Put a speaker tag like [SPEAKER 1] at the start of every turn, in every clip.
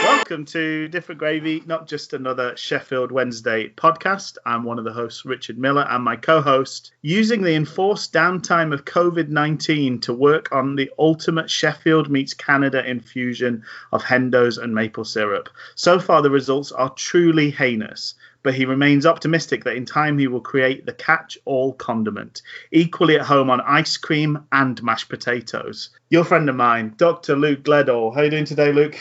[SPEAKER 1] Welcome to Different Gravy, not just another Sheffield Wednesday podcast. I'm one of the hosts, Richard Miller, and my co-host, using the enforced downtime of COVID-19 to work on the ultimate Sheffield meets Canada infusion of Hendos and maple syrup. So far, the results are truly heinous, but he remains optimistic that in time he will create the catch-all condiment, equally at home on ice cream and mashed potatoes. Your friend of mine, Dr. Luke Gledall. How are you doing today, Luke?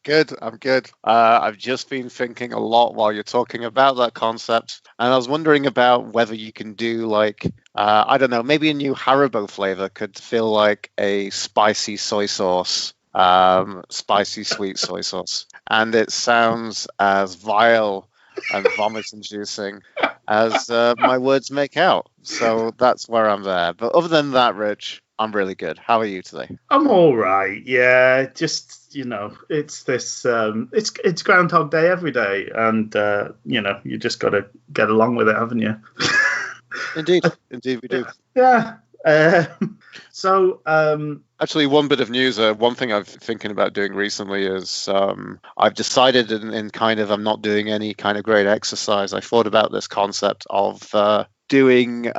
[SPEAKER 2] Good, I'm good. I've just been thinking a lot while you're talking about that concept, and I was wondering about whether you can do I don't know, maybe a new Haribo flavor could feel like a spicy soy sauce, spicy sweet soy sauce, and it sounds as vile and vomit-inducing as my words make out. So that's where I'm there. But other than that, Rich, I'm really good. How are you today?
[SPEAKER 1] I'm all right. Yeah, just, it's this, it's Groundhog Day every day. And, you just got to get along with it, haven't you?
[SPEAKER 2] Indeed we do.
[SPEAKER 1] Yeah.
[SPEAKER 2] Actually, one bit of news, one thing I've been thinking about doing recently is I've decided in kind of I'm not doing any kind of great exercise. I thought about this concept of doing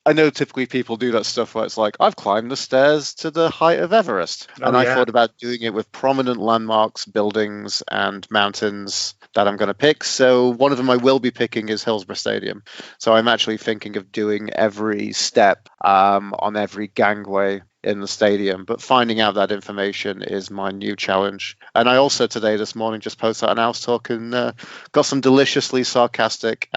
[SPEAKER 2] I know typically people do that stuff where it's like, I've climbed the stairs to the height of Everest. I thought about doing it with prominent landmarks, buildings, and mountains that I'm going to pick. So one of them I will be picking is Hillsborough Stadium. So I'm actually thinking of doing every step on every gangway in the stadium. But finding out that information is my new challenge. And I also this morning, just posted an house talk and got some deliciously sarcastic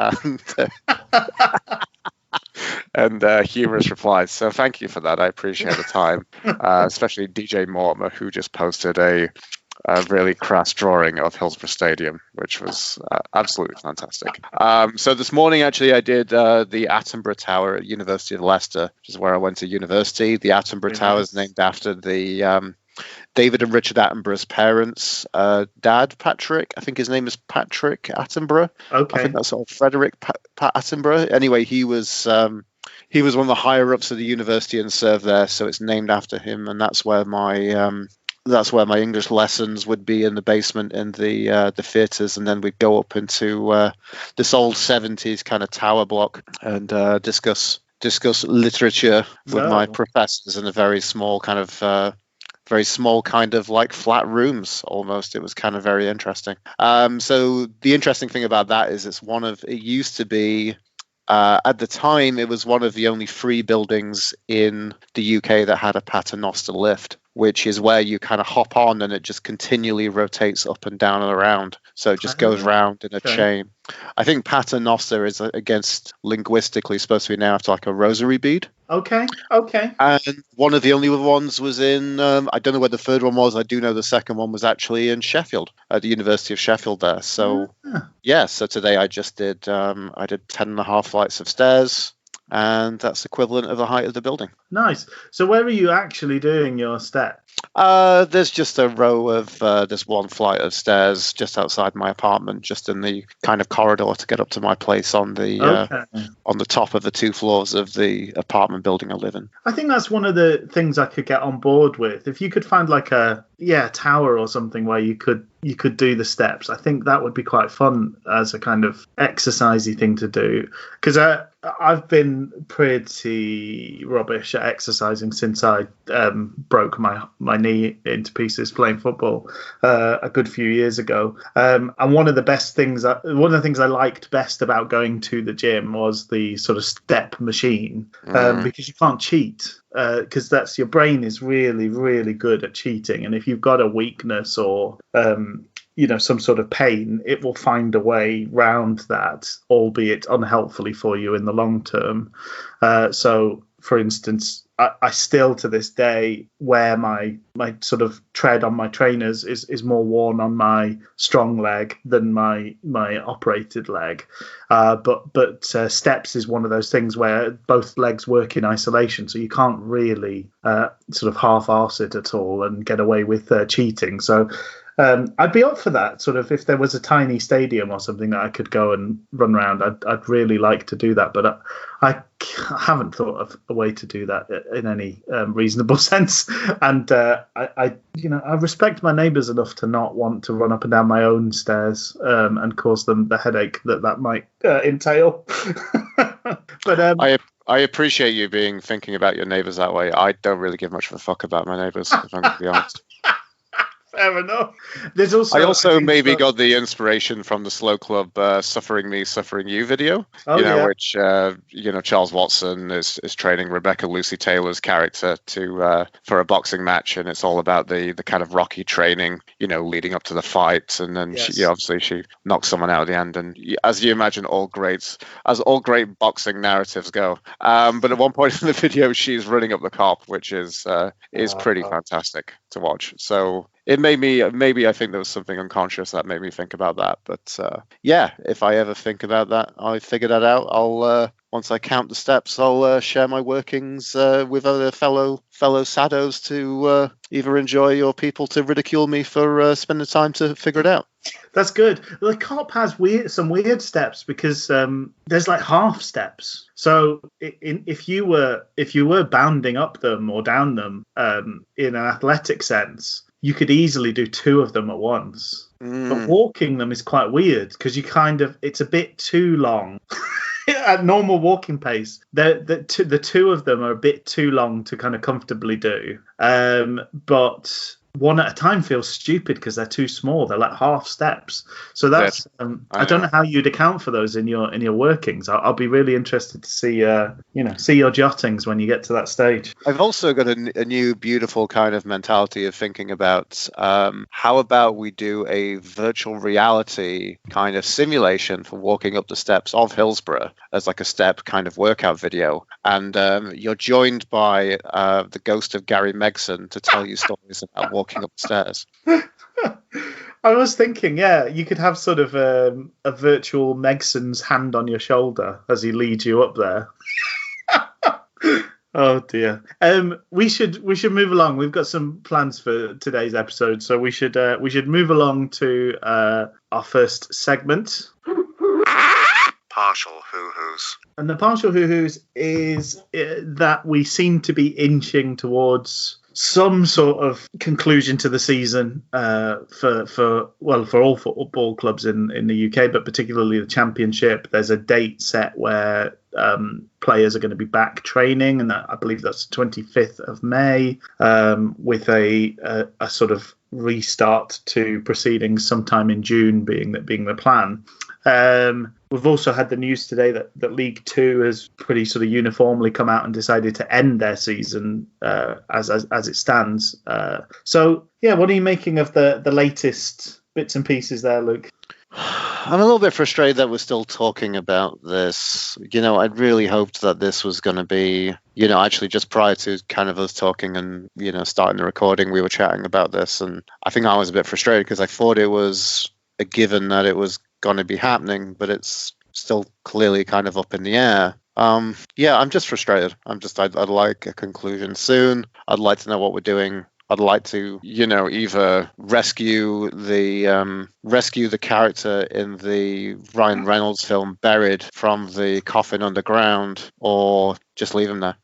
[SPEAKER 2] and humorous replies. So thank you for that. I appreciate the time, especially DJ Mortimer, who just posted a really crass drawing of Hillsborough Stadium, which was absolutely fantastic. So this morning, actually, I did the Attenborough Tower at University of Leicester, which is where I went to university. The Attenborough Tower is named after the David and Richard Attenborough's parents' dad, Patrick. I think his name is Patrick Attenborough.
[SPEAKER 1] Okay.
[SPEAKER 2] I think that's sort of Frederick Attenborough. Anyway, he was one of the higher ups of the university and served there, so it's named after him, and that's where my English lessons would be, in the basement in the theatres, and then we'd go up into this old 70s kind of tower block and discuss literature with my professors in a very small kind of like flat rooms almost. It was kind of very interesting. So the interesting thing about that is it used to be, at the time, it was one of the only 3 buildings in the UK that had a paternoster lift, which is where you kind of hop on and it just continually rotates up and down and around. So it just goes round in a chain. I think paternoster is, against linguistically, supposed to be now after like a rosary bead.
[SPEAKER 1] Okay.
[SPEAKER 2] And one of the only ones was in, I don't know where the third one was. I do know the second one was actually in Sheffield, at the University of Sheffield there. So, so today I just did 10.5 flights of stairs, and that's equivalent of the height of the building.
[SPEAKER 1] Nice. So where are you actually doing your step?
[SPEAKER 2] There's just a row of this one flight of stairs just outside my apartment, just in the kind of corridor to get up to my place on the top of the 2 floors of the apartment building I live in.
[SPEAKER 1] I think that's one of the things I could get on board with. If you could find like a tower or something where you could do the steps, I think that would be quite fun as a kind of exercisey thing to do. Because I've been pretty rubbish at exercising since I broke my knee into pieces playing football a good few years ago. And one of the things I liked best about going to the gym was the sort of step machine, because you can't cheat. Because that's your brain is really, really good at cheating, and if you've got a weakness or some sort of pain, it will find a way round that, albeit unhelpfully for you in the long term. So for instance, I still to this day wear my sort of tread on my trainers is more worn on my strong leg than my operated leg. But steps is one of those things where both legs work in isolation, so you can't really sort of half-arse it at all and get away with cheating. So I'd be up for that. Sort of, if there was a tiny stadium or something that I could go and run around, I'd really like to do that. But I haven't thought of a way to do that in any reasonable sense. And I respect my neighbours enough to not want to run up and down my own stairs and cause them the headache that might entail. But
[SPEAKER 2] I appreciate you thinking about your neighbours that way. I don't really give much of a fuck about my neighbours, if I'm going to be honest.
[SPEAKER 1] Fair enough. There's also
[SPEAKER 2] I also maybe got the inspiration from the Slow Club "Suffering Me, Suffering You" video. Which Charles Watson is training Rebecca Lucy Taylor's character for a boxing match, and it's all about the kind of rocky training, leading up to the fight, and then she knocks someone out at the end. And as you imagine, all great boxing narratives go. But at one point in the video, she's running up the cop, which is pretty fantastic to watch. So it made me, maybe I think there was something unconscious that made me think about that. But if I ever think about that, I figure that out. I'll once I count the steps, I'll share my workings with other fellow saddos to either enjoy or people to ridicule me for spending time to figure it out.
[SPEAKER 1] That's good. The cop has some weird steps because there's like half steps. So if you were bounding up them or down them in an athletic sense, you could easily do two of them at once. But walking them is quite weird because it's a bit too long. At normal walking pace, the two of them are a bit too long to kind of comfortably do. But one at a time feels stupid because they're too small. They're like half steps. So that's I don't know how you'd account for those in your workings. I'll be really interested to see your jottings when you get to that stage.
[SPEAKER 2] I've also got a new beautiful kind of mentality of thinking about how about we do a virtual reality kind of simulation for walking up the steps of Hillsborough as like a step kind of workout video, and you're joined by the ghost of Gary Megson to tell you stories about walking up the stairs.
[SPEAKER 1] I was thinking, you could have sort of a virtual Megson's hand on your shoulder as he leads you up there. Oh dear. We should move along. We've got some plans for today's episode, so we should move along to our first segment.
[SPEAKER 2] Partial hoo-hoos.
[SPEAKER 1] And the partial hoo-hoos is that we seem to be inching towards some sort of conclusion to the season for all football clubs in the UK, but particularly the Championship. There's a date set where players are going to be back training, and I believe that's the 25th of May, with a sort of restart to proceedings sometime in June being the plan. We've also had the news today that League Two has pretty sort of uniformly come out and decided to end their season as it stands. So what are you making of the latest bits and pieces there, Luke?
[SPEAKER 2] I'm a little bit frustrated that we're still talking about this. I'd really hoped that this was going to be, actually just prior to kind of us talking and, starting the recording, we were chatting about this. And I think I was a bit frustrated because I thought it was a given that it was going to be happening, but it's still clearly kind of up in the air. I'm just frustrated. I'd like a conclusion soon. I'd like to know what we're doing. I'd like to, either rescue the character in the Ryan Reynolds film Buried from the coffin underground, or just leave him there.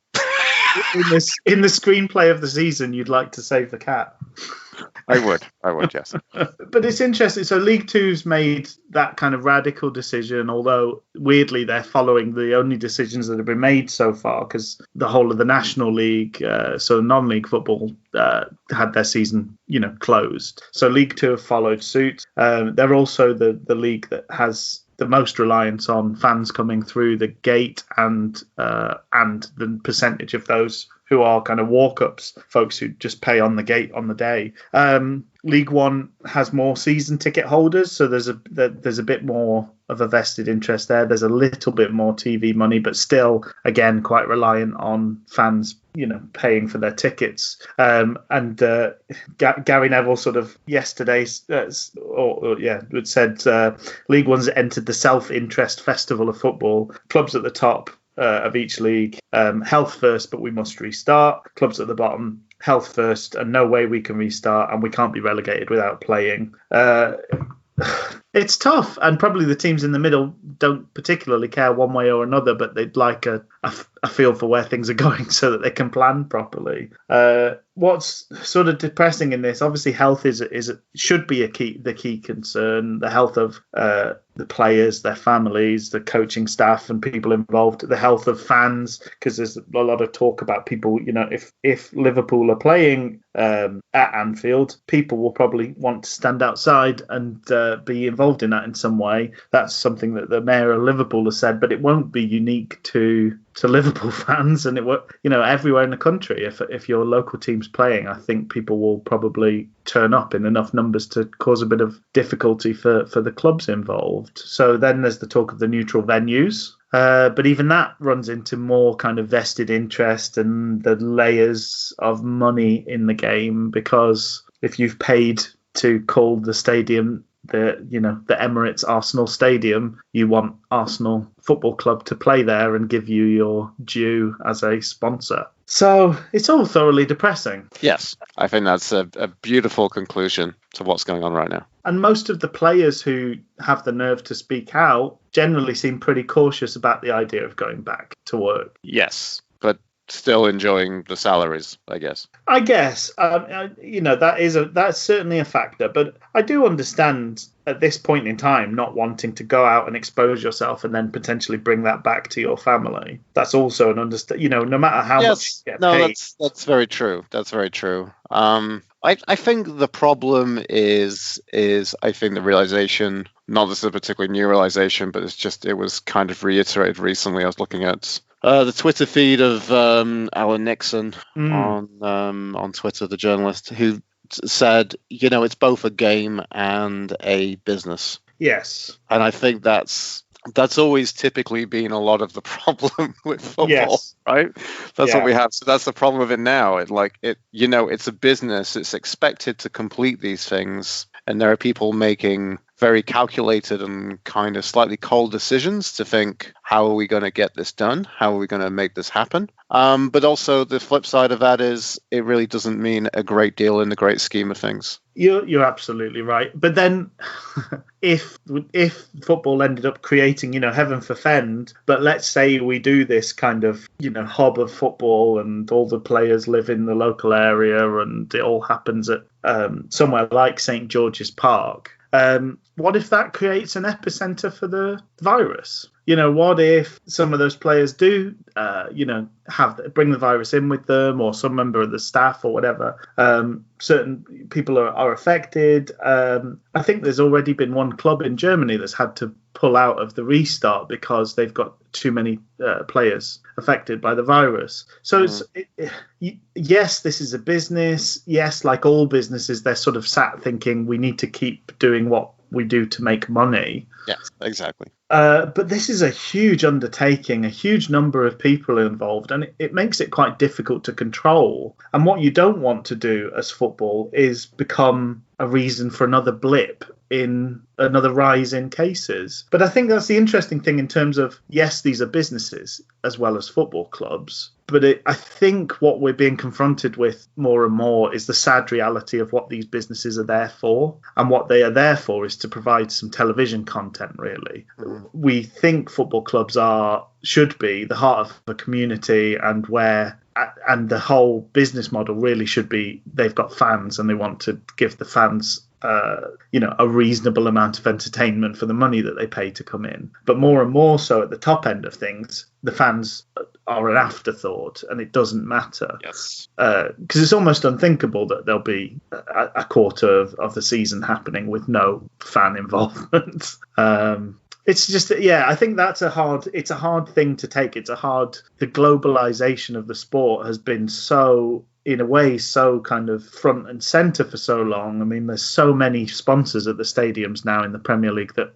[SPEAKER 1] In the screenplay of the season, you'd like to save the cat.
[SPEAKER 2] I would, yes.
[SPEAKER 1] But it's interesting. So League Two's made that kind of radical decision, although weirdly they're following the only decisions that have been made so far, because the whole of the National League, so non-league football, had their season, closed. So League Two have followed suit. They're also the league that has the most reliance on fans coming through the gate and the percentage of those who are kind of walk-ups, folks who just pay on the gate on the day. League One has more season ticket holders, so there's a bit more of a vested interest there. There's a little bit more TV money, but still, again, quite reliant on fans, paying for their tickets. Gary Neville sort of yesterday said League One's entered the self-interest festival of football. Clubs at the top of each league, health first, but we must restart. Clubs at the bottom, health first, and no way we can restart, and we can't be relegated without playing. It's tough, and probably the teams in the middle don't particularly care one way or another, but they'd like a feel for where things are going so that they can plan properly. What's sort of depressing in this, obviously health should be the key concern. The health of the players, their families, the coaching staff and people involved, the health of fans, because there's a lot of talk about people, if Liverpool are playing at Anfield, people will probably want to stand outside and be involved in that in some way. That's something that the mayor of Liverpool has said, but it won't be unique to Liverpool fans, and it everywhere in the country. If your local team's playing, I think people will probably turn up in enough numbers to cause a bit of difficulty for the clubs involved. So then there's the talk of the neutral venues. But even that runs into more kind of vested interest and the layers of money in the game, because if you've paid to call the stadium the Emirates Arsenal Stadium, you want Arsenal Football Club to play there and give you your due as a sponsor. So it's all thoroughly depressing.
[SPEAKER 2] Yes, I think that's a beautiful conclusion to what's going on right now.
[SPEAKER 1] And most of the players who have the nerve to speak out generally seem pretty cautious about the idea of going back to work.
[SPEAKER 2] Yes, but still enjoying the salaries, I guess. That's certainly a factor, but I do understand at this point in time not wanting to go out and expose yourself and then potentially bring that back to your family. That's also an no matter how much you get paid. That's very true. That's very true. I think the problem is I think the realization, not this is a particularly new realization, but it was kind of reiterated recently. I was looking at the Twitter feed of Alan Nixon on Twitter, the journalist, who said, it's both a game and a business.
[SPEAKER 1] Yes.
[SPEAKER 2] And I think that's always typically been a lot of the problem with football, yes. Right? That's what we have. So that's the problem with it now. It's a business. It's expected to complete these things. And there are people making very calculated and kind of slightly cold decisions to think, how are we going to get this done? How are we going to make this happen? But also the flip side of that is it really doesn't mean a great deal in the great scheme of things.
[SPEAKER 1] You're absolutely right. But then if football ended up creating, heaven forfend, but let's say we do this kind of, hub of football and all the players live in the local area and it all happens at somewhere like St. George's Park. What if that creates an epicenter for the virus? What if some of those players do, bring the virus in with them, or some member of the staff or whatever? Certain people are affected. I think there's already been one club in Germany that's had to pull out of the restart because they've got too many players affected by the virus. So yes, this is a business. Yes, like all businesses, they're sort of sat thinking we need to keep doing what we do to make money.
[SPEAKER 2] Yes, exactly.
[SPEAKER 1] But this is a huge undertaking, a huge number of people involved, and it makes it quite difficult to control. And what you don't want to do as football is become a reason for another blip in another rise in cases. But I think that's the interesting thing in terms of, yes, these are businesses as well as football clubs. But I think what we're being confronted with more and more is the sad reality of what these businesses are there for. And what they are there for is to provide some television content, really. We think football clubs should be the heart of a community, and the whole business model really should be they've got fans and they want to give the fans a reasonable amount of entertainment for the money that they pay to come in. But more and more so at the top end of things, the fans are an afterthought and it doesn't matter.
[SPEAKER 2] Yes.
[SPEAKER 1] Because it's almost unthinkable that there'll be a quarter of the season happening with no fan involvement. It's just, I think it's a hard thing to take. The globalization of the sport has been so in a way so kind of front and centre for so long. I mean, there's so many sponsors at the stadiums now in the Premier League that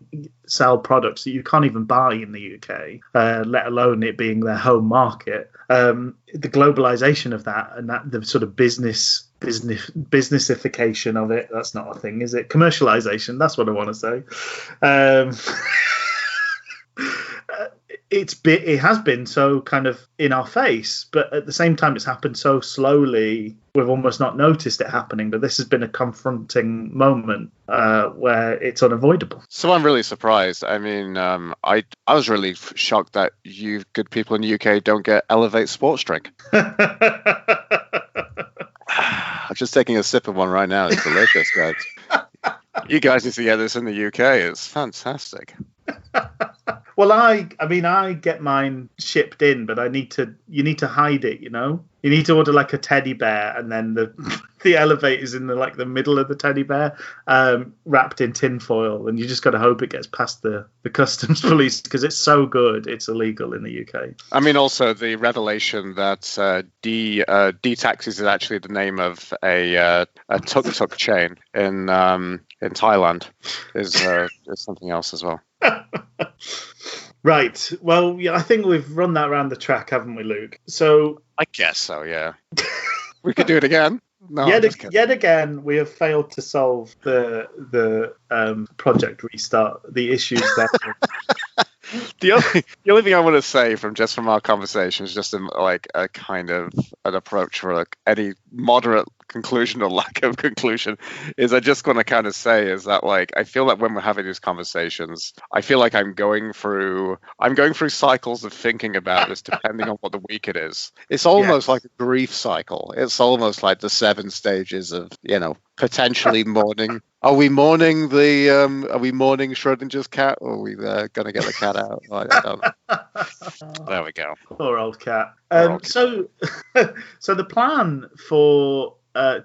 [SPEAKER 1] sell products that you can't even buy in the UK, let alone it being their home market. The globalization of that, and that the sort of businessification of it, that's not a thing, is it? Commercialization, that's what I want to say. It has been so kind of in our face, but at the same time it's happened so slowly we've almost not noticed it happening. But this has been a confronting moment where it's unavoidable.
[SPEAKER 2] So I'm really surprised. I mean, I was really shocked that you good people in the UK don't get Elevate sports drink. I'm just taking a sip of one right now. It's delicious, guys. You guys need to get this in the UK. It's fantastic.
[SPEAKER 1] Well, I mean, I get mine shipped in, but you need to hide it, you know? You need to order like a teddy bear, and then the Elevate is in the middle of the teddy bear, wrapped in tin foil, and you just got to hope it gets past the customs police because it's so good. It's illegal in the UK.
[SPEAKER 2] I mean, also the revelation that D-Taxis is actually the name of a tuk-tuk chain in Thailand is something else as well.
[SPEAKER 1] Right. Well, yeah, I think we've run that around the track, haven't we, Luke? So
[SPEAKER 2] I guess so, yeah. We could do it again. No,
[SPEAKER 1] yet again, we have failed to solve the project restart, the issues that.
[SPEAKER 2] The only thing I want to say from our conversation is just a kind of an approach for any moderate conclusion or lack of conclusion is I just want to kind of say is that I feel like when we're having these conversations, I feel like I'm going through cycles of thinking about this depending on what the week it is. It's almost like a grief cycle. It's almost like the 7 stages of, potentially mourning. Are we mourning Schrodinger's cat, or are we going to get the cat out? I don't know. There we go.
[SPEAKER 1] Poor old cat. So the plan for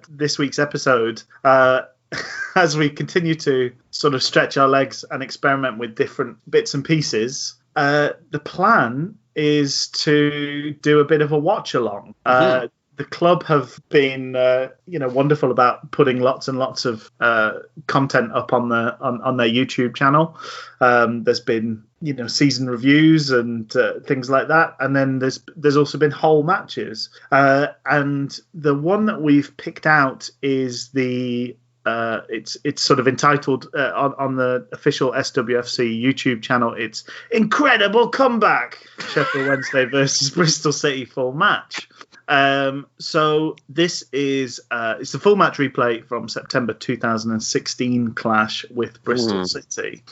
[SPEAKER 1] this week's episode, as we continue to sort of stretch our legs and experiment with different bits and pieces, the plan is to do a bit of a watch along. The club have been, wonderful about putting lots and lots of content up on their YouTube channel. There's been, season reviews and things like that, and then there's also been whole matches. And the one that we've picked out is the. It's sort of entitled on the official SWFC YouTube channel. It's Incredible Comeback, Sheffield Wednesday versus Bristol City full match. So this is it's the full match replay from September 2016 clash with Bristol City.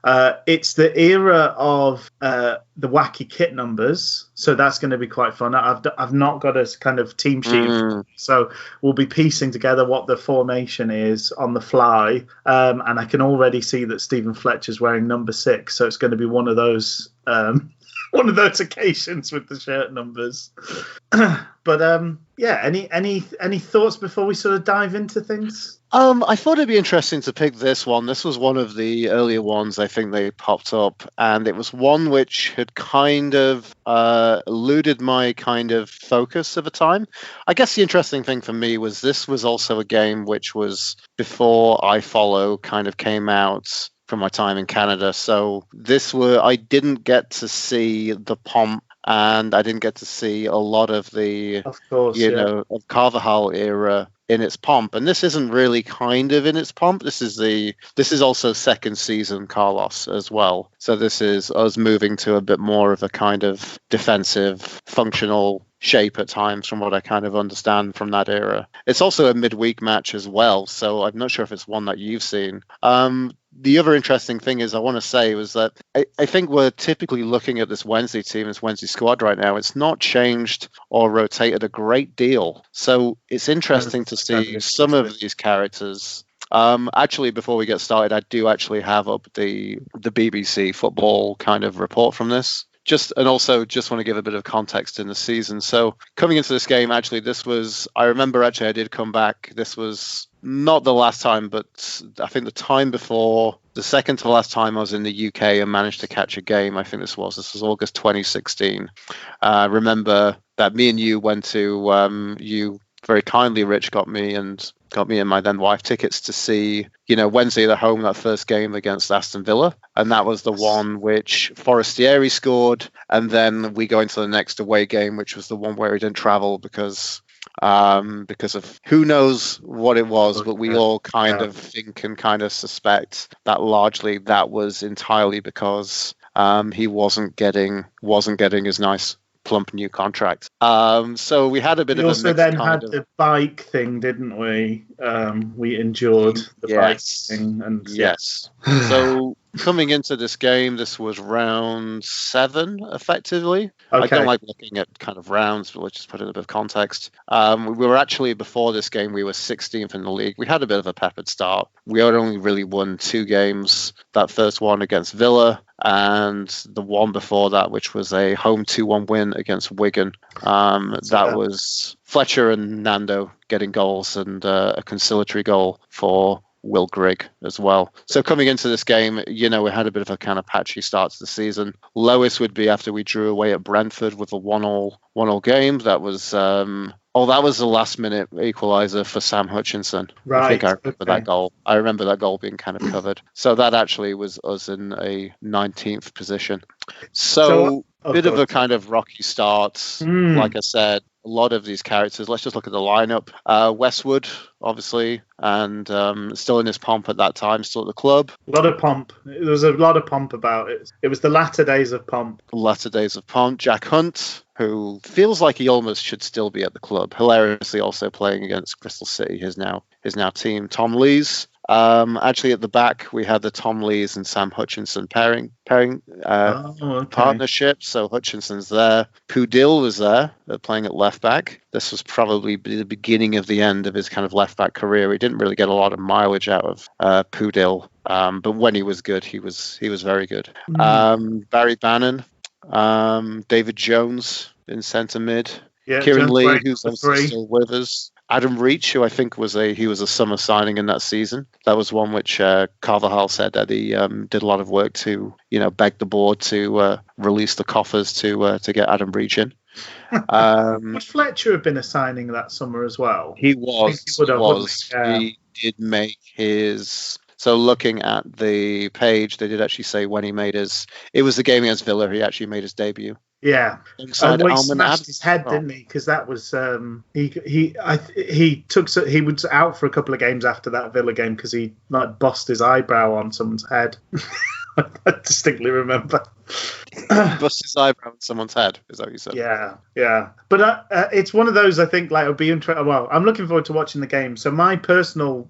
[SPEAKER 1] It's the era of the wacky kit numbers, so that's going to be quite fun. I've not got a kind of team sheet, so we'll be piecing together what the formation is on the fly, and I can already see that Stephen Fletcher's wearing number 6, so it's going to be one of those occasions with the shirt numbers. But any thoughts before we sort of dive into things?
[SPEAKER 2] I thought it'd be interesting to pick this one. This was one of the earlier ones I think they popped up, and it was one which had kind of eluded my kind of focus of a time. I guess the interesting thing for me was this was also a game which was before iFollow kind of came out from my time in Canada. So I didn't get to see the pomp, and I didn't get to see a lot of the, of Carvajal era in its pomp. And this isn't really kind of in its pomp. This is also second season Carlos as well. So this is us moving to a bit more of a kind of defensive, functional shape at times from what I kind of understand from that era. It's also a midweek match as well, so I'm not sure if it's one that you've seen. The other interesting thing is I want to say was that I think we're typically looking at this Wednesday team, this Wednesday squad right now. It's not changed or rotated a great deal. So it's interesting to see some of these characters. Actually, before we get started, I do actually have up the BBC football kind of report from this. And also just want to give a bit of context in the season. So coming into this game, actually, I remember I did come back. This was not the last time, but I think the time before, the second to last time I was in the UK and managed to catch a game. I think this was August 2016. Remember that me and you went to, you very kindly, Rich got me and my then wife tickets to see, Wednesday at home, that first game against Aston Villa. And that was the one which Forestieri scored. And then we go into the next away game, which was the one where he didn't travel because of who knows what it was, but we all kind of think and kind of suspect that largely that was entirely because he wasn't getting his nice plump new contract. So we had a bit of a mixed
[SPEAKER 1] then had the bike thing, didn't we? We endured the bike thing, and
[SPEAKER 2] yes. So coming into this game, this was round 7, effectively. Okay. I don't like looking at kind of rounds, but let's just put in a bit of context. We were actually, before this game, we were 16th in the league. We had a bit of a peppered start. We had only really won 2 games. That first one against Villa, and the one before that, which was a home 2-1 win against Wigan. That was Fletcher and Nando getting goals, and a conciliatory goal for Will Grigg as well. So coming into this game, we had a bit of a kind of patchy start to the season. Lowest would be after we drew away at Brentford with a 1-1 game. That was that was the last minute equaliser for Sam Hutchinson.
[SPEAKER 1] Right.
[SPEAKER 2] I think I remember that goal. I remember that goal being kind of covered. So that actually was us in a 19th position. So bit of a kind of rocky start. Like I said, a lot of these characters. Let's just look at the lineup. Westwood, obviously, and still in his pomp at that time, still at the club.
[SPEAKER 1] A lot of pomp. There was a lot of pomp about it. It was the latter days of pomp.
[SPEAKER 2] Jack Hunt, who feels like he almost should still be at the club. Hilariously also playing against Crystal City, his now team. Tom Lees. Actually, at the back, we had the Tom Lees and Sam Hutchinson pairing partnership. So Hutchinson's there. Pudil was there, playing at left back. This was probably the beginning of the end of his kind of left back career. He didn't really get a lot of mileage out of Pudil, but when he was good, he was very good. Barry Bannon, David Jones in centre mid. Yeah, Kieran Lee, who's also still with us. Adam Reach, who I think he was a summer signing in that season. That was one which Carvajal said that he did a lot of work to, beg the board to release the coffers to get Adam Reach in.
[SPEAKER 1] Would Fletcher have been a signing that summer as well?
[SPEAKER 2] He was. He did make his. So looking at the page, they did actually say when he made his. It was the game against Villa. He actually made his debut.
[SPEAKER 1] Yeah, he smashed his head, didn't he? Because that was he was out for a couple of games after that Villa game because he bust his eyebrow on someone's head. I distinctly remember.
[SPEAKER 2] Bust his eyebrow on someone's head. Is that what you said?
[SPEAKER 1] Yeah. But it's one of those I think it would be interesting. Well, I'm looking forward to watching the game. So my personal.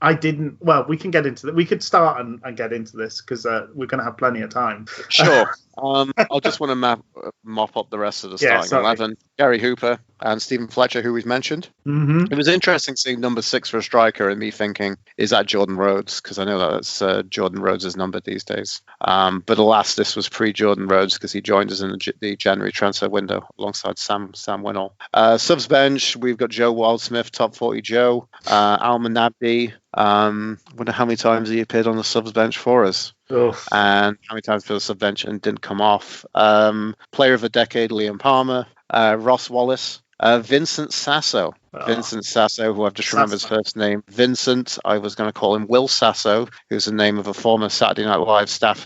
[SPEAKER 1] I didn't. Well, we can get into that. We could start and get into this because we're going to have plenty of time.
[SPEAKER 2] Sure. I'll just want to mop up the rest of the starting 11. Gary Hooper and Stephen Fletcher, who we've mentioned. Mm-hmm. It was interesting seeing number 6 for a striker and me thinking, is that Jordan Rhodes? Because I know that's Jordan Rhodes' number these days. But alas, this was pre-Jordan Rhodes because he joined us in the January transfer window alongside Sam Winnall. Subs bench, we've got Joe Wildsmith, top 40 Joe. Alman Abdi. Wonder how many times he appeared on the subs bench for us. Oof. And how many times for the sub bench and didn't come off. Player of the decade, Liam Palmer. Ross Wallace. Vincent Sasso. Vincent Sasso, who I've just remembered his first name. Vincent, I was going to call him Will Sasso, who's the name of a former Saturday Night Live staff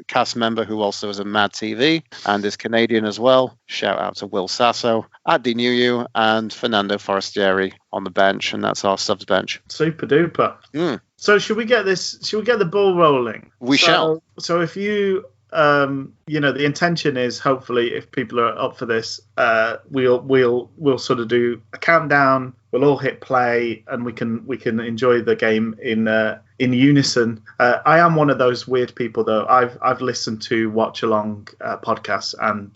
[SPEAKER 2] cast member who also is a Mad TV and is Canadian as well. Shout out to Will Sasso. Adi Nuyu and Fernando Forestieri on the bench, and that's our subs bench.
[SPEAKER 1] Super duper. So should we get the ball rolling?
[SPEAKER 2] We shall.
[SPEAKER 1] So if you... the intention is hopefully if people are up for this, we'll sort of do a countdown. We'll all hit play and we can enjoy the game in unison. I am one of those weird people though. I've listened to watch along podcasts and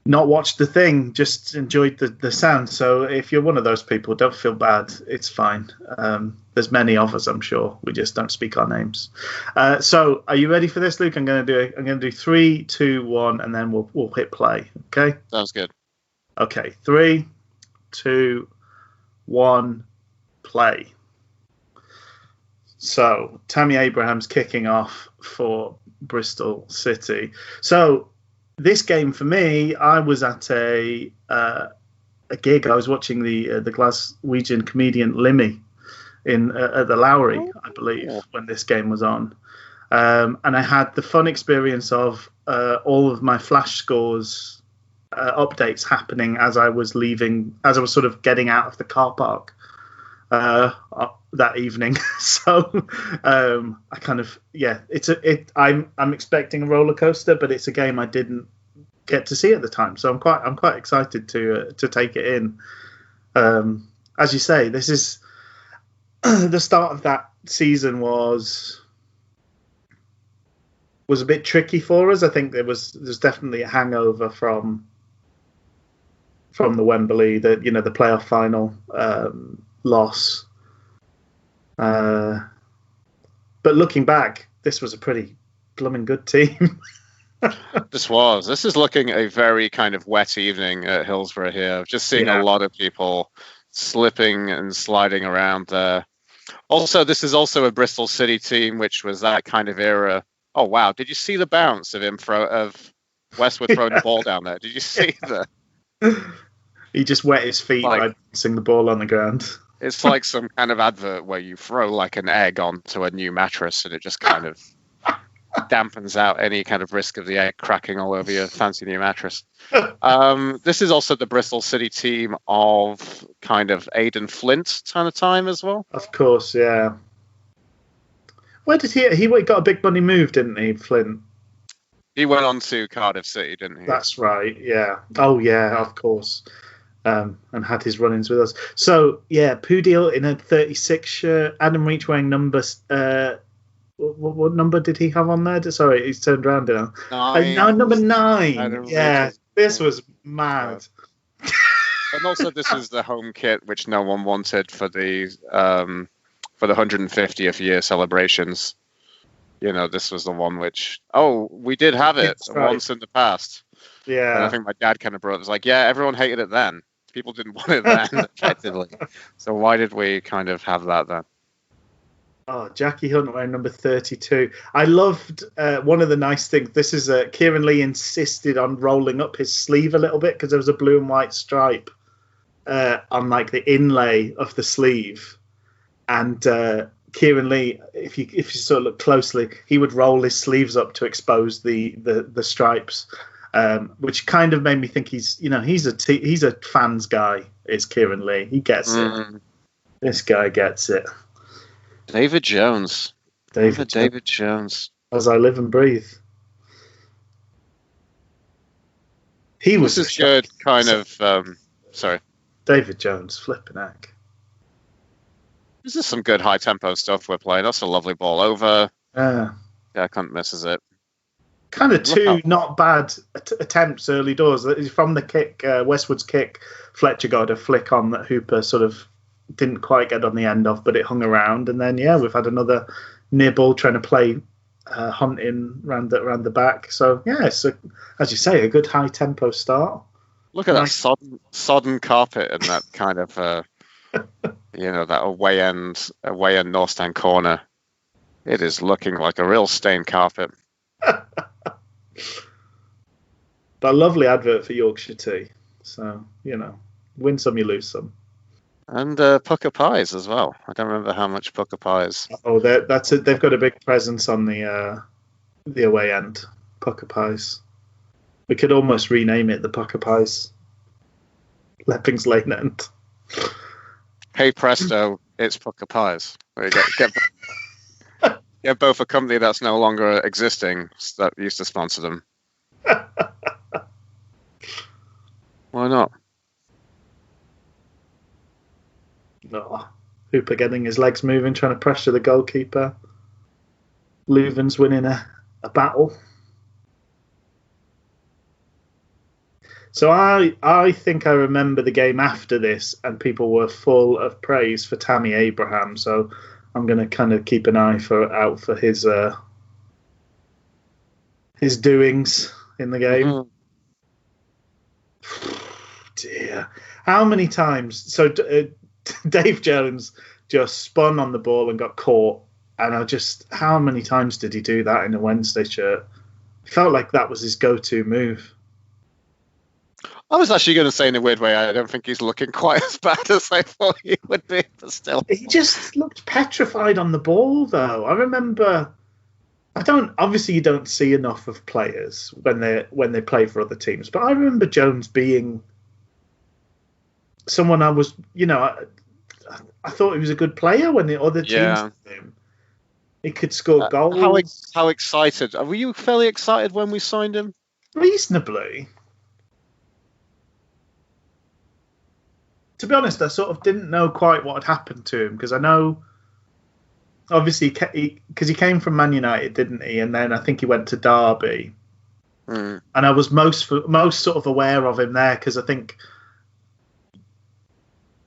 [SPEAKER 1] not watched the thing, just enjoyed the sound. So if you're one of those people, don't feel bad. It's fine. There's many of us, I'm sure. We just don't speak our names. So are you ready for this, Luke? I'm going to do 3, 2, 1, and then we'll hit play. Okay.
[SPEAKER 2] Sounds good.
[SPEAKER 1] Okay. 3, 2, 1, play. So Tammy Abraham's kicking off for Bristol City. So this game for me, I was at a a gig. I was watching the Glaswegian comedian Limmy at the Lowry, I believe, when this game was on. And I had the fun experience of all of my flash scores updates happening as I was sort of getting out of the car park that evening. So I kind of, I'm expecting a roller coaster, but it's a game I didn't get to see at the time. So I'm quite excited to take it in. As you say, this is the start of that season was a bit tricky for us. I think there's definitely a hangover from the Wembley, the playoff final loss. But looking back, this was a pretty blooming good team.
[SPEAKER 2] This is looking a very kind of wet evening at Hillsborough here. I've just seen a lot of people slipping and sliding around there. Also, this is also a Bristol City team, which was that kind of era. Oh wow! Did you see the bounce of of Westwood throwing the ball down there? Did you see that?
[SPEAKER 1] He just wet his feet by bouncing the ball on the ground.
[SPEAKER 2] It's like some kind of advert where you throw like an egg onto a new mattress and it just kind of dampens out any kind of risk of the egg cracking all over your fancy new mattress. This is also the Bristol City team of kind of Aidan Flint kind of time as well.
[SPEAKER 1] Of course, yeah. Where did he got a big money move, didn't he, Flint?
[SPEAKER 2] He went on to Cardiff City, didn't he?
[SPEAKER 1] That's right, yeah. Oh, yeah, of course. And had his run-ins with us. So, yeah, Pudil in a 36 shirt. Adam Reach wearing number... what number did he have on there? Sorry, he's turned around now. Number 9. Yeah, this was mad.
[SPEAKER 2] And also, this is the home kit, which no one wanted for the 150th year celebrations. This was the one which, we did have it once in the past.
[SPEAKER 1] Yeah.
[SPEAKER 2] And I think my dad kind of brought it. It was like, yeah, everyone hated it then. People didn't want it then, effectively. So why did we kind of have that then?
[SPEAKER 1] Oh, Jackie Hunt wearing number 32. I loved one of the nice things. This is Kieran Lee insisted on rolling up his sleeve a little bit because there was a blue and white stripe on like the inlay of the sleeve. And Kieran Lee, if you sort of look closely, he would roll his sleeves up to expose the stripes, which kind of made me think he's a fans guy. Is Kieran Lee? He gets it. This guy gets it.
[SPEAKER 2] David Jones. David Jones.
[SPEAKER 1] As I live and breathe.
[SPEAKER 2] This is good kind of... sorry.
[SPEAKER 1] David Jones, flipping heck.
[SPEAKER 2] This is some good high-tempo stuff we're playing. That's a lovely ball over. Yeah, Cunt misses it.
[SPEAKER 1] Kind of two not bad attempts early doors. From the kick, Westwood's kick, Fletcher got a flick on that Hooper sort of didn't quite get on the end of, but it hung around. And then, we've had another Nibble trying to play Hunt in round the back. So, it's, as you say, a good high-tempo start.
[SPEAKER 2] Look at that sodden carpet and that kind of, that away end north stand corner. It is looking like a real stained carpet.
[SPEAKER 1] But a lovely advert for Yorkshire tea. So, win some, you lose some.
[SPEAKER 2] And Pucker Pies as well. I don't remember how much Pucker Pies.
[SPEAKER 1] Oh, that's it. They've got a big presence on the away end. Pucker Pies. We could almost rename it the Pucker Pies. Leppings Lane End.
[SPEAKER 2] Hey presto, it's Pucker Pies. Where you get both a company that's no longer existing that used to sponsor them. Why not?
[SPEAKER 1] No. Hooper getting his legs moving, trying to pressure the goalkeeper. Leuven's winning a battle. So I think I remember the game after this, and people were full of praise for Tammy Abraham. So I'm going to kind of keep an eye out for his doings in the game. Dear, how many times? So Dave Jones just spun on the ball and got caught, and how many times did he do that in a Wednesday shirt? It felt like that was his go-to move.
[SPEAKER 2] I was actually going to say in a weird way, I don't think he's looking quite as bad as I thought he would be, but still.
[SPEAKER 1] He just looked petrified on the ball, though. I remember. Obviously you don't see enough of players when they play for other teams, but I remember Jones being someone I was, I thought he was a good player when the other teams had him. He could score goals.
[SPEAKER 2] How excited? Were you fairly excited when we signed him?
[SPEAKER 1] Reasonably. To be honest, I sort of didn't know quite what had happened to him, because I know, obviously, because he came from Man United, didn't he? And then I think he went to Derby. And I was most sort of aware of him there, because I think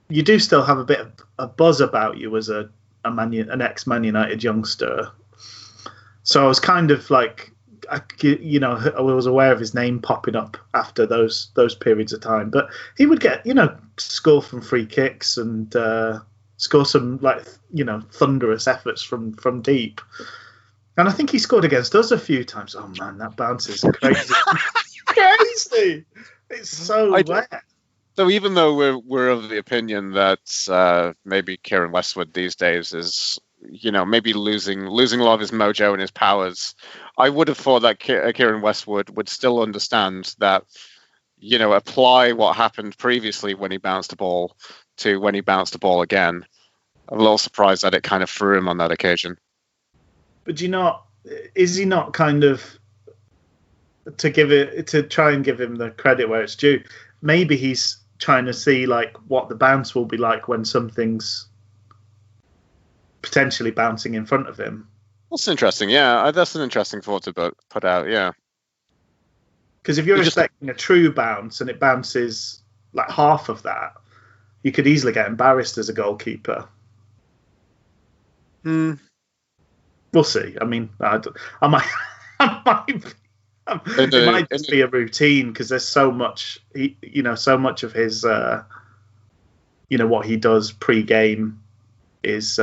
[SPEAKER 1] you do still have a bit of a buzz about you as an ex-Man United youngster. So I was kind of like, I was aware of his name popping up after those periods of time. But he would get, score from free kicks and score some thunderous efforts from deep. And I think he scored against us a few times. Oh man, that bounce is crazy. Crazy. It's so wet.
[SPEAKER 2] So even though we're of the opinion that maybe Kieran Westwood these days is, maybe losing a lot of his mojo and his powers, I would have thought that Kieran Westwood would still understand that, apply what happened previously when he bounced the ball to when he bounced the ball again. I'm a little surprised that it kind of threw him on that occasion.
[SPEAKER 1] But is he not kind of, to try and give him the credit where it's due, maybe he's trying to see like what the bounce will be like when something's potentially bouncing in front of him.
[SPEAKER 2] That's interesting. Yeah, that's an interesting thought to put out. Yeah,
[SPEAKER 1] because if you're expecting a true bounce and it bounces like half of that, you could easily get embarrassed as a goalkeeper. We'll see. I mean, it might just be a routine, because there's so much, so much of his, what he does pre-game is,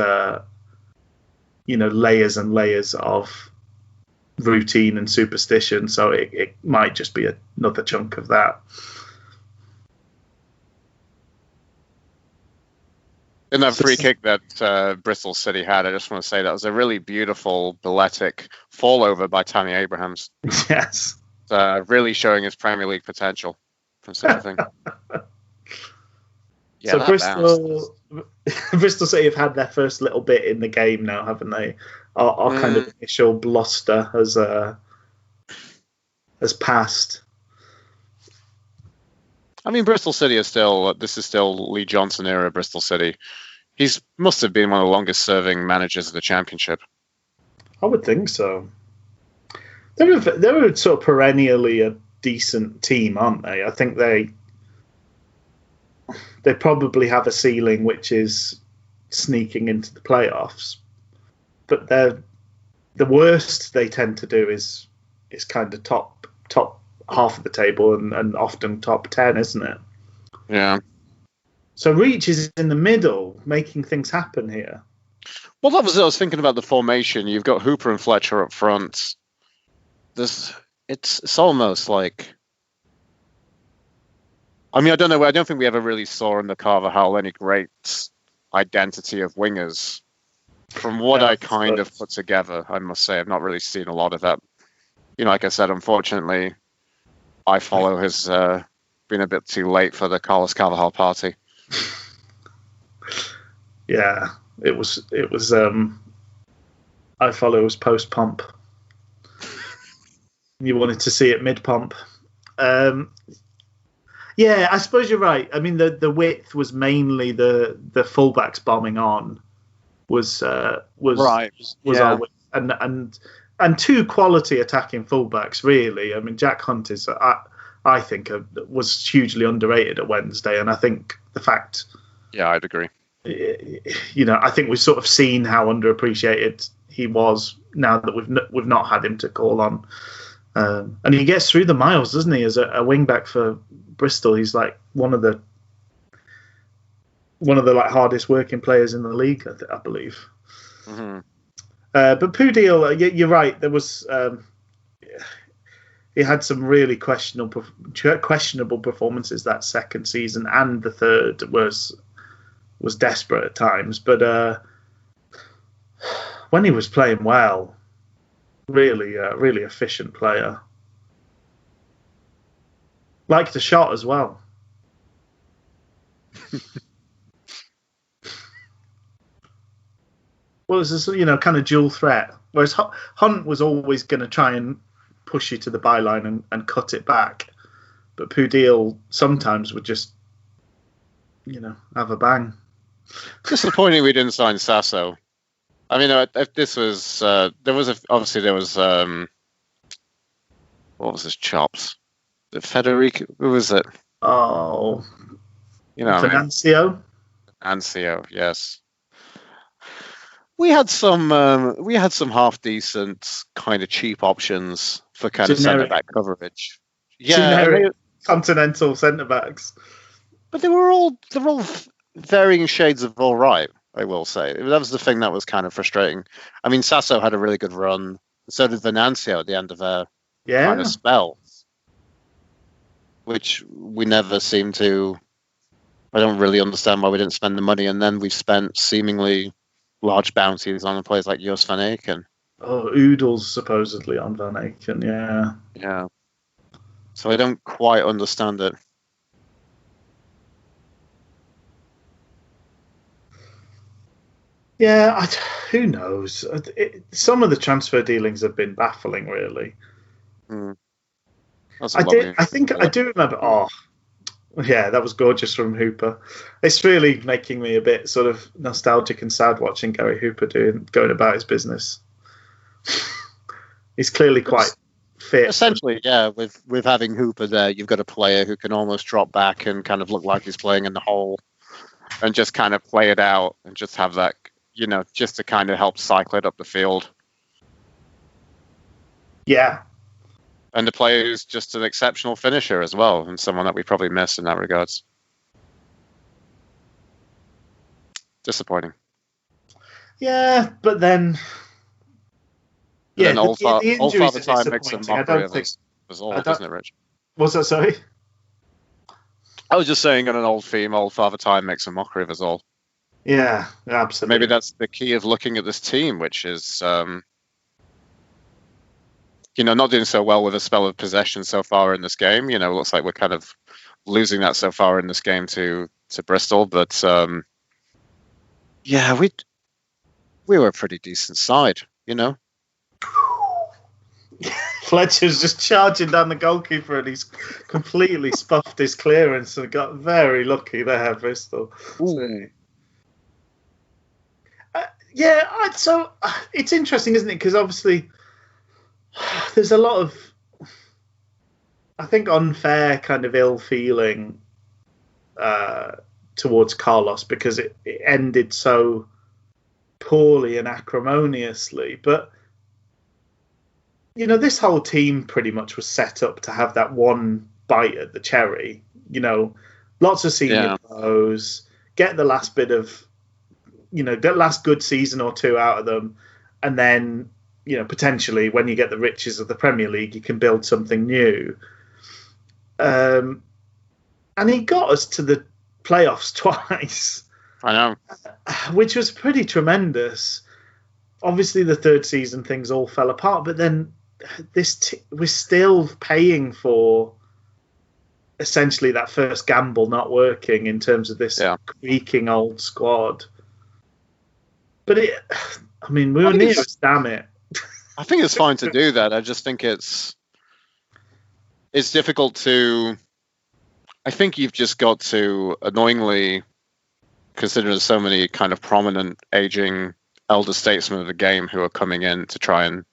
[SPEAKER 1] layers and layers of routine and superstition. So it might just be another chunk of that.
[SPEAKER 2] In that free kick that Bristol City had, I just want to say that was a really beautiful balletic fall over by Tammy Abrahams.
[SPEAKER 1] Yes.
[SPEAKER 2] Really showing his Premier League potential from such a thing. Yeah,
[SPEAKER 1] so Bristol City have had their first little bit in the game now, haven't they? Our kind of initial bluster has passed.
[SPEAKER 2] I mean, Bristol City is still Lee Johnson era Bristol City. He's must have been one of the longest serving managers of the Championship.
[SPEAKER 1] I would think so. They're sort of perennially a decent team, aren't they? I think they probably have a ceiling which is sneaking into the playoffs. But the worst they tend to do is kind of top half of the table and often top 10, isn't it?
[SPEAKER 2] Yeah. So
[SPEAKER 1] Reach is in the middle, making things happen here.
[SPEAKER 2] Well, I was thinking about the formation. You've got Hooper and Fletcher up front. It's almost like, I mean, I don't know. I don't think we ever really saw in the Carvajal any great identity of wingers. From what I kind of put together, I must say, I've not really seen a lot of that. Like I said, unfortunately, I follow has been a bit too late for the Carlos Carvajal party.
[SPEAKER 1] Yeah, it was. I follow was post pump. You wanted to see it mid pump. Yeah, I suppose you're right. I mean, the width was mainly the fullbacks bombing on. Was
[SPEAKER 2] right.
[SPEAKER 1] Our width. And two quality attacking fullbacks, really. I mean, Jack Hunt is, I think, was hugely underrated at Wednesday, and I think the fact,
[SPEAKER 2] yeah, I'd agree.
[SPEAKER 1] I think we've sort of seen how underappreciated he was now that we've not had him to call on, and he gets through the miles, doesn't he? As a wing back for Bristol, he's like one of the like hardest working players in the league, I believe. Mm-hmm. But Pudil, you're right. There was he had some really questionable performances that second season, and the third was desperate at times. But when he was playing well, really efficient player. Liked the shot as well. Well, it's a kind of dual threat. Whereas Hunt was always going to try and push you to the byline and cut it back, but Pudil sometimes would just, have a bang.
[SPEAKER 2] Disappointing we didn't sign Sasso. I mean, if this was there was what was his chops? Federico, who was it?
[SPEAKER 1] Oh, Venancio.
[SPEAKER 2] Ancio, yes. We had some half decent kind of cheap options for kind of centre back coverage. Yeah,
[SPEAKER 1] generic continental centre backs.
[SPEAKER 2] But they're all varying shades of all right. I will say that was the thing that was kind of frustrating. I mean, Sasso had a really good run. So did Venancio at the end of their kind of spell, which we never seem to. I don't really understand why we didn't spend the money, and then we spent seemingly large bounties on players like Jos van Aken.
[SPEAKER 1] Oh, Oodles supposedly on Van Aken, yeah.
[SPEAKER 2] Yeah. So I don't quite understand it.
[SPEAKER 1] Yeah, who knows? Some of the transfer dealings have been baffling, really. I do remember. Oh, yeah, that was gorgeous from Hooper. It's really making me a bit sort of nostalgic and sad watching Gary Hooper going about his business. He's clearly quite fit.
[SPEAKER 2] Essentially, yeah. With having Hooper there, you've got a player who can almost drop back and kind of look like he's playing in the hole, and just kind of play it out and just have that. Just to kind of help cycle it up the field.
[SPEAKER 1] Yeah.
[SPEAKER 2] And the player who's just an exceptional finisher as well, and someone that we probably miss in that regards. Disappointing.
[SPEAKER 1] Yeah, but then...
[SPEAKER 2] Yeah, old Father Time makes a mockery of us all, doesn't it, Rich?
[SPEAKER 1] What's that, sorry?
[SPEAKER 2] I was just saying, on an old theme, old Father Time makes a mockery of us all.
[SPEAKER 1] Yeah, absolutely.
[SPEAKER 2] Maybe that's the key of looking at this team, which is, not doing so well with a spell of possession so far in this game. It looks like we're kind of losing that so far in this game to Bristol. But, yeah, we were a pretty decent side,
[SPEAKER 1] Fletcher's just charging down the goalkeeper and he's completely spuffed his clearance and got very lucky there, Bristol. So it's interesting, isn't it? Because obviously there's a lot of, I think, unfair kind of ill feeling towards Carlos because it ended so poorly and acrimoniously. But, this whole team pretty much was set up to have that one bite at the cherry. Lots of senior pros, get the last bit of, the last good season or two out of them, and then, potentially when you get the riches of the Premier League, you can build something new. And he got us to the playoffs twice.
[SPEAKER 2] I know.
[SPEAKER 1] Which was pretty tremendous. Obviously, the third season, things all fell apart, but then we're still paying for essentially that first gamble not working in terms of this creaking old squad. But we were near as damn it.
[SPEAKER 2] I think it's fine to do that. I just think it's difficult to. I think you've just got to annoyingly consider there's so many kind of prominent aging elder statesmen of the game who are coming in to try and,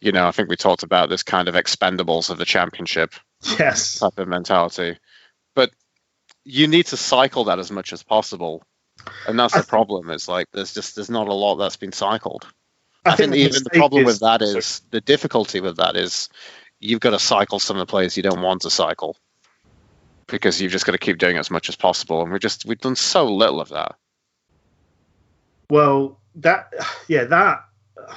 [SPEAKER 2] I think we talked about this kind of expendables of the championship type of mentality. But you need to cycle that as much as possible. And that's the problem. It's like there's not a lot that's been cycled. I think even the problem with that is the difficulty with that is you've got to cycle some of the players you don't want to cycle because you've just got to keep doing as much as possible. And we've done so little of that.
[SPEAKER 1] Well, that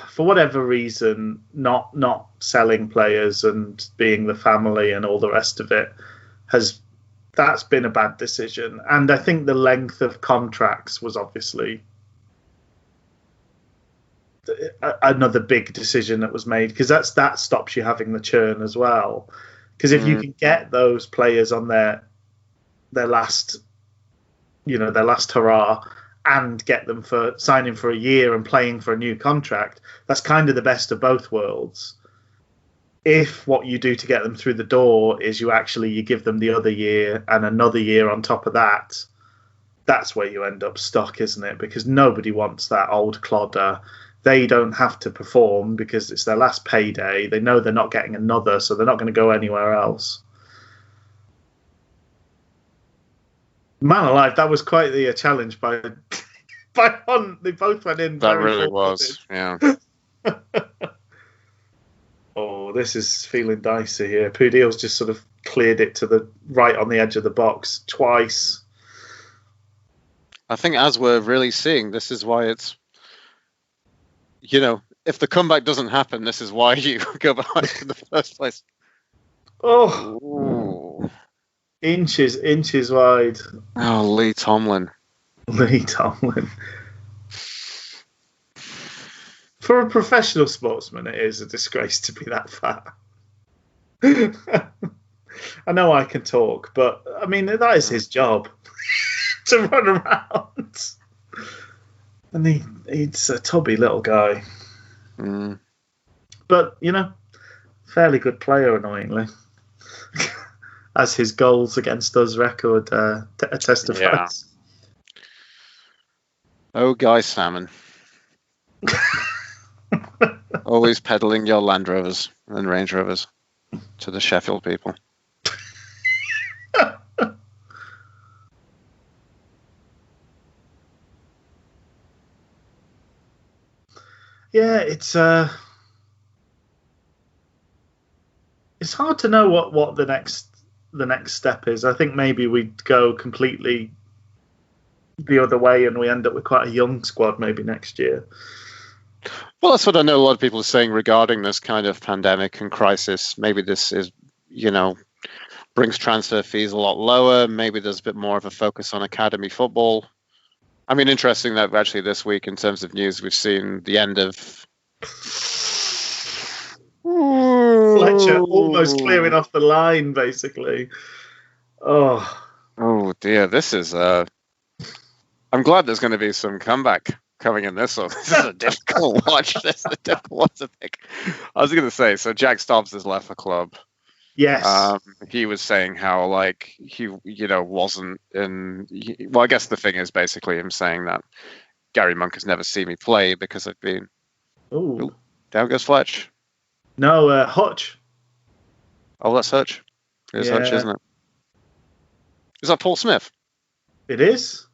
[SPEAKER 1] for whatever reason, not selling players and being the family and all the rest of it that's been a bad decision. And I think the length of contracts was obviously another big decision that was made, because that stops you having the churn as well. Because if you can get those players on their last, their last hurrah, and get them for signing for a year and playing for a new contract, that's kind of the best of both worlds. If what you do to get them through the door is you give them the other year and another year on top of that, that's where you end up stuck, isn't it? Because nobody wants that old clodder. They don't have to perform because it's their last payday. They know they're not getting another, so they're not going to go anywhere else. Man alive, that was quite the challenge by Hunt. They both went in.
[SPEAKER 2] That really was, yeah.
[SPEAKER 1] Oh, this is feeling dicey here. Pudil's just sort of cleared it to the right on the edge of the box twice.
[SPEAKER 2] I think as we're really seeing, this is why it's, if the comeback doesn't happen, this is why you go behind in the first place.
[SPEAKER 1] Oh,
[SPEAKER 2] ooh.
[SPEAKER 1] Inches wide.
[SPEAKER 2] Oh, Lee Tomlin.
[SPEAKER 1] For a professional sportsman, it is a disgrace to be that fat. I know I can talk, but I mean, that is his job to run around. And he's a tubby little guy.
[SPEAKER 2] Mm.
[SPEAKER 1] But, fairly good player, annoyingly. As his goals against us record testifies.
[SPEAKER 2] Yeah. Oh, Guy Salmon. Always peddling your Land Rovers and Range Rovers to the Sheffield people.
[SPEAKER 1] Yeah, it's hard to know what the next step is. I think maybe we'd go completely the other way and we end up with quite a young squad maybe next year.
[SPEAKER 2] Well, that's what I know a lot of people are saying regarding this kind of pandemic and crisis. Maybe this is, brings transfer fees a lot lower. Maybe there's a bit more of a focus on academy football. I mean, interesting that actually this week, in terms of news, we've seen the end of
[SPEAKER 1] Fletcher almost clearing off the line, basically.
[SPEAKER 2] Oh dear, this is. I'm glad there's going to be some comeback coming in this one. This is a difficult watch. This is a difficult one to pick. I was going to say, so Jack Stobbs has left the club.
[SPEAKER 1] Yes.
[SPEAKER 2] He was saying how he wasn't in. Well, I guess the thing is basically him saying that Gary Monk has never seen me play because I've been.
[SPEAKER 1] Ooh.
[SPEAKER 2] Down goes Fletch.
[SPEAKER 1] No, Hutch.
[SPEAKER 2] Oh, that's Hutch. It's Hutch, isn't it? Is that Paul Smith?
[SPEAKER 1] It is.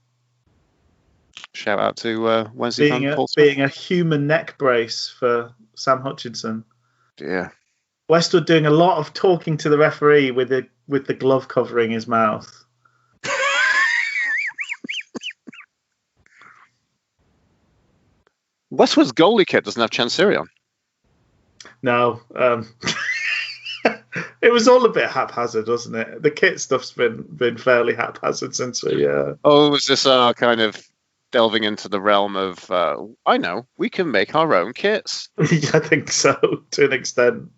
[SPEAKER 2] Shout out to Wednesday fan Paul Smith.
[SPEAKER 1] Being a human neck brace for Sam Hutchinson.
[SPEAKER 2] Yeah.
[SPEAKER 1] Westwood doing a lot of talking to the referee with the glove covering his mouth.
[SPEAKER 2] Westwood's goalie kit doesn't have Chansiri on.
[SPEAKER 1] No. It was all a bit haphazard, wasn't it? The kit stuff's been fairly haphazard since we...
[SPEAKER 2] Oh, was this kind of delving into the realm of, I know, we can make our own kits?
[SPEAKER 1] I think so, to an extent.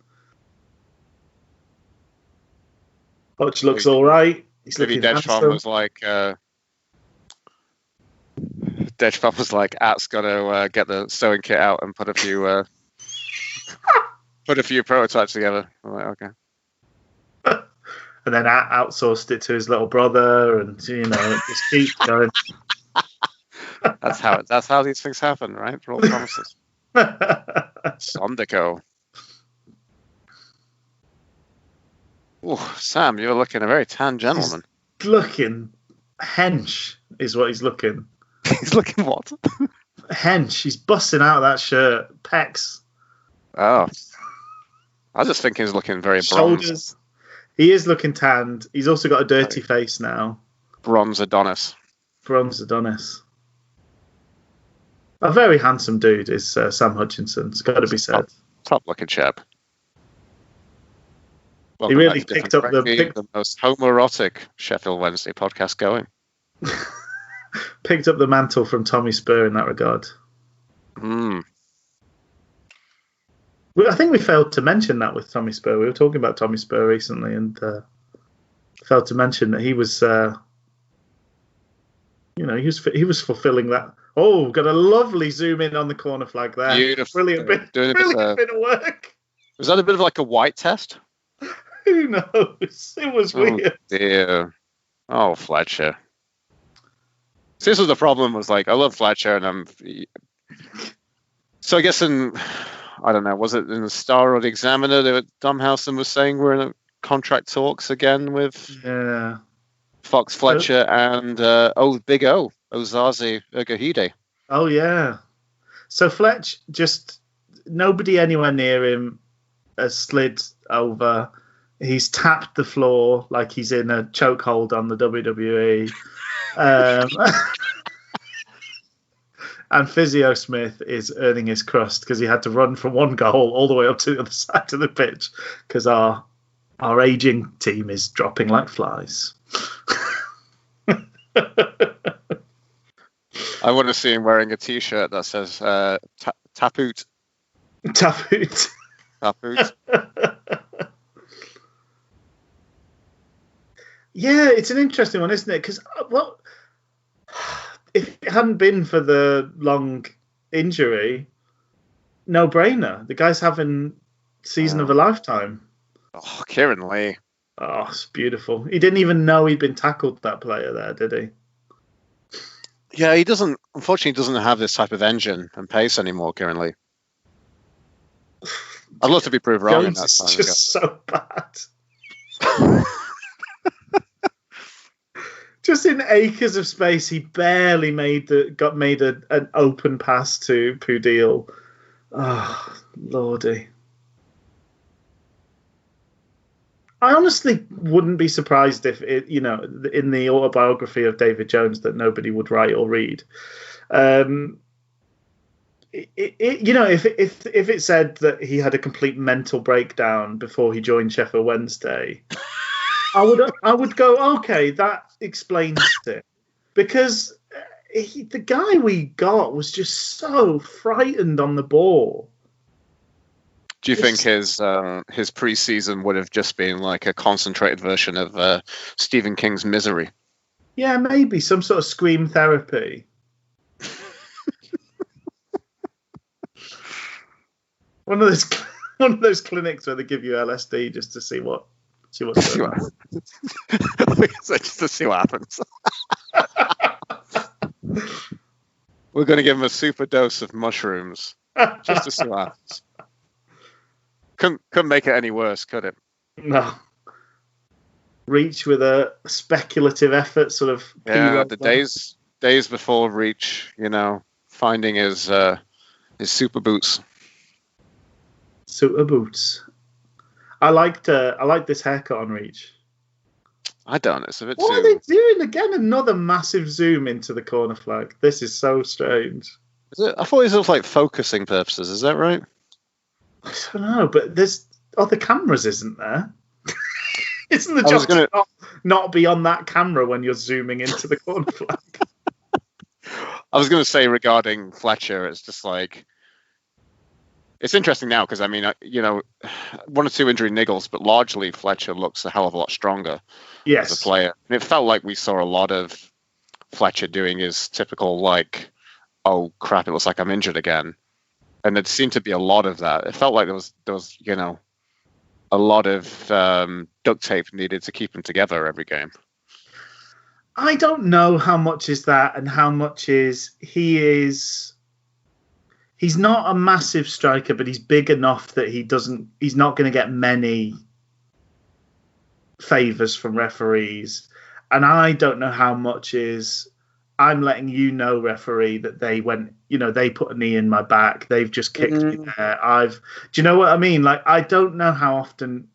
[SPEAKER 1] Hutch looks all right. He's
[SPEAKER 2] maybe
[SPEAKER 1] looking
[SPEAKER 2] Dechfam was like... Dechfam was like, At's got to get the sewing kit out and put a few... put a few prototypes together. I'm like, okay.
[SPEAKER 1] And then outsourced it to his little brother, and it just keeps going.
[SPEAKER 2] That's how these things happen, right? For all promises. Sondico. Oh, Sam, you're looking a very tan gentleman.
[SPEAKER 1] He's looking hench is what he's looking.
[SPEAKER 2] He's looking what?
[SPEAKER 1] Hench. He's busting out that shirt. Pecs.
[SPEAKER 2] Oh. I was just thinking he's looking very
[SPEAKER 1] shoulders.
[SPEAKER 2] Bronze.
[SPEAKER 1] He is looking tanned. He's also got a dirty face now.
[SPEAKER 2] Bronze Adonis.
[SPEAKER 1] Bronze Adonis. A very handsome dude is Sam Hutchinson. It's got to be said.
[SPEAKER 2] Top looking chap.
[SPEAKER 1] He
[SPEAKER 2] Welcome
[SPEAKER 1] really
[SPEAKER 2] back to
[SPEAKER 1] picked
[SPEAKER 2] Different
[SPEAKER 1] up
[SPEAKER 2] Frankie, the most homoerotic Sheffield Wednesday podcast going.
[SPEAKER 1] picked up the mantle from Tommy Spur in that regard.
[SPEAKER 2] Hmm.
[SPEAKER 1] I think we failed to mention that with Tommy Spur. We were talking about Tommy Spur recently, and failed to mention that he was, he was fulfilling that. Oh, got a lovely zoom in on the corner flag there.
[SPEAKER 2] Beautiful.
[SPEAKER 1] Brilliant bit of work.
[SPEAKER 2] Was that a bit of like a white test?
[SPEAKER 1] Who knows? It was weird.
[SPEAKER 2] Oh, dear. Oh, Fletcher. So this was the problem. Was like I love Fletcher, and So I guess I don't know. Was it in the Star or the Examiner that Dumhausen was saying we're in contract talks again with Fox Fletcher and Big O, Ozaze Urgahide.
[SPEAKER 1] Oh yeah. So Fletch, just nobody anywhere near him has slid over. He's tapped the floor like he's in a chokehold on the WWE. And Physio Smith is earning his crust because he had to run from one goal all the way up to the other side of the pitch because our aging team is dropping like flies.
[SPEAKER 2] I want to see him wearing a T-shirt that says "Tapoot."
[SPEAKER 1] Tapoot.
[SPEAKER 2] Tapoot.
[SPEAKER 1] Yeah, it's an interesting one, isn't it? Because, if it hadn't been for the long injury, no brainer. The guy's having season of a lifetime.
[SPEAKER 2] Oh, Kieran Lee.
[SPEAKER 1] Oh, it's beautiful. He didn't even know he'd been tackled, that player there, did he?
[SPEAKER 2] Yeah, he doesn't. Unfortunately, he doesn't have this type of engine and pace anymore, Kieran Lee. I'd love to be proved wrong.
[SPEAKER 1] Jones is just so bad. Just in acres of space, he barely got an open pass to Pudil. Oh, lordy. I honestly wouldn't be surprised if in the autobiography of David Jones that nobody would write or read. If it said that he had a complete mental breakdown before he joined Sheffield Wednesday, I would go, okay, that explains it, because the guy we got was just so frightened on the ball.
[SPEAKER 2] Do you think his pre-season would have just been like a concentrated version of Stephen King's Misery?
[SPEAKER 1] Yeah, maybe some sort of scream therapy. One of those clinics where they give you LSD just to see what's going on.
[SPEAKER 2] Just to see what happens. We're going to give him a super dose of mushrooms just to see what happens. Couldn't make it any worse, could it?
[SPEAKER 1] No. Reach with a speculative effort, sort of.
[SPEAKER 2] Yeah, the days before Reach, finding his super boots.
[SPEAKER 1] Super boots. I like this haircut on Reach.
[SPEAKER 2] I don't. It's a bit.
[SPEAKER 1] What are they doing again? Another massive zoom into the corner flag. This is so strange.
[SPEAKER 2] Is it? I thought it was like focusing purposes. Is that right?
[SPEAKER 1] I don't know, but there's other cameras, isn't there? Isn't the job to not be on that camera when you're zooming into the corner flag?
[SPEAKER 2] I was going to say regarding Fletcher, it's just like. It's interesting now because, one or two injury niggles, but largely Fletcher looks a hell of a lot stronger as a player. And it felt like we saw a lot of Fletcher doing his typical, oh, crap, it looks like I'm injured again. And there seemed to be a lot of that. It felt like there was a lot of duct tape needed to keep him together every game.
[SPEAKER 1] I don't know how much is that and how much is he's not a massive striker, but he's big enough that he's not going to get many favours from referees. And I don't know how much is I'm letting referee, that they went, they put a knee in my back. They've just kicked me there. Do you know what I mean? I don't know how often.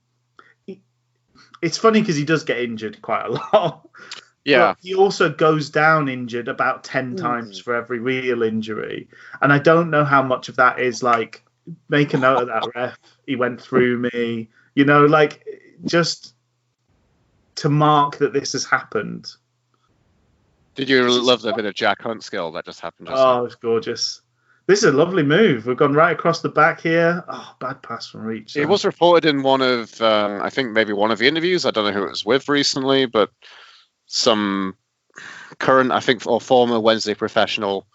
[SPEAKER 1] It's funny because he does get injured quite a lot.
[SPEAKER 2] Yeah.
[SPEAKER 1] But he also goes down injured about 10 times for every real injury. And I don't know how much of that is like, make a note of that, ref. He went through me. You know, like, just to mark that this has happened.
[SPEAKER 2] Did you love the bit of Jack Hunt skill that just happened just
[SPEAKER 1] Oh, it's gorgeous. This is a lovely move. We've gone right across the back here. Oh, bad pass from Reach.
[SPEAKER 2] It was reported in one of, I think maybe one of the interviews. I don't know who it was with recently, but some current, I think, or former Wednesday professional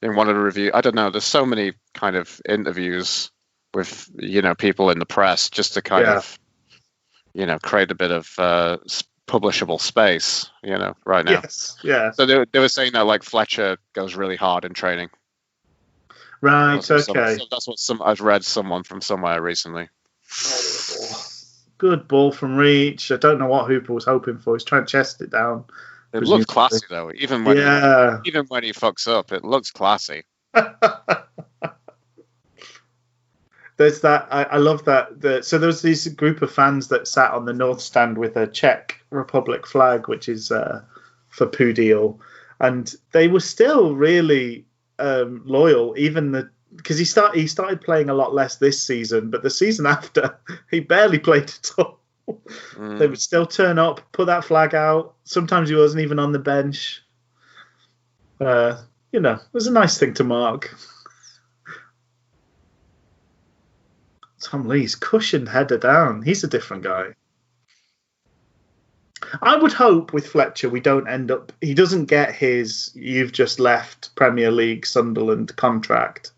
[SPEAKER 2] in one of the reviews. I don't know. There's so many kind of interviews with, people in the press just to kind of, create a bit of publishable space, right now.
[SPEAKER 1] Yes, yeah.
[SPEAKER 2] So they were saying that like Fletcher goes really hard in training.
[SPEAKER 1] Right, okay.
[SPEAKER 2] That's what I've read someone from somewhere recently.
[SPEAKER 1] Good ball from Reach. I don't know what Hooper was hoping for. He's trying to chest it down.
[SPEAKER 2] It looks classy though, even when he fucks up, it looks classy.
[SPEAKER 1] There's that. I love that. So there was this group of fans that sat on the north stand with a Czech Republic flag, which is for Pudil, and they were still really loyal, even because he started playing a lot less this season, but the season after he barely played at all. They would still turn up, put that flag out. Sometimes he wasn't even on the bench. It was a nice thing to mark. Tom Lee's cushioned header down. He's a different guy. I would hope with Fletcher he doesn't get his "you've just left Premier League Sunderland" contract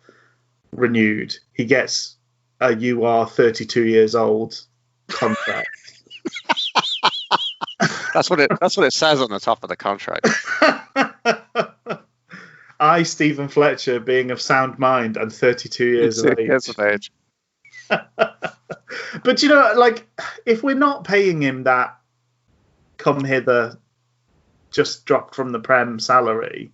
[SPEAKER 1] renewed. He gets a "you are 32 years old" contract.
[SPEAKER 2] That's what it says on the top of the contract.
[SPEAKER 1] I, Stephen Fletcher, being of sound mind and 32 years of age. But if we're not paying him that come hither, just dropped from the Prem salary,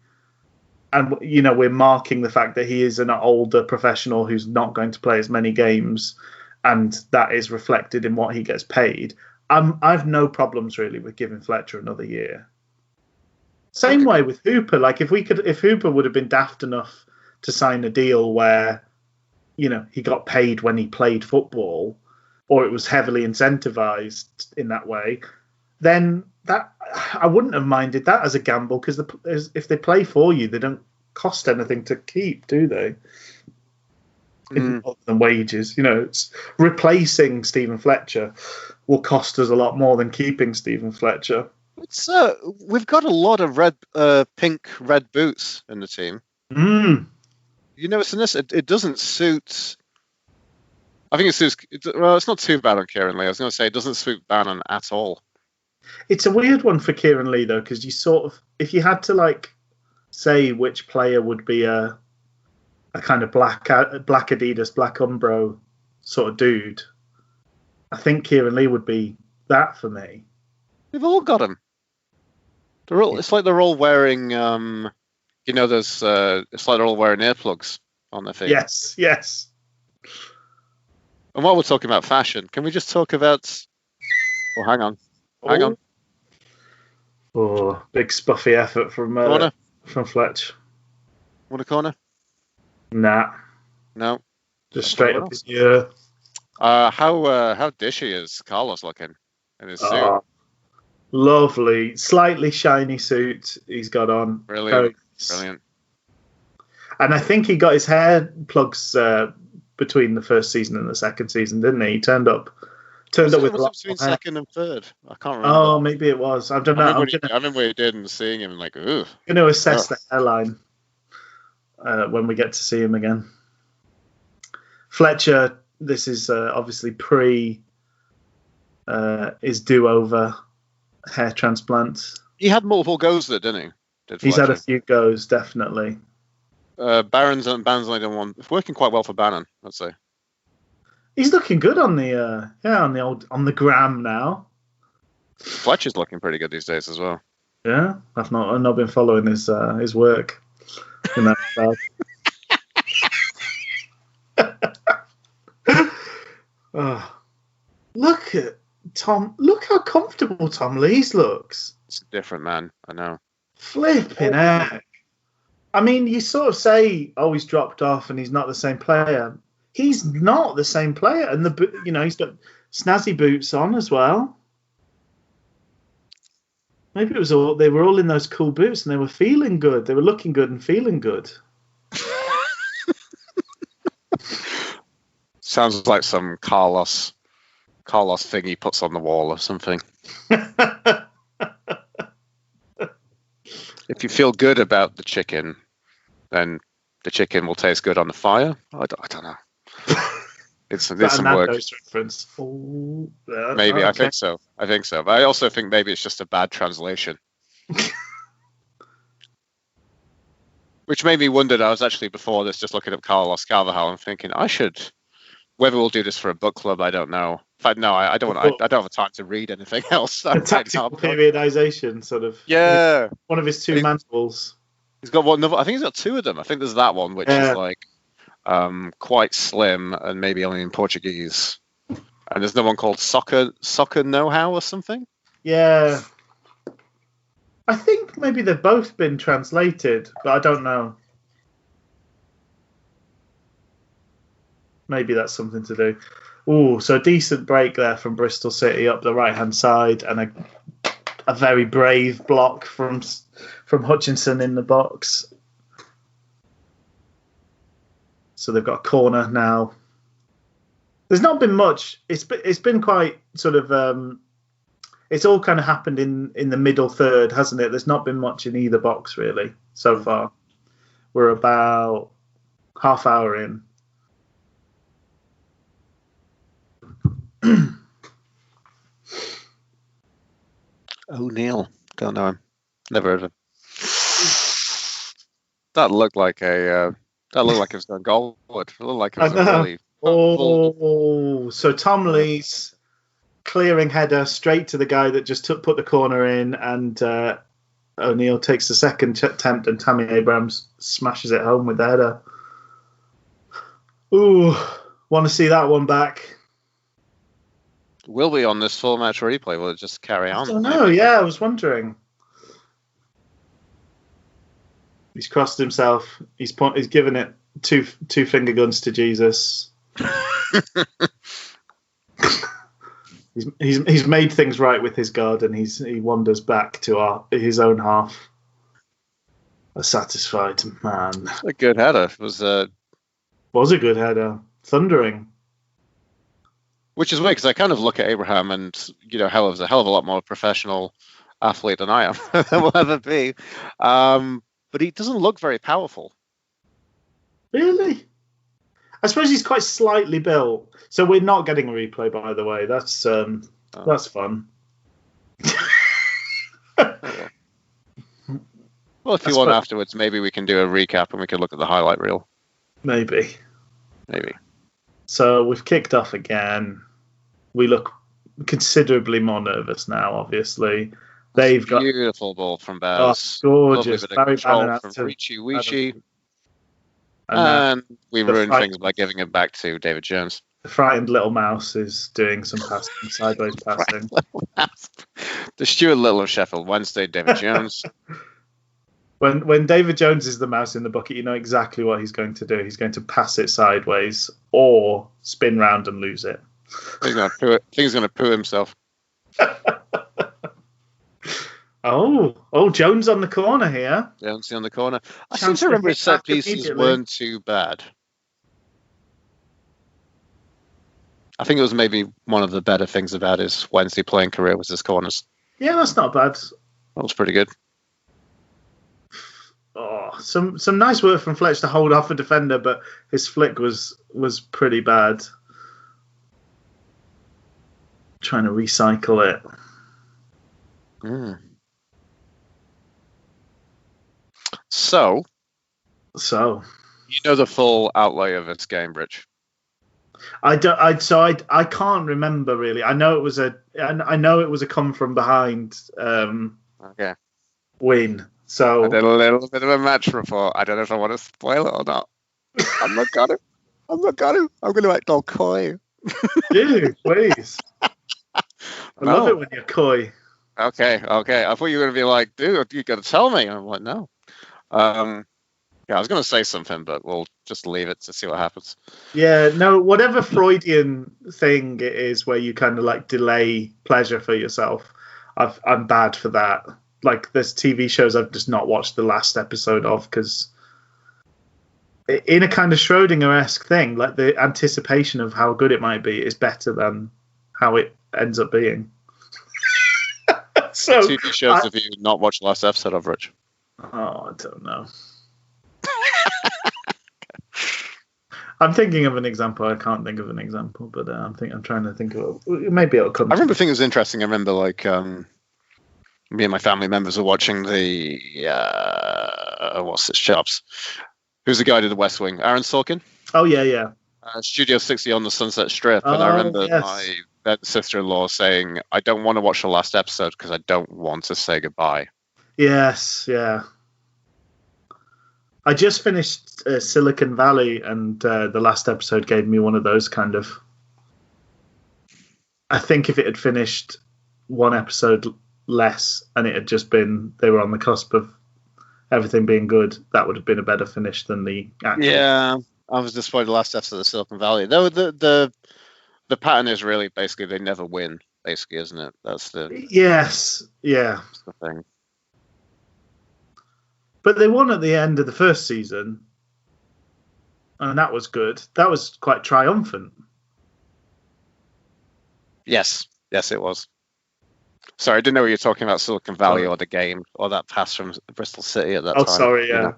[SPEAKER 1] and we're marking the fact that he is an older professional who's not going to play as many games, and that is reflected in what he gets paid, I've no problems really with giving Fletcher another year. Same way with Hooper. Like if Hooper would have been daft enough to sign a deal where he got paid when he played football, or it was heavily incentivized in that way, then that I wouldn't have minded that as a gamble, because if they play for you, they don't cost anything to keep, do they? Other than wages, it's replacing Stephen Fletcher will cost us a lot more than keeping Stephen Fletcher.
[SPEAKER 2] It's we've got a lot of pink red boots in the team. It doesn't suit. I think it suits. It's not too bad on Kieran Lee. I was going to say it doesn't suit Bannon at all.
[SPEAKER 1] It's a weird one for Kieran Lee though, because you sort of, if you had to say which player would be a kind of black Adidas, black Umbro sort of dude, I think Kieran Lee would be that for me.
[SPEAKER 2] They've all got him. It's like they're all wearing. It's like they're all wearing earplugs on their feet.
[SPEAKER 1] Yes.
[SPEAKER 2] And while we're talking about fashion, can we just talk about? Oh, hang on.
[SPEAKER 1] Oh, big spuffy effort from Fletch.
[SPEAKER 2] Want a corner?
[SPEAKER 1] Nah.
[SPEAKER 2] No.
[SPEAKER 1] Just straight up his ear.
[SPEAKER 2] How dishy is Carlos looking in his suit?
[SPEAKER 1] Lovely, slightly shiny suit he's got on.
[SPEAKER 2] Brilliant.
[SPEAKER 1] And I think he got his hair plugs between the first season and the second season, didn't he? He turned up with a lot
[SPEAKER 2] between second and third. I can't remember.
[SPEAKER 1] Oh, maybe it was. I don't know.
[SPEAKER 2] I remember what he did and seeing him like, ooh.
[SPEAKER 1] I'm going to assess the hairline when we get to see him again. Fletcher, this is obviously pre his do-over hair transplant.
[SPEAKER 2] He had multiple goes there, didn't he?
[SPEAKER 1] He's had a few goes, definitely.
[SPEAKER 2] Barron's only done one. It's working quite well for Bannon, I'd say.
[SPEAKER 1] He's looking good on the gram now.
[SPEAKER 2] Fletcher's looking pretty good these days as well.
[SPEAKER 1] Yeah, I've not been following his work in that regard. Look at Tom. Look how comfortable Tom Lees looks.
[SPEAKER 2] It's different, man. I know.
[SPEAKER 1] Flipping heck. I mean, you sort of say, "Oh, he's dropped off and he's not the same player." He's not the same player, and he's got snazzy boots on as well. Maybe it was they were all in those cool boots and they were feeling good. They were looking good and feeling good.
[SPEAKER 2] Sounds like some Carlos thing he puts on the wall or something. If you feel good about the chicken, then the chicken will taste good on the fire. I don't know. It's some work.
[SPEAKER 1] Reference. Oh,
[SPEAKER 2] maybe okay. I think so. But I also think maybe it's just a bad translation. Which made me wonder. I was actually before this just looking up Carlos Carvajal and thinking whether we'll do this for a book club, I don't know. In fact, no, I don't have time to read anything else.
[SPEAKER 1] A tactical periodization, sort of.
[SPEAKER 2] Yeah.
[SPEAKER 1] One of his two manuals.
[SPEAKER 2] He's got one. I think he's got two of them. I think there's that one, which is like quite slim and maybe only in Portuguese. And there's no one called Soccer Know-How or something.
[SPEAKER 1] Yeah. I think maybe they've both been translated, but I don't know. Maybe that's something to do. Ooh, so a decent break there from Bristol City up the right-hand side, and a very brave block from Hutchinson in the box. So they've got a corner now. There's not been much. It's been quite sort of. It's all kind of happened in the middle third, hasn't it? There's not been much in either box really so far. We're about half hour in.
[SPEAKER 2] O'Neill, don't know him. Never heard of him. That looked like it was going goalward. It looked like it was a really.
[SPEAKER 1] So Tom Lee's clearing header straight to the guy that just put the corner in, and O'Neill takes the second attempt, and Tammy Abrams smashes it home with the header. Ooh, want to see that one back.
[SPEAKER 2] Will we on this full match replay? Will it just carry on?
[SPEAKER 1] I don't know. Yeah, I was wondering. He's crossed himself. He's given it two finger guns to Jesus. He's made things right with his God, and he wanders back to his own half. A satisfied man.
[SPEAKER 2] A good header. Was a
[SPEAKER 1] good header. Thundering.
[SPEAKER 2] Which is weird because I kind of look at Abraham and he's a hell of a lot more professional athlete than I am than will ever be. But he doesn't look very powerful.
[SPEAKER 1] Really? I suppose he's quite slightly built. So we're not getting a replay, by the way. That's fun.
[SPEAKER 2] Well, if you want afterwards, maybe we can do a recap and we can look at the highlight reel.
[SPEAKER 1] Maybe. So we've kicked off again. We look considerably more nervous now, obviously. They've got
[SPEAKER 2] beautiful ball from Baz.
[SPEAKER 1] Oh, gorgeous.
[SPEAKER 2] Very control from Ricci. And we ruined things by giving it back to David Jones.
[SPEAKER 1] The frightened little mouse is doing some passing, sideways passing.
[SPEAKER 2] The Stuart Little of Sheffield Wednesday, David Jones.
[SPEAKER 1] When David Jones is the mouse in the bucket, you know exactly what he's going to do. He's going to pass it sideways or spin round and lose it.
[SPEAKER 2] He's going to poo himself.
[SPEAKER 1] Oh, Jones on the corner here.
[SPEAKER 2] Jones on the corner. I seem to remember his set pieces weren't too bad. I think it was maybe one of the better things about his Wednesday playing career was his corners.
[SPEAKER 1] Yeah, that's not bad.
[SPEAKER 2] That was pretty good.
[SPEAKER 1] Oh, some nice work from Fletch to hold off a defender, but his flick was pretty bad. Trying to recycle it.
[SPEAKER 2] So you know the full outlay of its game, Rich?
[SPEAKER 1] I can't remember really. I know it was a come from behind win. So
[SPEAKER 2] I did a little bit of a match report. I don't know if I want to spoil it or not. I'm not going to. I'm going to act all coy.
[SPEAKER 1] Do please. I love it when you're coy.
[SPEAKER 2] Okay. I thought you were going to be like, dude, you got to tell me. And I'm like, no. Yeah, I was going to say something, but we'll just leave it to see what happens.
[SPEAKER 1] Yeah, no, whatever Freudian thing it is where you kind of like delay pleasure for yourself, I'm bad for that. Like, there's TV shows I've just not watched the last episode of because, in a kind of Schrodinger-esque thing, like the anticipation of how good it might be is better than how it ends up being. So,
[SPEAKER 2] what TV shows have you not watched the last episode of, Rich?
[SPEAKER 1] Oh, I don't know. I'm thinking of an example. I can't think of an example, but I'm trying to think of. Maybe it'll come.
[SPEAKER 2] I remember thinking it was interesting. I remember like me and my family members were watching the what's this chops? Who's the guy to the West Wing? Aaron Sorkin.
[SPEAKER 1] Oh yeah.
[SPEAKER 2] Studio 60 on the Sunset Strip, and I remember my sister-in-law saying, "I don't want to watch the last episode because I don't want to say goodbye."
[SPEAKER 1] Yes, yeah. I just finished Silicon Valley, and the last episode gave me one of those kind of. I think if it had finished one episode less, and it had just been they were on the cusp of everything being good, that would have been a better finish than the actual.
[SPEAKER 2] Yeah, I was disappointed the last episode of Silicon Valley. Though the pattern is really basically they never win, basically, isn't it? That's the
[SPEAKER 1] Yes, yeah.
[SPEAKER 2] That's the thing.
[SPEAKER 1] But they won at the end of the first season, and that was good. That was quite triumphant.
[SPEAKER 2] Yes, it was. Sorry, I didn't know what you were talking about, Silicon Valley or the game, or that pass from Bristol City at that time.
[SPEAKER 1] Oh, sorry, yeah.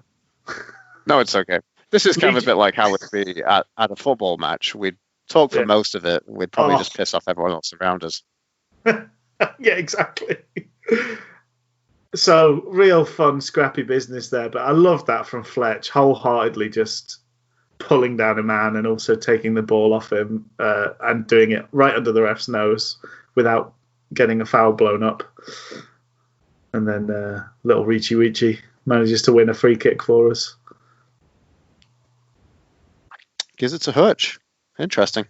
[SPEAKER 2] No, it's okay. This is kind of a bit like how it would be at a football match. We'd talk for most of it. We'd probably just piss off everyone else around us.
[SPEAKER 1] Yeah, exactly. So, real fun, scrappy business there. But I love that from Fletch, wholeheartedly just pulling down a man and also taking the ball off him and doing it right under the ref's nose without getting a foul blown up. And then little Ricci manages to win a free kick for us.
[SPEAKER 2] Gives it to Hutch. Interesting.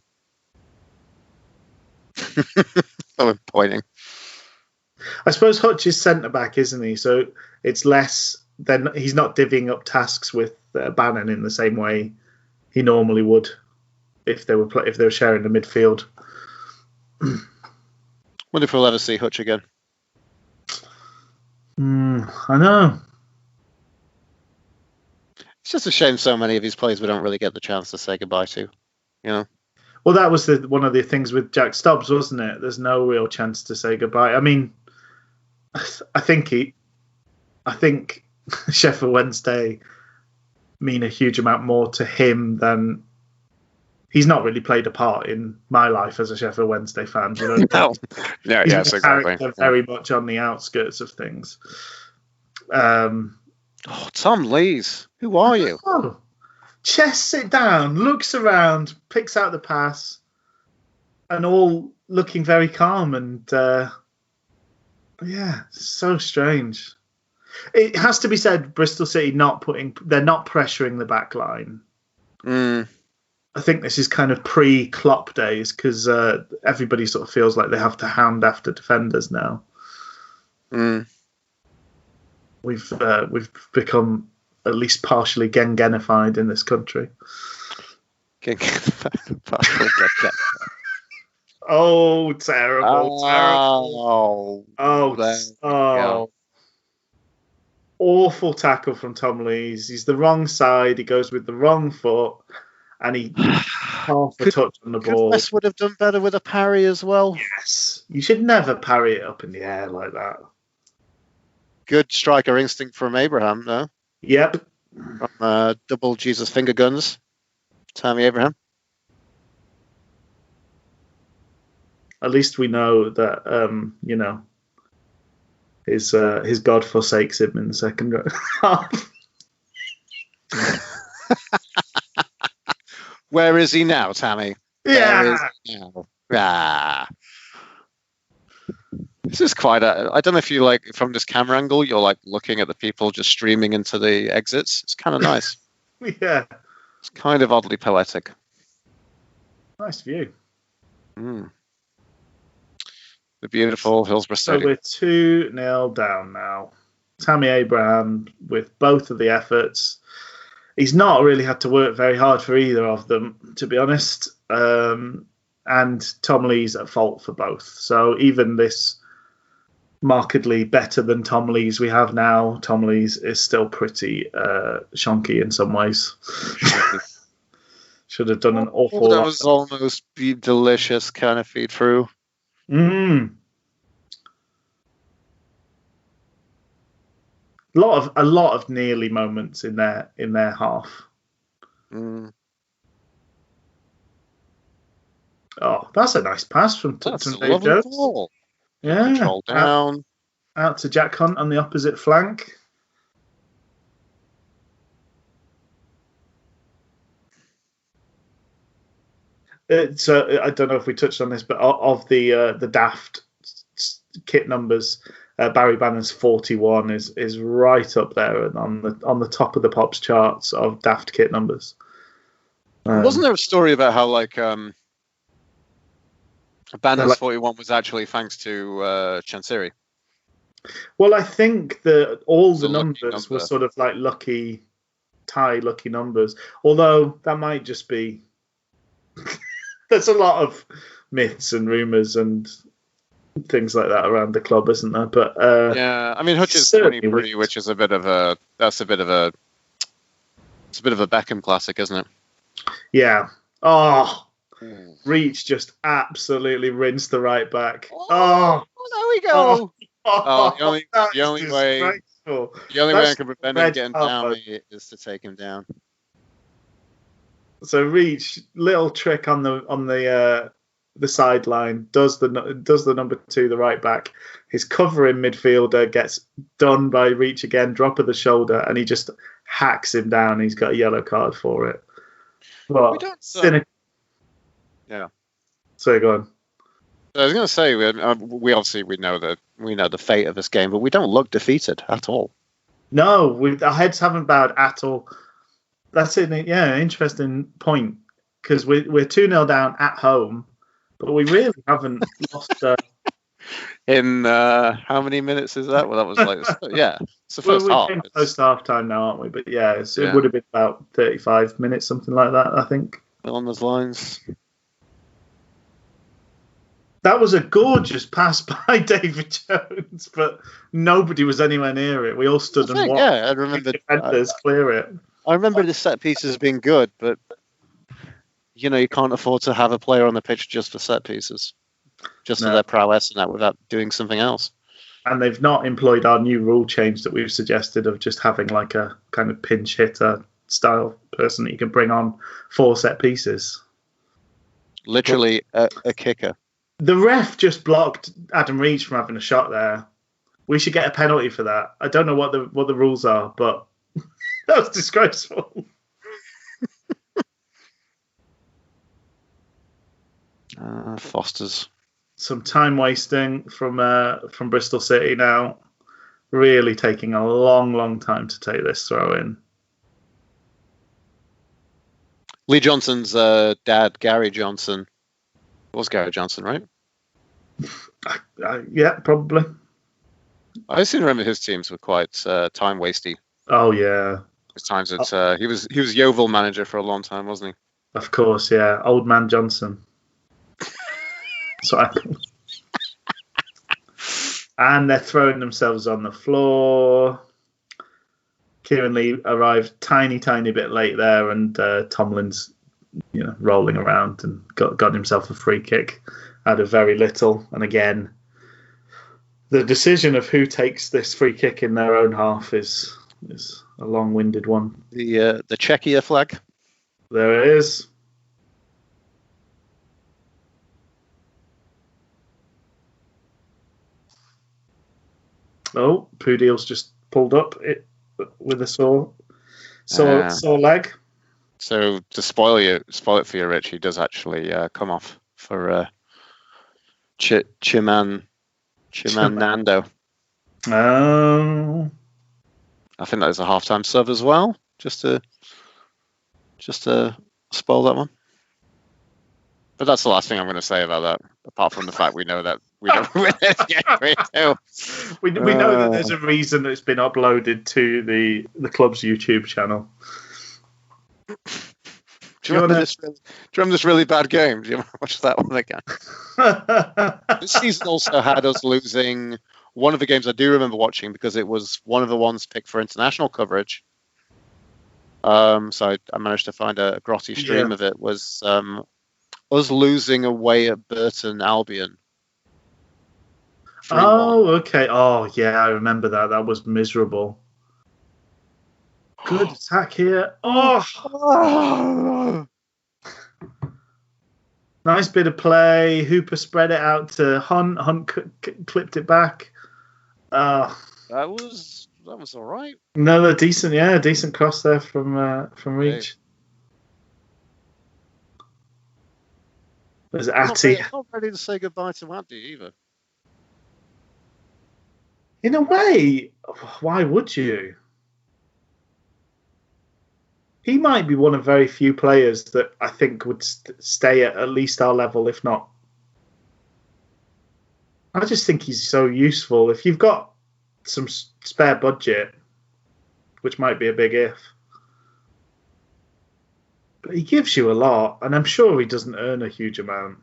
[SPEAKER 2] I'm pointing.
[SPEAKER 1] I suppose Hutch is centre back, isn't he? So it's less than he's not divvying up tasks with Bannon in the same way he normally would if they were sharing the midfield.
[SPEAKER 2] Wonder if we'll ever see Hutch again.
[SPEAKER 1] I know.
[SPEAKER 2] It's just a shame so many of these players we don't really get the chance to say goodbye to. You know.
[SPEAKER 1] Well, that was one of the things with Jack Stubbs, wasn't it? There's no real chance to say goodbye. I mean, I think Sheffield Wednesday mean a huge amount more to him than he's not really played a part in my life as a Sheffield Wednesday fan. You know?
[SPEAKER 2] No. Yeah,
[SPEAKER 1] he's
[SPEAKER 2] yes, exactly.
[SPEAKER 1] Very much on the outskirts of things.
[SPEAKER 2] Tom Lees, who are you?
[SPEAKER 1] Oh, chests it down, looks around, picks out the pass, and all looking very calm and so strange. It has to be said, Bristol City they're not pressuring the back line. I think this is kind of pre-Klopp days because everybody sort of feels like they have to hound after defenders now. We've become at least partially Gengenified in this country. Oh, terrible. Oh. Awful tackle from Tom Lees. He's the wrong side. He goes with the wrong foot, and he half a touch on the ball.
[SPEAKER 2] West would have done better with a parry as well.
[SPEAKER 1] Yes. You should never parry it up in the air like that.
[SPEAKER 2] Good striker instinct from Abraham, no?
[SPEAKER 1] Yep.
[SPEAKER 2] From double Jesus finger guns. Tammy Abraham.
[SPEAKER 1] At least we know that, his God forsakes him in the second half.
[SPEAKER 2] Where is he now, Tammy?
[SPEAKER 1] Yeah.
[SPEAKER 2] Where is he now? This is quite I don't know if you like, from this camera angle, you're like looking at the people just streaming into the exits. It's kind of nice.
[SPEAKER 1] Yeah.
[SPEAKER 2] It's kind of oddly poetic.
[SPEAKER 1] Nice view.
[SPEAKER 2] The the beautiful Hillsborough
[SPEAKER 1] So
[SPEAKER 2] Stadium.
[SPEAKER 1] we're 2-0 down now. Tammy Abraham with both of the efforts. He's not really had to work very hard for either of them, to be honest. And Tom Lee's at fault for both. So even this markedly better than Tom Lee's we have now, Tom Lee's is still pretty shonky in some ways. Should have done an awful
[SPEAKER 2] That
[SPEAKER 1] lot.
[SPEAKER 2] was almost delicious kind of feed through.
[SPEAKER 1] A lot of nearly moments in their half. Oh, that's a nice pass from
[SPEAKER 2] That's a
[SPEAKER 1] Dave
[SPEAKER 2] lovely
[SPEAKER 1] Jones.
[SPEAKER 2] ball.
[SPEAKER 1] Yeah,
[SPEAKER 2] Control down.
[SPEAKER 1] Out to Jack Hunt on the opposite flank. So I don't know if we touched on this, but of the daft kit numbers, Barry Bannon's 41 is right up there and on the top of the Pops charts of daft kit numbers.
[SPEAKER 2] Wasn't there a story about how Bannon's 41 was actually thanks to Chansiri?
[SPEAKER 1] Well, I think that all the numbers were
[SPEAKER 2] number.
[SPEAKER 1] sort of like lucky numbers. Although that might just be. There's a lot of myths and rumours and things like that around the club, isn't there? But
[SPEAKER 2] yeah, I mean Hutch is 23, which is a bit of a Beckham classic, isn't it?
[SPEAKER 1] Yeah. Oh, Reach just absolutely rinsed the right back. Oh,
[SPEAKER 2] there we go. The only way I can prevent him getting down is to take him down.
[SPEAKER 1] So Reach, little trick on the sideline, does the number 2, the right back. His covering midfielder gets done by Reach again, drop of the shoulder, and he just hacks him down. He's got a yellow card for it. Well,
[SPEAKER 2] we don't. Yeah.
[SPEAKER 1] So go on.
[SPEAKER 2] I was going to say we obviously we know the fate of this game, but we don't look defeated at all.
[SPEAKER 1] No, our heads haven't bowed at all. That's it. Yeah, interesting point, because we're 2-0 down at home, but we really haven't lost.
[SPEAKER 2] In how many minutes is that? Well, that was it's the first half.
[SPEAKER 1] We're close to half time now, aren't we? But it would have been about 35 minutes, something like that, I think.
[SPEAKER 2] On those lines.
[SPEAKER 1] That was a gorgeous pass by David Jones, but nobody was anywhere near it. We all stood and watched.
[SPEAKER 2] Yeah, I remember
[SPEAKER 1] defenders clear it.
[SPEAKER 2] I remember the set pieces being good, but you can't afford to have a player on the pitch just for set pieces, just for their prowess and that, without doing something else.
[SPEAKER 1] And they've not employed our new rule change that we've suggested of just having like a kind of pinch hitter style person that you can bring on for set pieces.
[SPEAKER 2] Literally a kicker.
[SPEAKER 1] The ref just blocked Adam Reach from having a shot there. We should get a penalty for that. I don't know what the rules are, but that was disgraceful.
[SPEAKER 2] Foster's.
[SPEAKER 1] Some time wasting from Bristol City now. Really taking a long time to take this throw in.
[SPEAKER 2] Lee Johnson's dad, Gary Johnson. It was Gary Johnson, right?
[SPEAKER 1] Yeah, probably.
[SPEAKER 2] I seem to remember his teams were quite time wasty.
[SPEAKER 1] Oh yeah.
[SPEAKER 2] His times at he was Yeovil manager for a long time, wasn't he?
[SPEAKER 1] Of course, yeah. Old man Johnson. And they're throwing themselves on the floor. Kieran Lee arrived tiny bit late there, and Tomlin's rolling around and got himself a free kick out of very little. And again, the decision of who takes this free kick in their own half is a long-winded one.
[SPEAKER 2] The Czechia flag.
[SPEAKER 1] There it is. Oh, Poodeel's just pulled up it with a sore leg.
[SPEAKER 2] So to spoil it for you, Rich, he does actually come off for Chiman Nando.
[SPEAKER 1] Oh.
[SPEAKER 2] I think that was a halftime sub as well. Just to spoil that one. But that's the last thing I'm going to say about that, apart from the fact we know that we don't win this game 3-2.
[SPEAKER 1] We know that there's a reason that it's been uploaded to the club's YouTube channel.
[SPEAKER 2] Do you remember this really bad game? Do you want to watch that one again? This season also had us losing one of the games I do remember watching because it was one of the ones picked for international coverage. So I managed to find a grotty stream of it. Was us losing away at Burton Albion. 3-1.
[SPEAKER 1] Oh, okay. Oh, yeah, I remember that. That was miserable. Good attack here. Oh! Nice bit of play. Hooper spread it out to Hunt. Hunt clipped it back.
[SPEAKER 2] That was all right.
[SPEAKER 1] Another decent cross there from reach. There's Atty.
[SPEAKER 2] I'm not ready to say goodbye to Atty either.
[SPEAKER 1] In a way, why would you? He might be one of very few players that I think would stay at least our level, if not. I just think he's so useful. If you've got some spare budget, which might be a big if, but he gives you a lot, and I'm sure he doesn't earn a huge amount.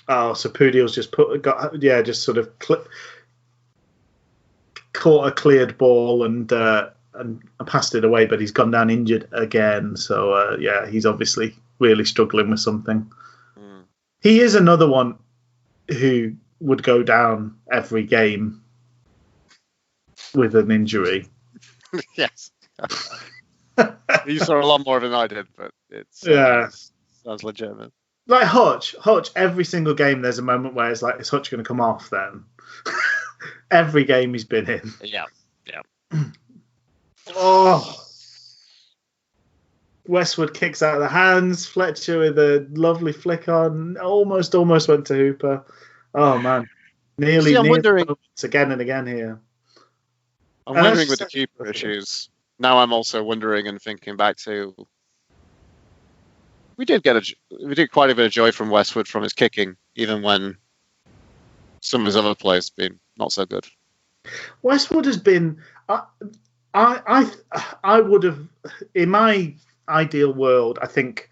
[SPEAKER 1] Oh, so Pudiel's just sort of caught a cleared ball and passed it away, but he's gone down injured again. So he's obviously really struggling with something. He is another one who would go down every game with an injury.
[SPEAKER 2] Yes. You saw a lot more than I did, but it's sounds legitimate.
[SPEAKER 1] Like Hutch, every single game there's a moment where it's like, is Hutch going to come off then? Every game he's been in.
[SPEAKER 2] Yeah.
[SPEAKER 1] Oh. Westwood kicks out of the hands. Fletcher with a lovely flick on. Almost went to Hooper. Oh, man. Nearly
[SPEAKER 2] wondering
[SPEAKER 1] again and again here.
[SPEAKER 2] I'm wondering with the keeper issues. Now I'm also wondering and thinking back to... We did quite a bit of joy from Westwood from his kicking, even when some of his other players have been not so good.
[SPEAKER 1] Westwood has been... I would have... In my ideal world, I think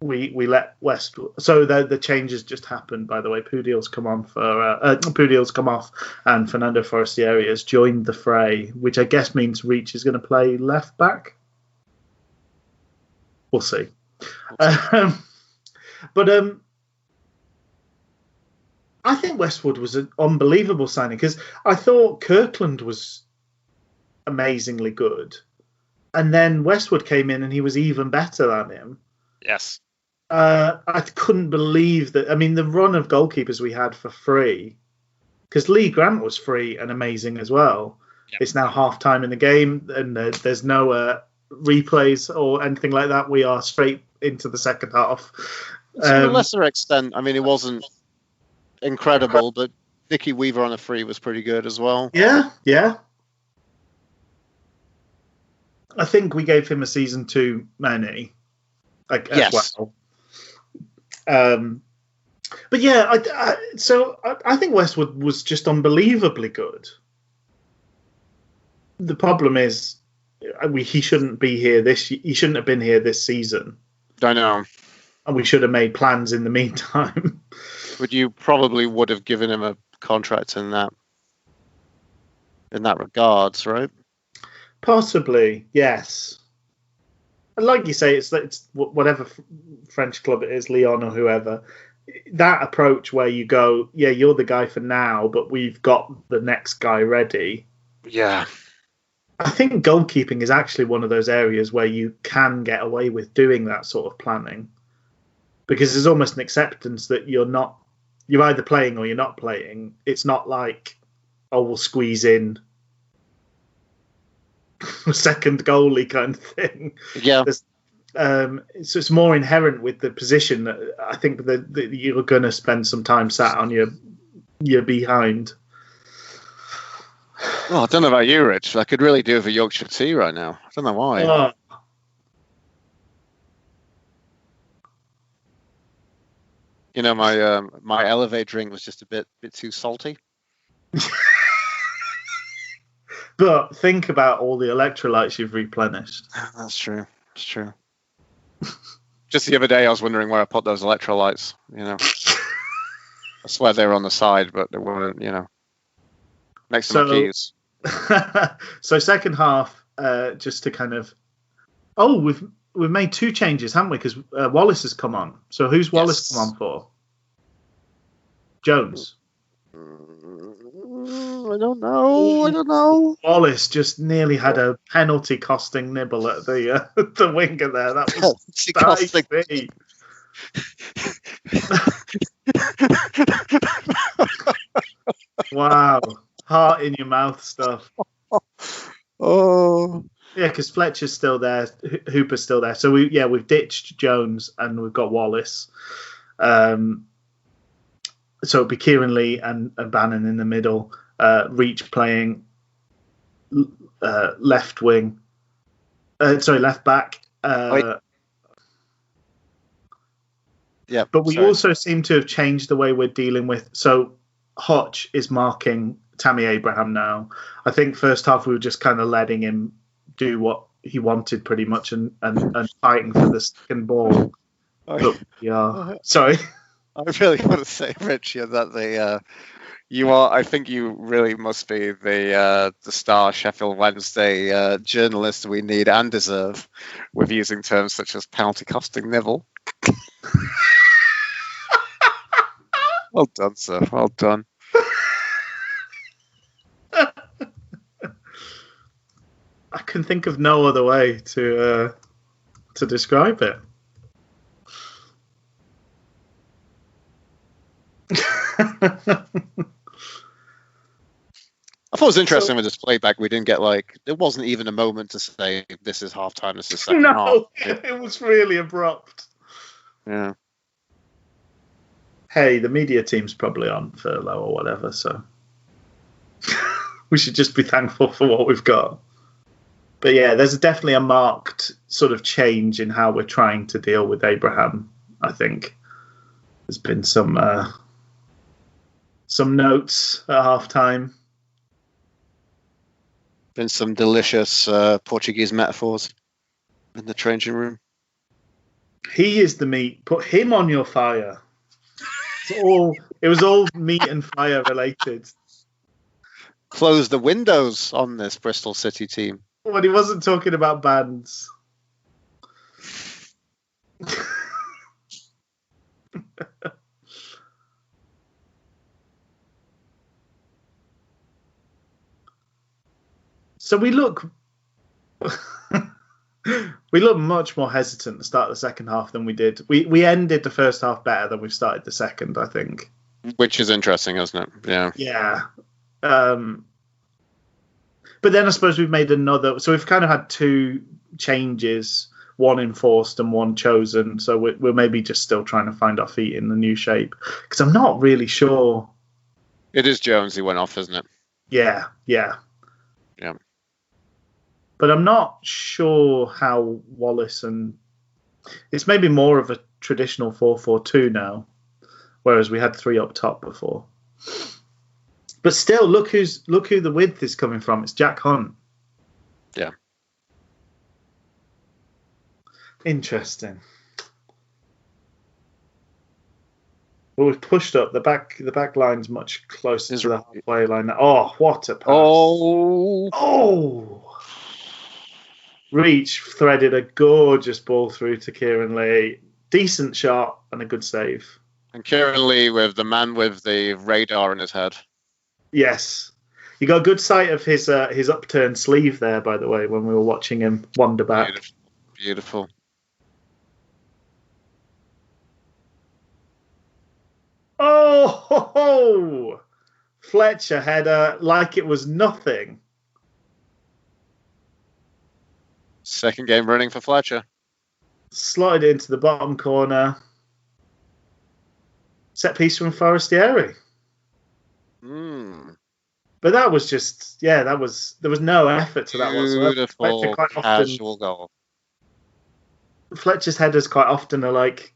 [SPEAKER 1] we let Westwood... So the changes just happened, by the way. Pudiel's come off and Fernando Forestieri has joined the fray, which I guess means Reach is going to play left back. We'll see. But I think Westwood was an unbelievable signing because I thought Kirkland was amazingly good, and then Westwood came in and he was even better than him.
[SPEAKER 2] Yes.
[SPEAKER 1] I couldn't believe that. I mean, the run of goalkeepers we had for free, because Lee Grant was free and amazing as well. Yep. It's now half time in the game, and there's no replays or anything like that. We are straight into the second half.
[SPEAKER 2] To a lesser extent, I mean, it wasn't incredible, but Nicky Weaver on a free was pretty good as well.
[SPEAKER 1] Yeah. I think we gave him a season too many, as well. But yeah, I think Westwood was just unbelievably good. The problem is, he shouldn't be here he shouldn't have been here this season.
[SPEAKER 2] I know.
[SPEAKER 1] And we should have made plans in the meantime.
[SPEAKER 2] But you probably would have given him a contract in that regards, right?
[SPEAKER 1] Possibly, yes. And like you say, it's whatever French club it is, Lyon or whoever. That approach where you go, yeah, you're the guy for now, but we've got the next guy ready.
[SPEAKER 2] Yeah.
[SPEAKER 1] I think goalkeeping is actually one of those areas where you can get away with doing that sort of planning, because there's almost an acceptance that you're either playing or you're not playing. It's not like, oh, we'll squeeze in a second goalie kind of thing.
[SPEAKER 2] Yeah.
[SPEAKER 1] So it's more inherent with the position that I think that you're going to spend some time sat on your you're behind.
[SPEAKER 2] Oh, I don't know about you, Rich. I could really do with a Yorkshire tea right now. I don't know why.
[SPEAKER 1] Oh.
[SPEAKER 2] You know, my Elevate drink was just a bit too salty.
[SPEAKER 1] But think about all the electrolytes you've replenished.
[SPEAKER 2] That's true. It's true. Just the other day, I was wondering where I put those electrolytes. You know, I swear they were on the side, but they weren't. You know, next to my keys.
[SPEAKER 1] So second half, just to kind of, we've made 2 changes, haven't we? Because Wallace has come on. So who's Wallace come on for? Jones.
[SPEAKER 2] I don't know.
[SPEAKER 1] Wallace just nearly had a penalty costing Nibble at the winger there. That was spicy. Wow. Heart in your mouth stuff.
[SPEAKER 2] Oh.
[SPEAKER 1] Yeah, because Fletcher's still there, Hooper's still there. So we've ditched Jones and we've got Wallace. So it'd be Kieran Lee and Bannon in the middle. Reach playing left wing. Left back.
[SPEAKER 2] Yeah.
[SPEAKER 1] But we also seem to have changed the way we're dealing with. So Hotch is marking Tammy Abraham now. I think first half we were just kind of letting him do what he wanted pretty much and fighting for the second ball. Sorry.
[SPEAKER 2] I really want to say, Rich, that you are. I think you really must be the star Sheffield Wednesday journalist we need and deserve, with using terms such as penalty costing Nibble. Well done, sir. Well done.
[SPEAKER 1] I can think of no other way to describe it.
[SPEAKER 2] I thought it was interesting with this playback. We didn't get there wasn't even a moment to say this is halftime, this is second half.
[SPEAKER 1] It was really abrupt.
[SPEAKER 2] Yeah.
[SPEAKER 1] Hey, the media team's probably on furlough or whatever, so we should just be thankful for what we've got. But yeah, there's definitely a marked sort of change in how we're trying to deal with Abraham. I think there's been some notes at halftime.
[SPEAKER 2] Been some delicious Portuguese metaphors in the changing room.
[SPEAKER 1] He is the meat. Put him on your fire. It was all meat and fire related.
[SPEAKER 2] Close the windows on this Bristol City team.
[SPEAKER 1] But he wasn't talking about bands. So we look much more hesitant to start the second half than we did. We ended the first half better than we've started the second, I think.
[SPEAKER 2] Which is interesting, isn't it? Yeah.
[SPEAKER 1] Yeah. But then I suppose we've made another. So we've kind of had 2 changes, one enforced and one chosen. So we're maybe just still trying to find our feet in the new shape. Because I'm not really sure.
[SPEAKER 2] It is Jones who went off, isn't it?
[SPEAKER 1] Yeah.
[SPEAKER 2] Yeah.
[SPEAKER 1] But I'm not sure how Wallace and... It's maybe more of a traditional 4-4-2 now, whereas we had 3 up top before. But still, look who the width is coming from. It's Jack Hunt.
[SPEAKER 2] Yeah.
[SPEAKER 1] Interesting. Well, we've pushed up the back line's much closer to the halfway line. Oh, what a pass! Oh! Reach threaded a gorgeous ball through to Kieran Lee. Decent shot and a good save.
[SPEAKER 2] And Kieran Lee with the man with the radar in his head.
[SPEAKER 1] Yes. You got a good sight of his upturned sleeve there, by the way, when we were watching him wander back.
[SPEAKER 2] Beautiful.
[SPEAKER 1] Oh! Fletcher header like it was nothing.
[SPEAKER 2] Second game running for Fletcher.
[SPEAKER 1] Slotted into the bottom corner. Set piece from Forestieri.
[SPEAKER 2] Mm.
[SPEAKER 1] But that was just, there was no effort to that whatsoever.
[SPEAKER 2] Beautiful casual goal.
[SPEAKER 1] Fletcher's headers quite often are like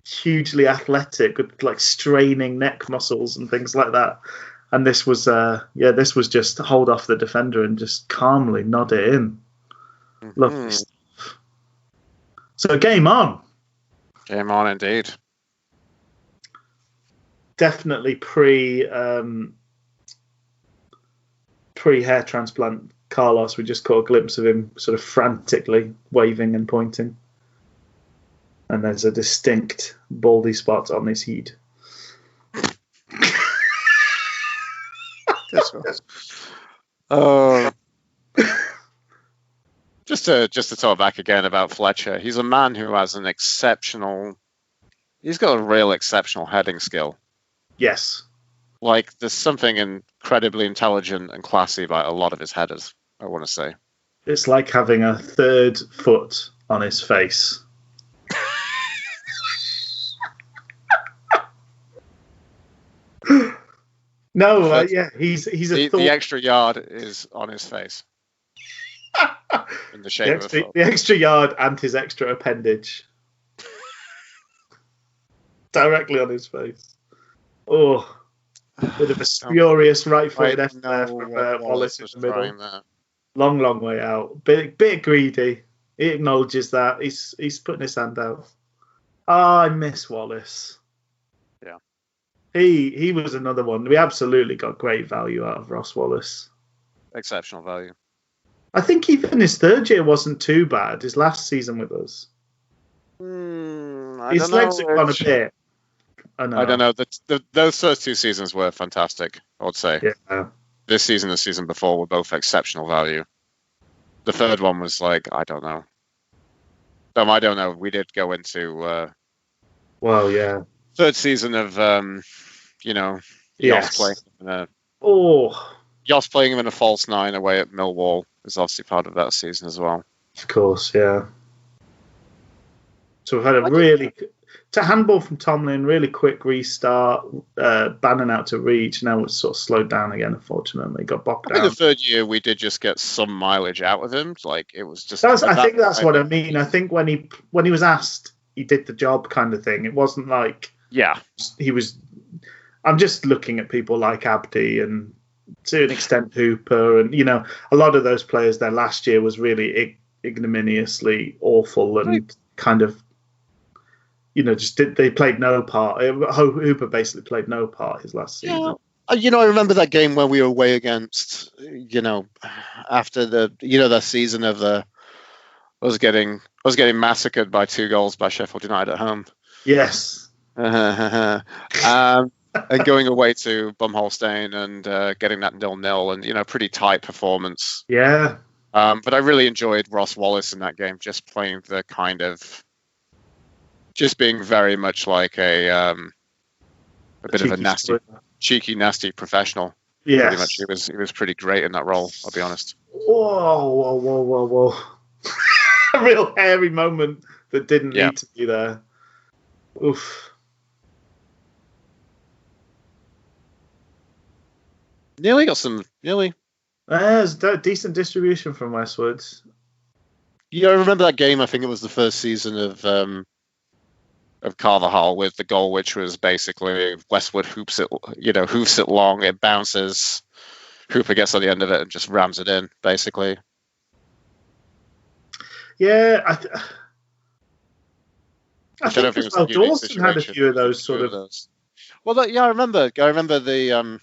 [SPEAKER 1] hugely athletic with like straining neck muscles and things like that. And this was just hold off the defender and just calmly nod it in.
[SPEAKER 2] Mm-hmm.
[SPEAKER 1] Lovely stuff. So game on.
[SPEAKER 2] Game on indeed.
[SPEAKER 1] Definitely pre-hair transplant Carlos. We just caught a glimpse of him sort of frantically waving and pointing. And there's a distinct baldy spot on his head.
[SPEAKER 2] Just to talk back again about Fletcher, he's a man who has he's got a real exceptional heading skill.
[SPEAKER 1] Yes.
[SPEAKER 2] Like, there's something incredibly intelligent and classy about a lot of his headers, I want to say.
[SPEAKER 1] It's like having a third foot on his face. No, he's
[SPEAKER 2] the extra yard is on his face. In the shape of a foot.
[SPEAKER 1] The extra yard and his extra appendage. Directly on his face. Oh, bit of a spurious right-footed effort there from Wallace in the middle. Long way out. Bit greedy. He acknowledges that. He's putting his hand out. I miss Wallace.
[SPEAKER 2] Yeah.
[SPEAKER 1] He was another one. We absolutely got great value out of Ross Wallace.
[SPEAKER 2] Exceptional value.
[SPEAKER 1] I think even his third year wasn't too bad. His last season with us. His legs have gone a bit. I
[SPEAKER 2] don't know. Those first two seasons were fantastic, I would say.
[SPEAKER 1] Yeah.
[SPEAKER 2] This season and the season before were both exceptional value. The third one was like, I don't know. I don't know. We did go into... third season of, Yoss playing him in a false nine away at Millwall is obviously part of that season as well.
[SPEAKER 1] Of course, yeah. So we've had to handball from Tomlin, really quick restart, Bannon out to reach. Now it's sort of slowed down again, unfortunately. Got bogged down.
[SPEAKER 2] In the third year, we did just get some mileage out of him. Like, it was just...
[SPEAKER 1] I think that's what I mean. I think when he was asked, he did the job kind of thing. It wasn't like...
[SPEAKER 2] Yeah.
[SPEAKER 1] He was... I'm just looking at people like Abdi and to an extent Hooper, and a lot of those players there last year was really ignominiously awful and kind of they played no part. Hooper basically played no part his last season.
[SPEAKER 2] Yeah. I remember that game where we were away against after that season of I was getting massacred by 2 goals by Sheffield United at home.
[SPEAKER 1] Yes.
[SPEAKER 2] And going away to Bumholstein and getting that 0-0 and pretty tight performance.
[SPEAKER 1] Yeah.
[SPEAKER 2] But I really enjoyed Ross Wallace in that game, just playing the kind of, just being very much like a bit of a cheeky, nasty professional.
[SPEAKER 1] Yes.
[SPEAKER 2] Pretty much, he was pretty great in that role, I'll be honest.
[SPEAKER 1] Whoa. A real hairy moment that didn't need to be there. Oof.
[SPEAKER 2] Nearly got some.
[SPEAKER 1] There's decent distribution from Westwood.
[SPEAKER 2] I remember that game. I think it was the first season of Carvajal with the goal, which was basically Westwood hoofs it long, it bounces, Hooper gets on the end of it and just rams it in, basically.
[SPEAKER 1] Yeah, I think as well, Dawson had a few of those sort of.
[SPEAKER 2] Well, I remember the.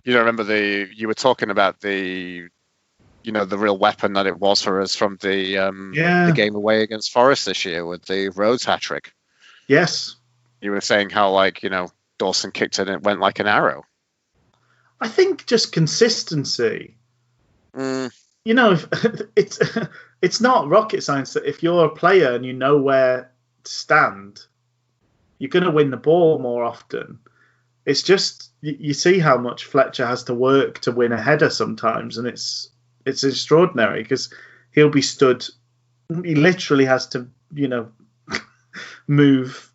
[SPEAKER 2] You were talking about the real weapon that it was for us from the game away against Forest this year with the Rhodes hat-trick.
[SPEAKER 1] Yes.
[SPEAKER 2] You were saying how, Dawson kicked it and it went like an arrow.
[SPEAKER 1] I think just consistency. It's not rocket science that if you're a player and you know where to stand, you're going to win the ball more often. It's just you see how much Fletcher has to work to win a header sometimes, and it's extraordinary because he'll be stood. He literally has to, move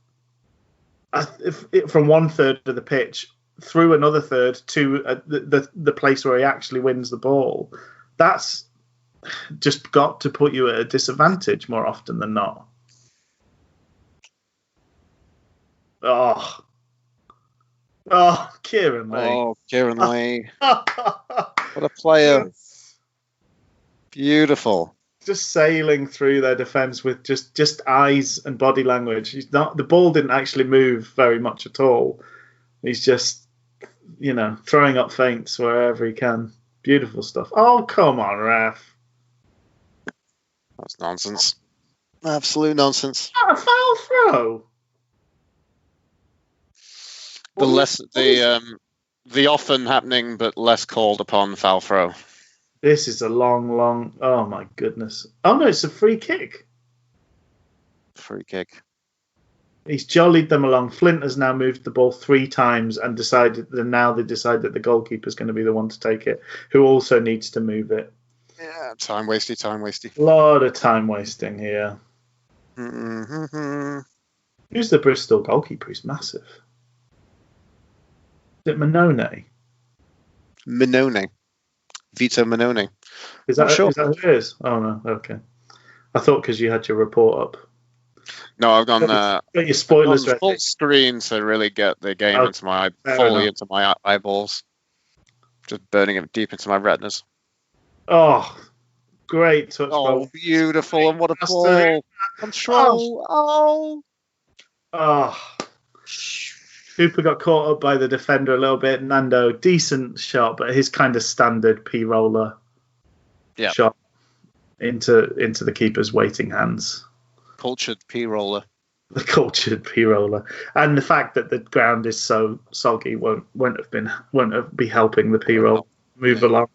[SPEAKER 1] from one third of the pitch through another third to the place where he actually wins the ball. That's just got to put you at a disadvantage more often than not. Oh, Kieran Lee.
[SPEAKER 2] Oh, Kieran Lee. What a player. Beautiful.
[SPEAKER 1] Just sailing through their defence with just eyes and body language. The ball didn't actually move very much at all. He's just, throwing up feints wherever he can. Beautiful stuff. Oh, come on, ref.
[SPEAKER 2] That's nonsense. Absolute nonsense.
[SPEAKER 1] A foul throw.
[SPEAKER 2] The often happening but less called upon foul throw.
[SPEAKER 1] This is a long. Oh my goodness! Oh no, it's a free kick.
[SPEAKER 2] Free kick.
[SPEAKER 1] He's jollied them along. Flint has now moved the ball 3 times and decided that the goalkeeper's going to be the one to take it, who also needs to move it.
[SPEAKER 2] Yeah, time wasty.
[SPEAKER 1] A lot of time wasting here.
[SPEAKER 2] Mm-hmm.
[SPEAKER 1] Who's the Bristol goalkeeper? He's massive. Is it Manone?
[SPEAKER 2] Vito Manone.
[SPEAKER 1] Is that who it is? Oh no, okay. I thought because you had your report up.
[SPEAKER 2] No, I've gone
[SPEAKER 1] got your spoilers ready.
[SPEAKER 2] Full screen to really get the game into my eyeballs. Just burning it deep into my retinas.
[SPEAKER 1] Oh, great touch.
[SPEAKER 2] Oh, beautiful, and what a ball! Control.
[SPEAKER 1] Hooper got caught up by the defender a little bit. Nando, decent shot, but his kind of standard P-roller shot into the keeper's waiting hands.
[SPEAKER 2] Cultured P-roller.
[SPEAKER 1] The cultured P-roller. And the fact that the ground is so soggy won't be helping the P-roll move along.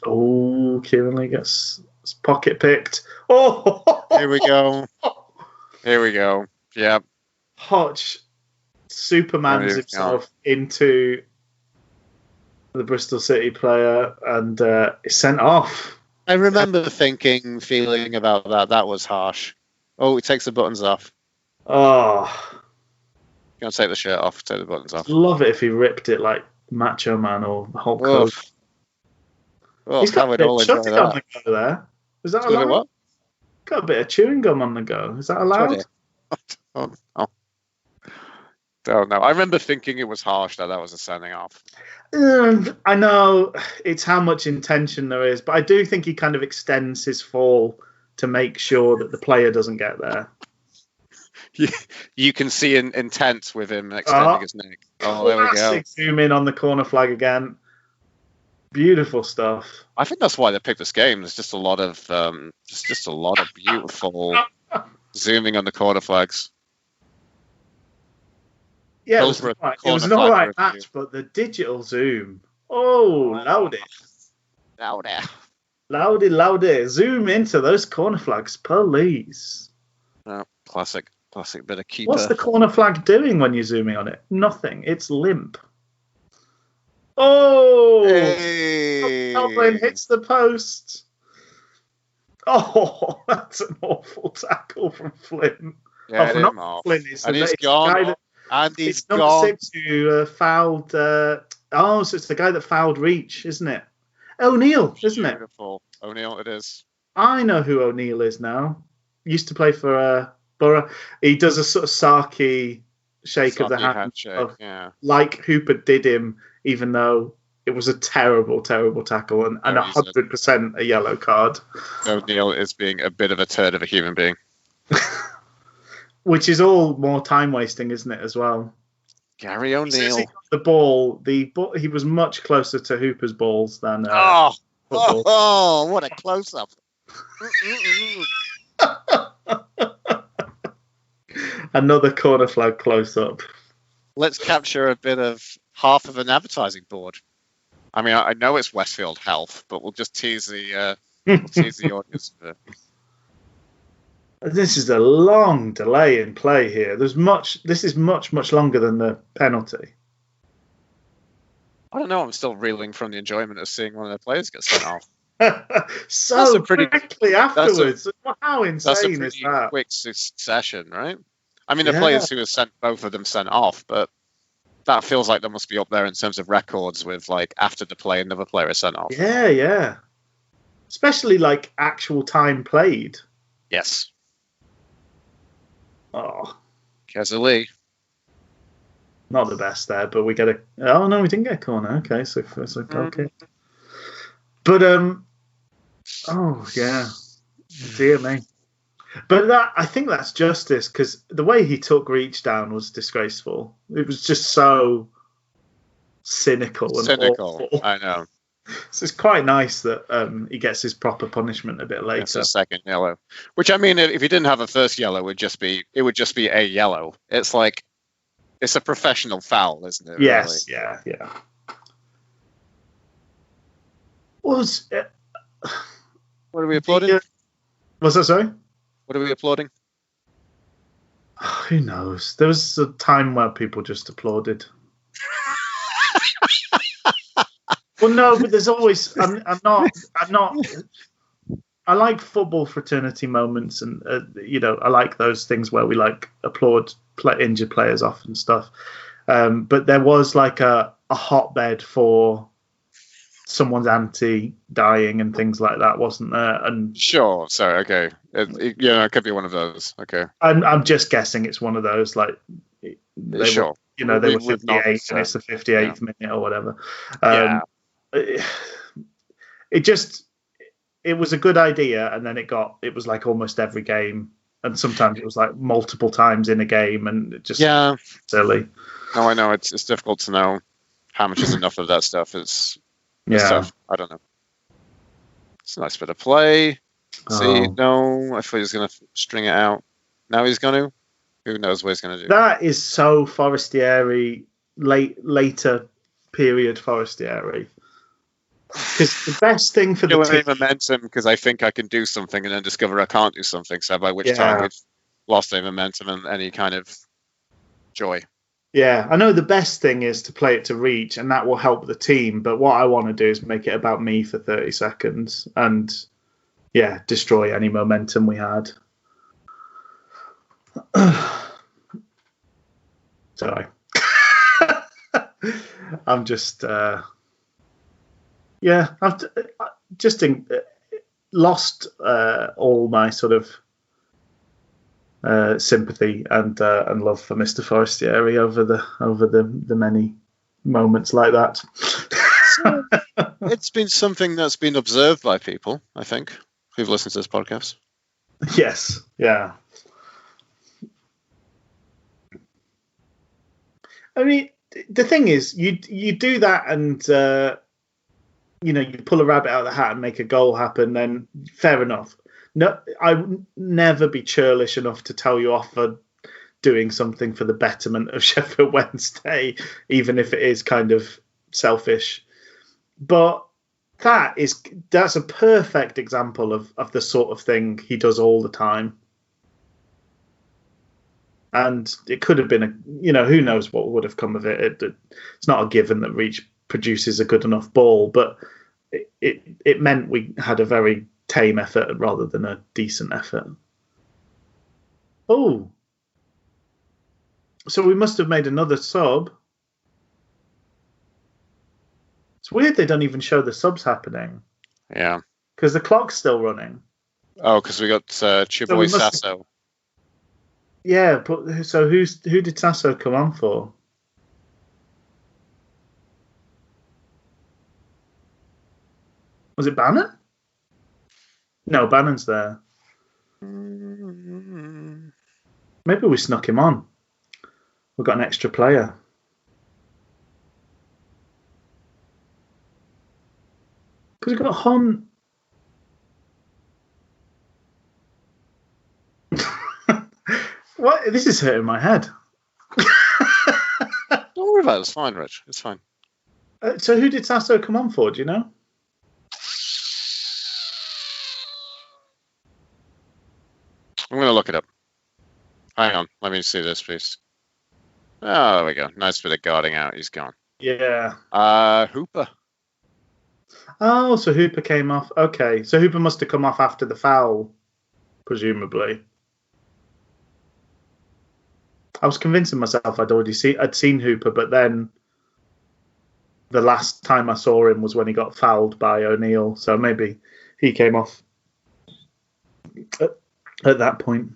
[SPEAKER 1] Oh, Kieran Lee gets his pocket picked. Oh!
[SPEAKER 2] Here we go. Yeah.
[SPEAKER 1] Hodge Supermans himself into the Bristol City player and is sent off.
[SPEAKER 2] I remember feeling about that. That was harsh. Oh, he takes the buttons off.
[SPEAKER 1] Oh.
[SPEAKER 2] You're going to take the shirt off, take the buttons off.
[SPEAKER 1] Love it if he ripped it like Macho Man or Hulk Hogan.
[SPEAKER 2] Oh,
[SPEAKER 1] he's got a bit of chewing on the go there. Is that allowed?
[SPEAKER 2] What?
[SPEAKER 1] Got a bit of chewing gum on the go. Is that allowed?
[SPEAKER 2] Oh, no. Don't know. I remember thinking it was harsh that was a sending off.
[SPEAKER 1] I know it's how much intention there is, but I do think he kind of extends his fall to make sure that the player doesn't get there.
[SPEAKER 2] You can see an intent with him extending his neck. Oh, there we go.
[SPEAKER 1] Zoom in on the corner flag again. Beautiful stuff.
[SPEAKER 2] I think that's why they picked this game. There's just a lot of just a lot of beautiful zooming on the corner flags.
[SPEAKER 1] Yeah, it was an all right match, but the digital zoom. Oh, louder. Zoom into those corner flags, please.
[SPEAKER 2] Oh, classic bit of keeper.
[SPEAKER 1] What's the corner flag doing when you're zooming on it? Nothing. It's limp. Oh!
[SPEAKER 2] Hey.
[SPEAKER 1] Elbow hits the post. Oh, that's an awful tackle from Flynn.
[SPEAKER 2] Flynn. He's gone.
[SPEAKER 1] It's number 6 who fouled. So it's the guy that fouled Reach, isn't it? O'Neill, isn't it?
[SPEAKER 2] Beautiful. O'Neill, it is.
[SPEAKER 1] I know who O'Neill is now. Used to play for Borough. He does a sort of sarky shake of the hand, like Hooper did him, even though it was a terrible, terrible tackle and 100% a yellow card.
[SPEAKER 2] O'Neill is being a bit of a turd of a human being.
[SPEAKER 1] Which is all more time wasting, isn't it, as well?
[SPEAKER 2] Gary O'Neill.
[SPEAKER 1] The ball, he was much closer to Hooper's balls than.
[SPEAKER 2] What a close up!
[SPEAKER 1] Another corner flag close up.
[SPEAKER 2] Let's capture a bit of half of an advertising board. I mean, I know it's Westfield Health, but we'll just tease the audience a bit.
[SPEAKER 1] This is a long delay in play here. This is much longer than the penalty.
[SPEAKER 2] I don't know. I'm still reeling from the enjoyment of seeing one of their players get sent off.
[SPEAKER 1] So quickly afterwards. How insane is that?
[SPEAKER 2] Quick succession, right? I mean, the players who have sent both of them sent off, but that feels like they must be up there in terms of records with, like, after the play, another player is sent off.
[SPEAKER 1] Yeah, yeah. Especially, like, actual time played.
[SPEAKER 2] Yes.
[SPEAKER 1] Oh.
[SPEAKER 2] Kesali.
[SPEAKER 1] Not the best there, but we get a... Oh, no, we didn't get a corner. Okay, so it's like, okay. But, oh, yeah. Dear me. But I think that's justice, because the way he took Reach down was disgraceful. It was just so cynical and awful.
[SPEAKER 2] I know.
[SPEAKER 1] So it's quite nice that he gets his proper punishment a bit later.
[SPEAKER 2] It's a second yellow. Which, I mean, if he didn't have a first yellow, it would just be a yellow. It's like, it's a professional foul, isn't it?
[SPEAKER 1] Yes,
[SPEAKER 2] really?
[SPEAKER 1] yeah. What
[SPEAKER 2] are we applauding?
[SPEAKER 1] Was that, sorry?
[SPEAKER 2] What are we applauding?
[SPEAKER 1] Who knows? There was a time where people just applauded. Well, no, but there's always. I'm not. I like football fraternity moments, and I like those things where we like applaud injured players off and stuff. But there was like a hotbed for someone's auntie dying and things like that, wasn't there? And
[SPEAKER 2] sure, sorry, okay, it could be one of those. Okay,
[SPEAKER 1] I'm just guessing it's one of those. Like,
[SPEAKER 2] sure,
[SPEAKER 1] they were 58, and it's the 58th minute or whatever. It was a good idea, and then it was like almost every game, and sometimes it was like multiple times in a game, and it just silly.
[SPEAKER 2] No, I know it's difficult to know how much is enough of that stuff. It's tough. I don't know. It's a nice bit of play. See, no, I thought he was going to string it out. Now he's going to. Who knows what he's going to do?
[SPEAKER 1] That is so Forestieri, later period Forestieri. Because the best thing for the team...
[SPEAKER 2] momentum because I think I can do something and then discover I can't do something. So by which time we've lost any momentum and any kind of joy. Yeah,
[SPEAKER 1] I know the best thing is to play it to Reach, and that will help the team. But what I want to do is make it about me for 30 seconds and, destroy any momentum we had. Sorry. I'm just... I've just lost all my sort of sympathy and love for Mr. Forestieri over the many moments like that.
[SPEAKER 2] It's been something that's been observed by people, I think, who've listened to this podcast.
[SPEAKER 1] Yes, yeah. I mean, the thing is, you do that and you pull a rabbit out of the hat and make a goal happen, then fair enough. No, I would never be churlish enough to tell you off for doing something for the betterment of Sheffield Wednesday, even if it is kind of selfish. But that's a perfect example of the sort of thing he does all the time. And it could have been who knows what would have come of it. It's not a given that Reach produces a good enough ball, but it meant we had a very tame effort rather than a decent effort. Oh, so we must have made another sub. It's weird they don't even show the subs happening.
[SPEAKER 2] Yeah,
[SPEAKER 1] because the clock's still running.
[SPEAKER 2] Oh, because we got Chiboy Sasso.
[SPEAKER 1] Yeah, but so who did Sasso come on for? Was it Bannon? No, Bannon's there. Maybe we snuck him on. We've got an extra player. Because we've got Hon. What? This is hurting my head.
[SPEAKER 2] Don't worry about it. It's fine, Rich. It's fine.
[SPEAKER 1] So who did Sasso come on for? Do you know?
[SPEAKER 2] I'm going to look it up. Hang on. Let me see this piece. Oh, there we go. Nice bit of guarding out. He's gone.
[SPEAKER 1] Yeah.
[SPEAKER 2] Hooper.
[SPEAKER 1] Oh, so Hooper came off. Okay. So Hooper must have come off after the foul, presumably. I was convincing myself I'd seen Hooper, but then the last time I saw him was when he got fouled by O'Neill, so maybe he came off at that point.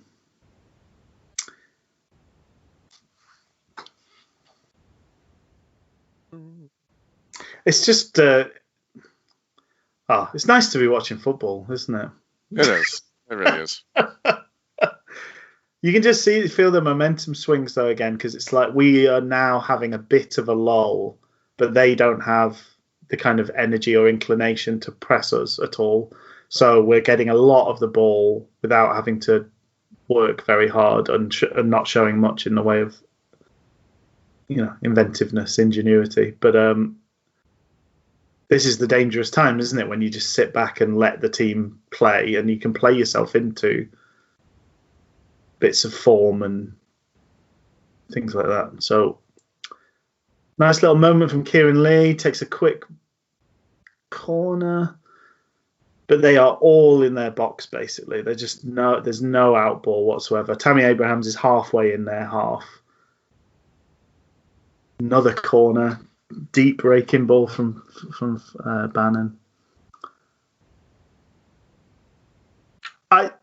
[SPEAKER 1] It's just it's nice to be watching football, isn't it?
[SPEAKER 2] It is. It really is.
[SPEAKER 1] You can just feel the momentum swings though again, because it's like we are now having a bit of a lull, but they don't have the kind of energy or inclination to press us at all. So we're getting a lot of the ball without having to work very hard and not showing much in the way of, inventiveness, ingenuity. But this is the dangerous time, isn't it? When you just sit back and let the team play, and you can play yourself into bits of form and things like that. So nice little moment from Kieran Lee, takes a quick corner, but they are all in their box basically. There's no outball whatsoever. Tammy Abrahams is halfway in their half. Another corner, deep raking ball from Bannon.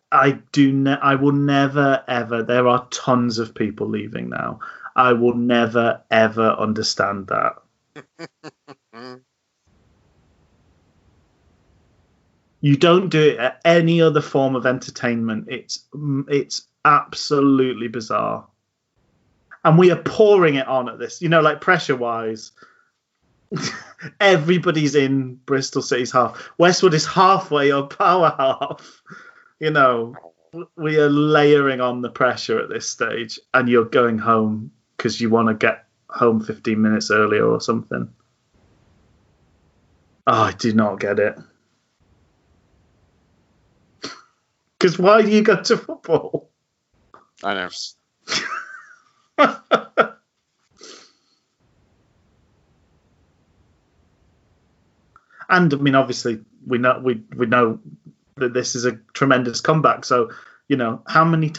[SPEAKER 1] I will never ever. There are tons of people leaving now. I will never ever understand that. You don't do it at any other form of entertainment. It's absolutely bizarre, and we are pouring it on at this. Like pressure wise, everybody's in Bristol City's half. Westwood is halfway up our half. We are layering on the pressure at this stage, and you're going home because you want to get home 15 minutes earlier or something. Oh, I do not get it. Because why do you go to football?
[SPEAKER 2] I know.
[SPEAKER 1] And I mean, obviously, we know that this is a tremendous comeback. So, how many?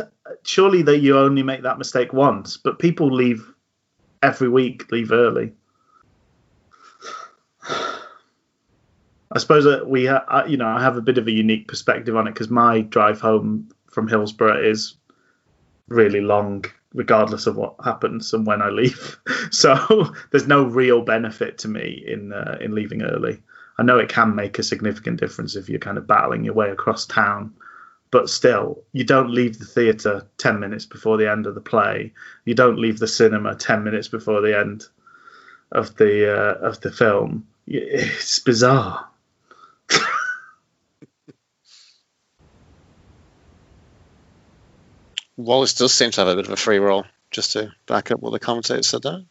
[SPEAKER 1] Surely that you only make that mistake once, but people leave every week, leave early. I suppose that I have a bit of a unique perspective on it because my drive home from Hillsborough is really long, regardless of what happens and when I leave. So there's no real benefit to me in leaving early. I know it can make a significant difference if you're kind of battling your way across town, but still, you don't leave the theatre 10 minutes before the end of the play. You don't leave the cinema 10 minutes before the end of the film. It's bizarre.
[SPEAKER 2] Wallace does seem to have a bit of a free roll, just to back up what the commentator said there.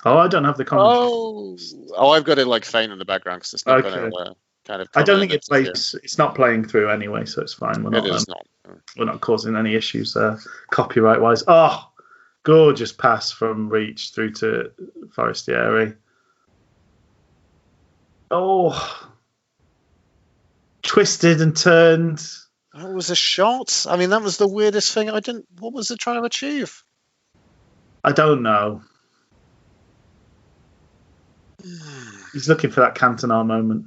[SPEAKER 1] Oh, I don't have the commentary.
[SPEAKER 2] Oh, I've got it like faint in the background because it's not going to kind of.
[SPEAKER 1] I don't think it plays. It's not playing through anyway, so it's fine. We're not causing any issues copyright wise. Oh, gorgeous pass from Reach through to Forestieri. Oh, twisted and turned.
[SPEAKER 2] That was a shot. I mean, that was the weirdest thing. What was it trying to achieve?
[SPEAKER 1] I don't know. He's looking for that Cantona moment.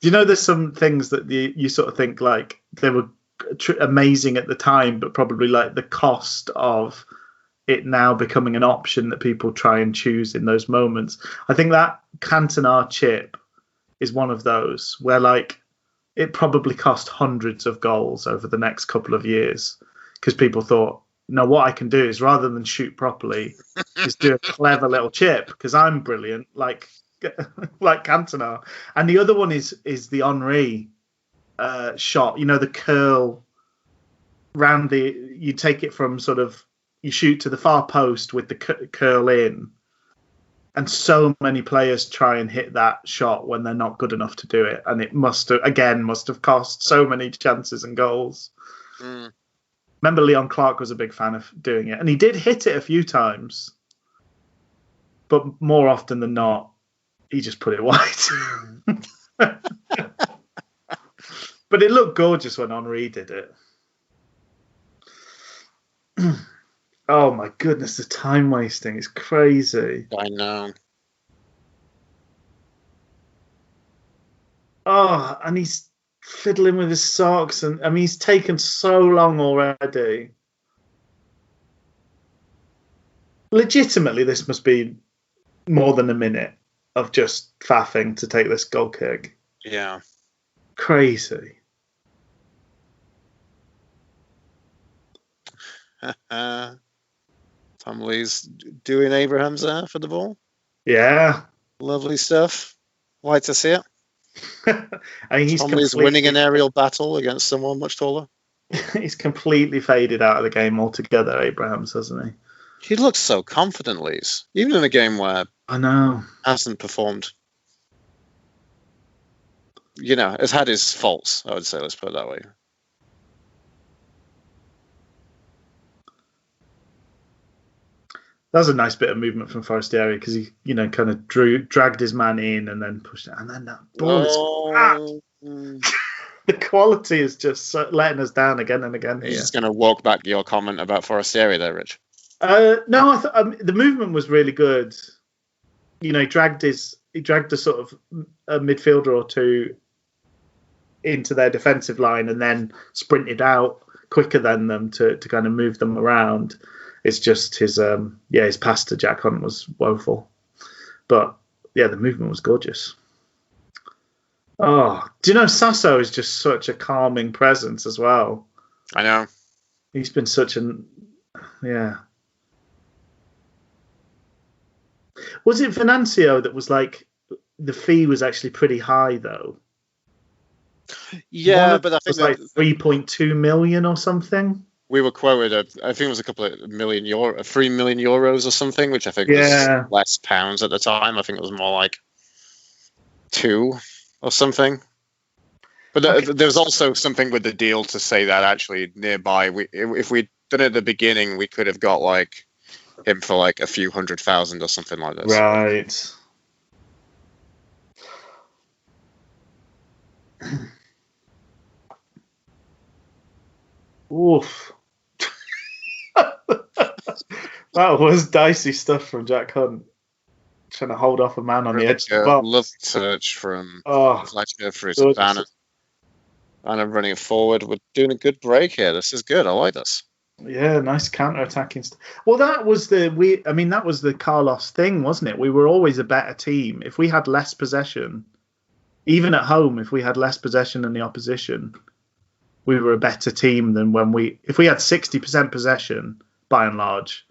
[SPEAKER 1] There's some things that you sort of think like they were amazing at the time, but probably like the cost of it now becoming an option that people try and choose in those moments. I think that Cantona chip is one of those where like it probably cost hundreds of goals over the next couple of years because people thought, no, what I can do is rather than shoot properly, is do a clever little chip because I'm brilliant, like Cantona. And the other one is the Henry shot. The curl round you take it from sort of you shoot to the far post with the curl in, and so many players try and hit that shot when they're not good enough to do it, and it must have cost so many chances and goals. Remember, Leon Clark was a big fan of doing it, and he did hit it a few times, but more often than not, he just put it wide. But it looked gorgeous when Henri did it. Oh my goodness, the time wasting is crazy.
[SPEAKER 2] I know.
[SPEAKER 1] Oh, and he's fiddling with his socks, and I mean, he's taken so long already. Legitimately, this must be more than a minute of just faffing to take this goal kick.
[SPEAKER 2] Yeah.
[SPEAKER 1] Crazy.
[SPEAKER 2] Tom Lee's doing Abrahams there for the ball.
[SPEAKER 1] Yeah.
[SPEAKER 2] Lovely stuff. Like to see it.
[SPEAKER 1] I mean,
[SPEAKER 2] Tom Lee's winning an aerial battle against someone much taller.
[SPEAKER 1] He's completely faded out of the game altogether, Abrahams, hasn't he?
[SPEAKER 2] He looks so confident, Lees. Even in a game where
[SPEAKER 1] I know
[SPEAKER 2] hasn't performed. You know, has had his faults, I would say, let's put it that way.
[SPEAKER 1] That was a nice bit of movement from Forestieri because he, kind of dragged his man in and then pushed it. And then that ball is the quality is just letting us down again and again.
[SPEAKER 2] You're just going to walk back your comment about Forestieri there, Rich.
[SPEAKER 1] No, I thought the movement was really good. He dragged a sort of a midfielder or two into their defensive line and then sprinted out quicker than them to kind of move them around. It's just his pass to Jack Hunt was woeful. But yeah, the movement was gorgeous. Oh, do you know Sasso is just such a calming presence as well?
[SPEAKER 2] I know.
[SPEAKER 1] He's been such an Was it Venancio that was like the fee was actually pretty high though?
[SPEAKER 2] Yeah, but I think
[SPEAKER 1] it was like 3.2 million or something.
[SPEAKER 2] We were quoted, I think it was a couple of €3 million or something, which I think was less pounds at the time. I think it was more like 2 or something. But there was also something with the deal to say that actually nearby, if we'd done it at the beginning, we could have got like him for like a few 100,000 or something like this.
[SPEAKER 1] Right. Oof. That was dicey stuff from Jack Hunt, trying to hold off a man on the edge of the box.
[SPEAKER 2] Love touch from Fletcher through to Bannon. Bannon running it forward. We're doing a good break here. This is good. I like this.
[SPEAKER 1] Yeah, nice counter-attacking stuff. Well, that was the Carlos thing, wasn't it? We were always a better team. If we had less possession, even at home, if we had less possession than the opposition, we were a better team than if we had 60% possession, by and large,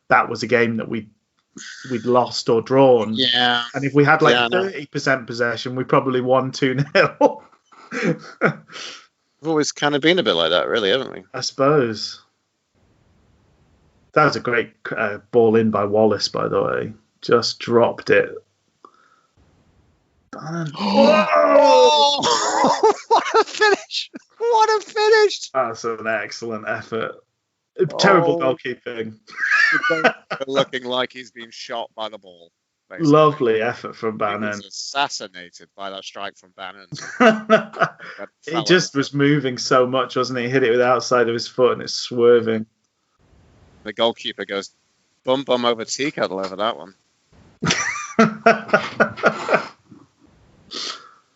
[SPEAKER 1] that was a game that we'd lost or drawn.
[SPEAKER 2] Yeah.
[SPEAKER 1] And if we had 30% possession, we probably won 2-0.
[SPEAKER 2] We've always kind of been a bit like that, really, haven't we?
[SPEAKER 1] I suppose. That was a great ball in by Wallace, by the way. Just dropped it.
[SPEAKER 2] Oh! What a finish! What a finish!
[SPEAKER 1] That's an excellent effort. Terrible goalkeeping.
[SPEAKER 2] Looking like he's been shot by the ball. Basically.
[SPEAKER 1] Lovely effort from Bannon.
[SPEAKER 2] He was assassinated by that strike from Bannon.
[SPEAKER 1] He just was moving so much, wasn't he? He hit it with the outside of his foot and it's swerving.
[SPEAKER 2] The goalkeeper goes bum over tea kettle over that one.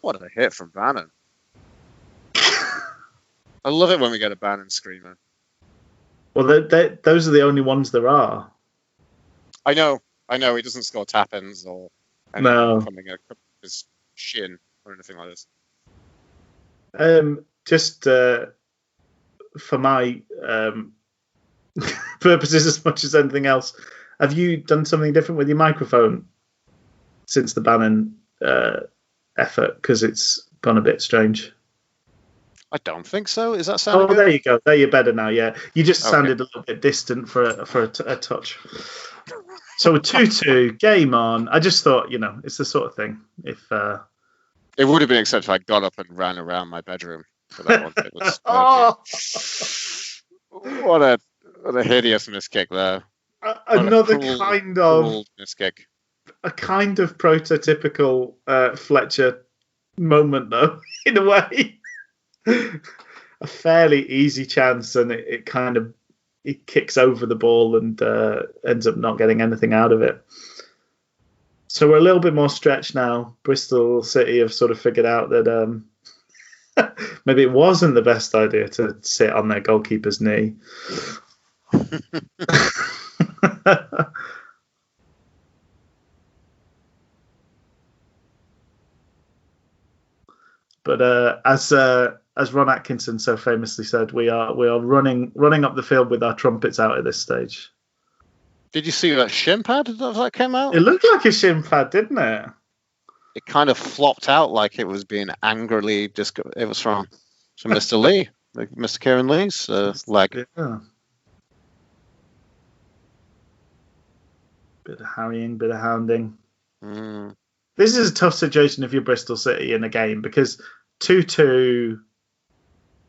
[SPEAKER 2] What a hit from Bannon. I love it when we get a Bannon screamer.
[SPEAKER 1] Well, those are the only ones there are.
[SPEAKER 2] I know. He doesn't score tap-ins or anything coming up his shin or anything like this.
[SPEAKER 1] Just for my purposes as much as anything else, have you done something different with your microphone since the Bannon effort? Because it's gone a bit strange.
[SPEAKER 2] I don't think so. Is that sounding good?
[SPEAKER 1] There you go. There you're better now, yeah. You just sounded a little bit distant for a touch. So a 2-2, game on. I just thought, it's the sort of thing. If
[SPEAKER 2] it would have been except if I got up and ran around my bedroom for that one. It was what a hideous miss kick there.
[SPEAKER 1] Another kind of
[SPEAKER 2] miss kick.
[SPEAKER 1] A kind of prototypical Fletcher moment, though, in a way. a fairly easy chance, and it kind of it kicks over the ball and ends up not getting anything out of it. So we're a little bit more stretched now. Bristol City have sort of figured out that maybe it wasn't the best idea to sit on their goalkeeper's knee. But as Ron Atkinson so famously said, we are running up the field with our trumpets out at this stage.
[SPEAKER 2] Did you see that shin pad that came out?
[SPEAKER 1] It looked like a shin pad, didn't it?
[SPEAKER 2] It kind of flopped out like it was being angrily it was from Mr. Lee, like Mr. Kieran Lee's leg.
[SPEAKER 1] Yeah. Bit of harrying, bit of hounding. This is a tough situation if you're Bristol City in a game, because 2-2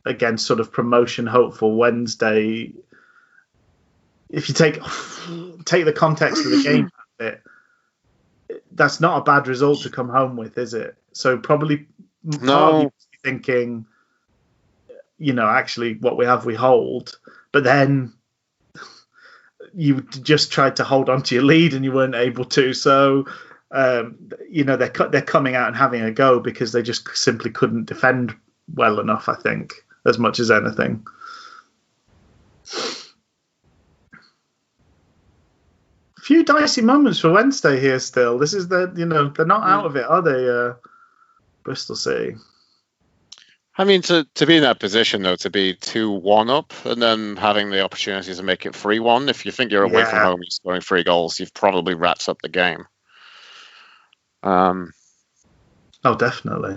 [SPEAKER 1] against sort of promotion hopeful Wednesday. If you take the context of the game, that's not a bad result to come home with, is it? So probably partly thinking, actually what we have, we hold. But then you just tried to hold on to your lead and you weren't able to. So, they're coming out and having a go because they just simply couldn't defend well enough, I think, as much as anything. Few dicey moments for Wednesday here still. This is they're not out of it, are they, Bristol City?
[SPEAKER 2] I mean, to be in that position, though, to be 2-1 up and then having the opportunity to make it 3-1, if you think you're away from home, you're scoring 3 goals, you've probably wrapped up the game.
[SPEAKER 1] Oh, definitely.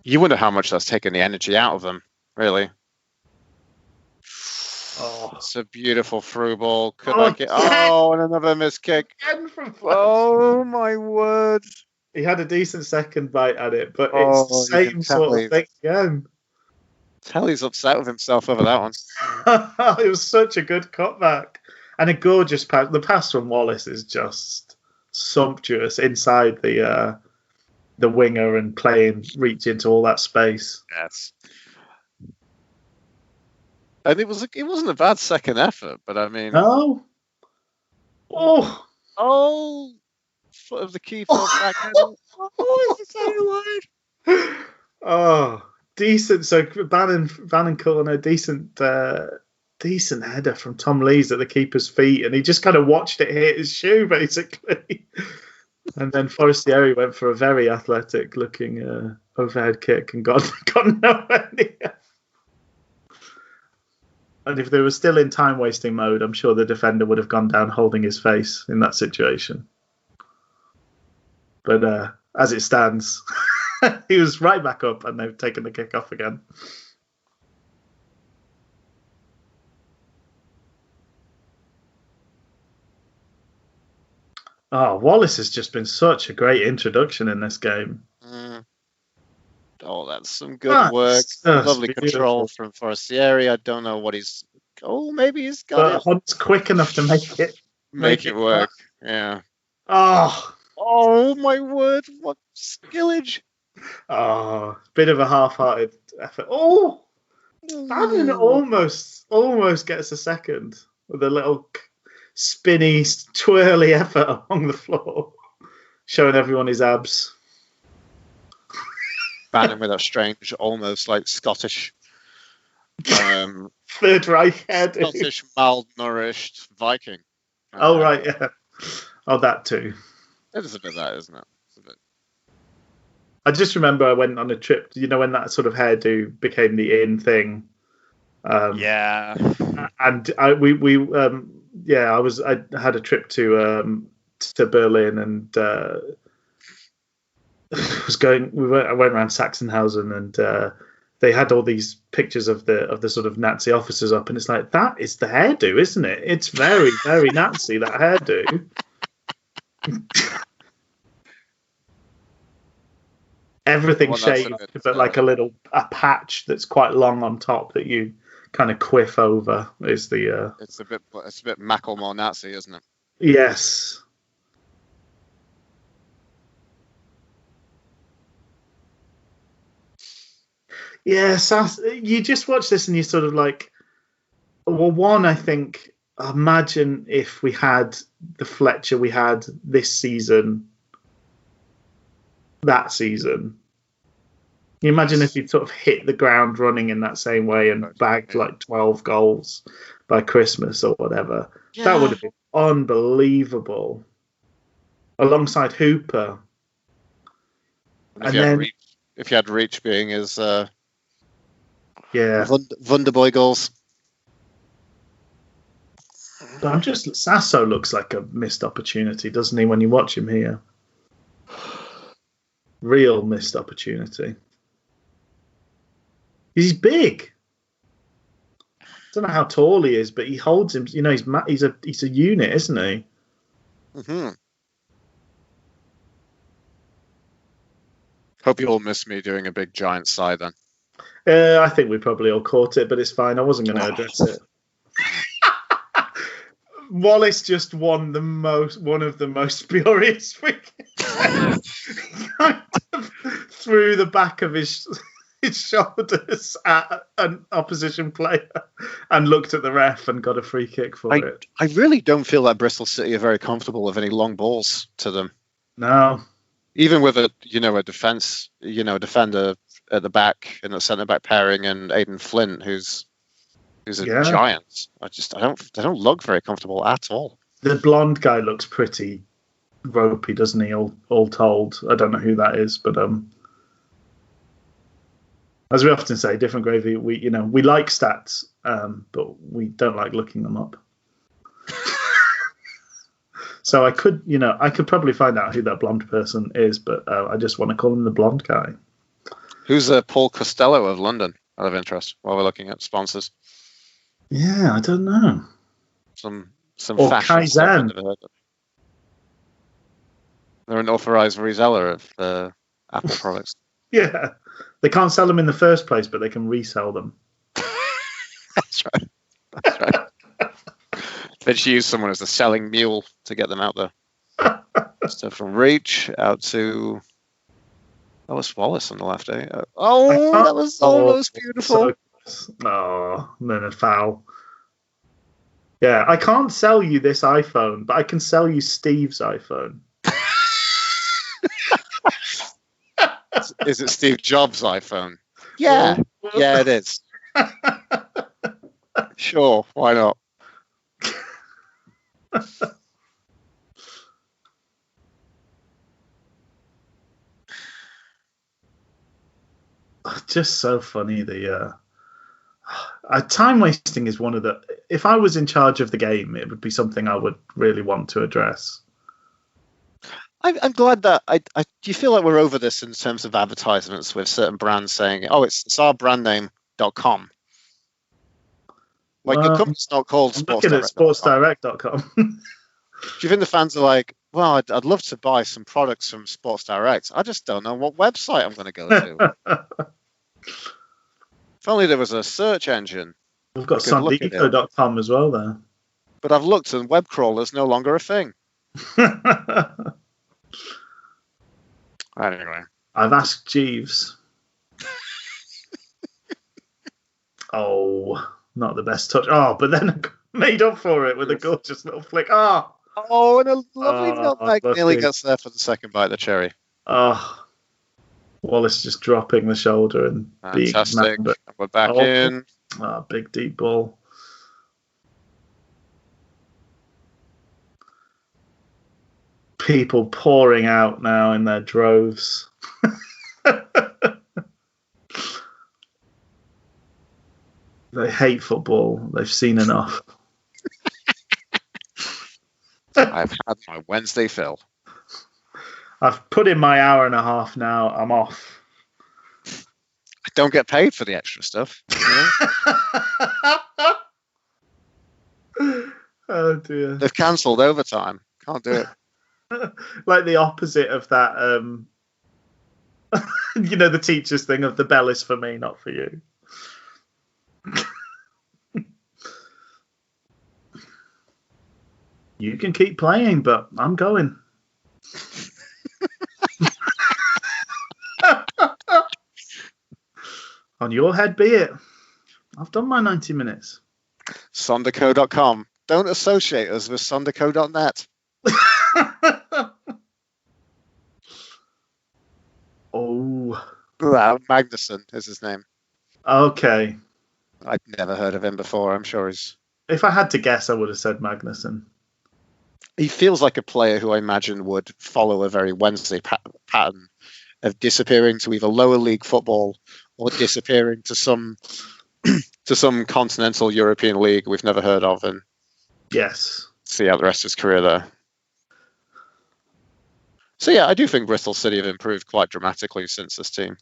[SPEAKER 2] You wonder how much that's taken the energy out of them, really.
[SPEAKER 1] Oh,
[SPEAKER 2] it's a beautiful through ball. And another missed kick. Oh, my word.
[SPEAKER 1] He had a decent second bite at it, but it's the same sort of thing again.
[SPEAKER 2] He's upset with himself over that one.
[SPEAKER 1] It was such a good cutback. And a gorgeous pass. The pass from Wallace is just sumptuous inside the winger and reach into all that space.
[SPEAKER 2] Yes. And it wasn't a bad second effort, but I mean...
[SPEAKER 1] No.
[SPEAKER 2] Foot of the keeper back.
[SPEAKER 1] Decent. So Bannon caught a decent header from Tom Lees at the keeper's feet, and he just kind of watched it hit his shoe, basically. And then Forestieri went for a very athletic-looking overhead kick and got nowhere near. And if they were still in time-wasting mode, I'm sure the defender would have gone down holding his face in that situation. But as it stands, he was right back up and they've taken the kick off again. Oh, Wallace has just been such a great introduction in this game.
[SPEAKER 2] Oh, that's some good work. Lovely control from Forestieri. I don't know what he's... maybe he's got it.
[SPEAKER 1] Hunt's quick enough to make it
[SPEAKER 2] work. Yeah.
[SPEAKER 1] Oh,
[SPEAKER 2] my word. What skillage.
[SPEAKER 1] Bit of a half-hearted effort. Bannon almost gets a second with a little spinny, twirly effort along the floor, showing everyone his abs.
[SPEAKER 2] Bannon with a strange, almost like Scottish...
[SPEAKER 1] Third Reich head.
[SPEAKER 2] Scottish malnourished Viking.
[SPEAKER 1] Right, yeah. That too.
[SPEAKER 2] It is a bit that, isn't it?
[SPEAKER 1] I just remember I went on a trip, when that sort of hairdo became the in thing.
[SPEAKER 2] Yeah.
[SPEAKER 1] And I had a trip to Berlin and I went around Sachsenhausen and they had all these pictures of the sort of Nazi officers up, and it's like, that is the hairdo, isn't it? It's very, very Nazi, that hairdo. Everything shaved, but like a patch that's quite long on top that you kind of quiff over is the.
[SPEAKER 2] It's a bit Macklemore Nazi, isn't it?
[SPEAKER 1] Yes. Yeah, you just watch this and you're sort of like, well, one, I think, imagine if we had the Fletcher we had this season, that season. Can you imagine if he'd sort of hit the ground running in that same way and bagged like 12 goals by Christmas or whatever?
[SPEAKER 2] Yeah.
[SPEAKER 1] That would have been unbelievable. Alongside Hooper.
[SPEAKER 2] And if you had Reach being his Wonderboy goals.
[SPEAKER 1] But Sasso looks like a missed opportunity, doesn't he, when you watch him here? Real missed opportunity. He's big. I don't know how tall he is, but he holds him. You know, he's a unit, isn't he?
[SPEAKER 2] Mm-hmm. Hope you all missed me doing a big giant sigh then.
[SPEAKER 1] I think we probably all caught it, but it's fine. I wasn't going to address it. Wallace just won one of the most furious through the back of his shoulders at an opposition player and looked at the ref and got a free kick for it.
[SPEAKER 2] I really don't feel that Bristol City are very comfortable with any long balls to them.
[SPEAKER 1] No.
[SPEAKER 2] Even with a defender at the back and a centre back pairing and Aidan Flint, who's a giant. I don't look very comfortable at all.
[SPEAKER 1] The blonde guy looks pretty ropey, doesn't he? All told, I don't know who that is, but as we often say, different gravy. We like stats, but we don't like looking them up. So I could probably find out who that blonde person is, but I just want to call him the blonde guy.
[SPEAKER 2] Who's Paul Costello of London? Out of interest, while we're looking at sponsors.
[SPEAKER 1] Yeah, I don't know.
[SPEAKER 2] Some
[SPEAKER 1] or
[SPEAKER 2] fashion
[SPEAKER 1] Kaizen.
[SPEAKER 2] stuff I've never heard of. They're an authorized reseller of Apple products.
[SPEAKER 1] Yeah, they can't sell them in the first place, but they can resell them.
[SPEAKER 2] That's right. They should use someone as a selling mule to get them out there. So from Reach out to Wallace on the left, eh? That was almost beautiful.
[SPEAKER 1] And then a foul. Yeah, I can't sell you this iPhone, but I can sell you Steve's iPhone.
[SPEAKER 2] Is it Steve Jobs' iPhone? Yeah, it is. Sure, why not?
[SPEAKER 1] Just so funny. Time wasting is one of the. If I was in charge of the game, it would be something I would really want to address.
[SPEAKER 2] I'm glad that do you feel like we're over this in terms of advertisements with certain brands saying, "Oh, it's our brand name.com." Like your company's not called
[SPEAKER 1] sportsdirect.com.
[SPEAKER 2] Do you think the fans are like, well, I'd love to buy some products from Sports Direct. I just don't know what website I'm going to go to. If only there was a search engine.
[SPEAKER 1] We've got sondigo.com as well there.
[SPEAKER 2] But I've looked and web crawler's no longer a thing. Anyway.
[SPEAKER 1] I've asked Jeeves. Not the best touch. But then I made up for it with a gorgeous little flick.
[SPEAKER 2] And a lovely nutmeg nearly gets there for the second bite of the cherry.
[SPEAKER 1] Wallace just dropping the shoulder and
[SPEAKER 2] fantastic. We're back in.
[SPEAKER 1] Big deep ball. People pouring out now in their droves. They hate football. They've seen enough.
[SPEAKER 2] I've had my Wednesday fill.
[SPEAKER 1] I've put in my hour and a half now. I'm off.
[SPEAKER 2] I don't get paid for the extra stuff.
[SPEAKER 1] Oh dear.
[SPEAKER 2] They've cancelled overtime. Can't do it.
[SPEAKER 1] Like the opposite of that, the teacher's thing of the bell is for me, not for you. You can keep playing, but I'm going. On your head be it. I've done my 90 minutes.
[SPEAKER 2] Sonderco.com. Don't associate us with sonderco.net.
[SPEAKER 1] Oh.
[SPEAKER 2] Magnuson is his name.
[SPEAKER 1] Okay.
[SPEAKER 2] I'd never heard of him before. I'm sure he's...
[SPEAKER 1] If I had to guess, I would have said Magnuson.
[SPEAKER 2] He feels like a player who I imagine would follow a very Wednesday pattern of disappearing to either lower league football or disappearing to some continental European league we've never heard of, and
[SPEAKER 1] yes,
[SPEAKER 2] see out the rest of his career there. So yeah, I do think Bristol City have improved quite dramatically since this team.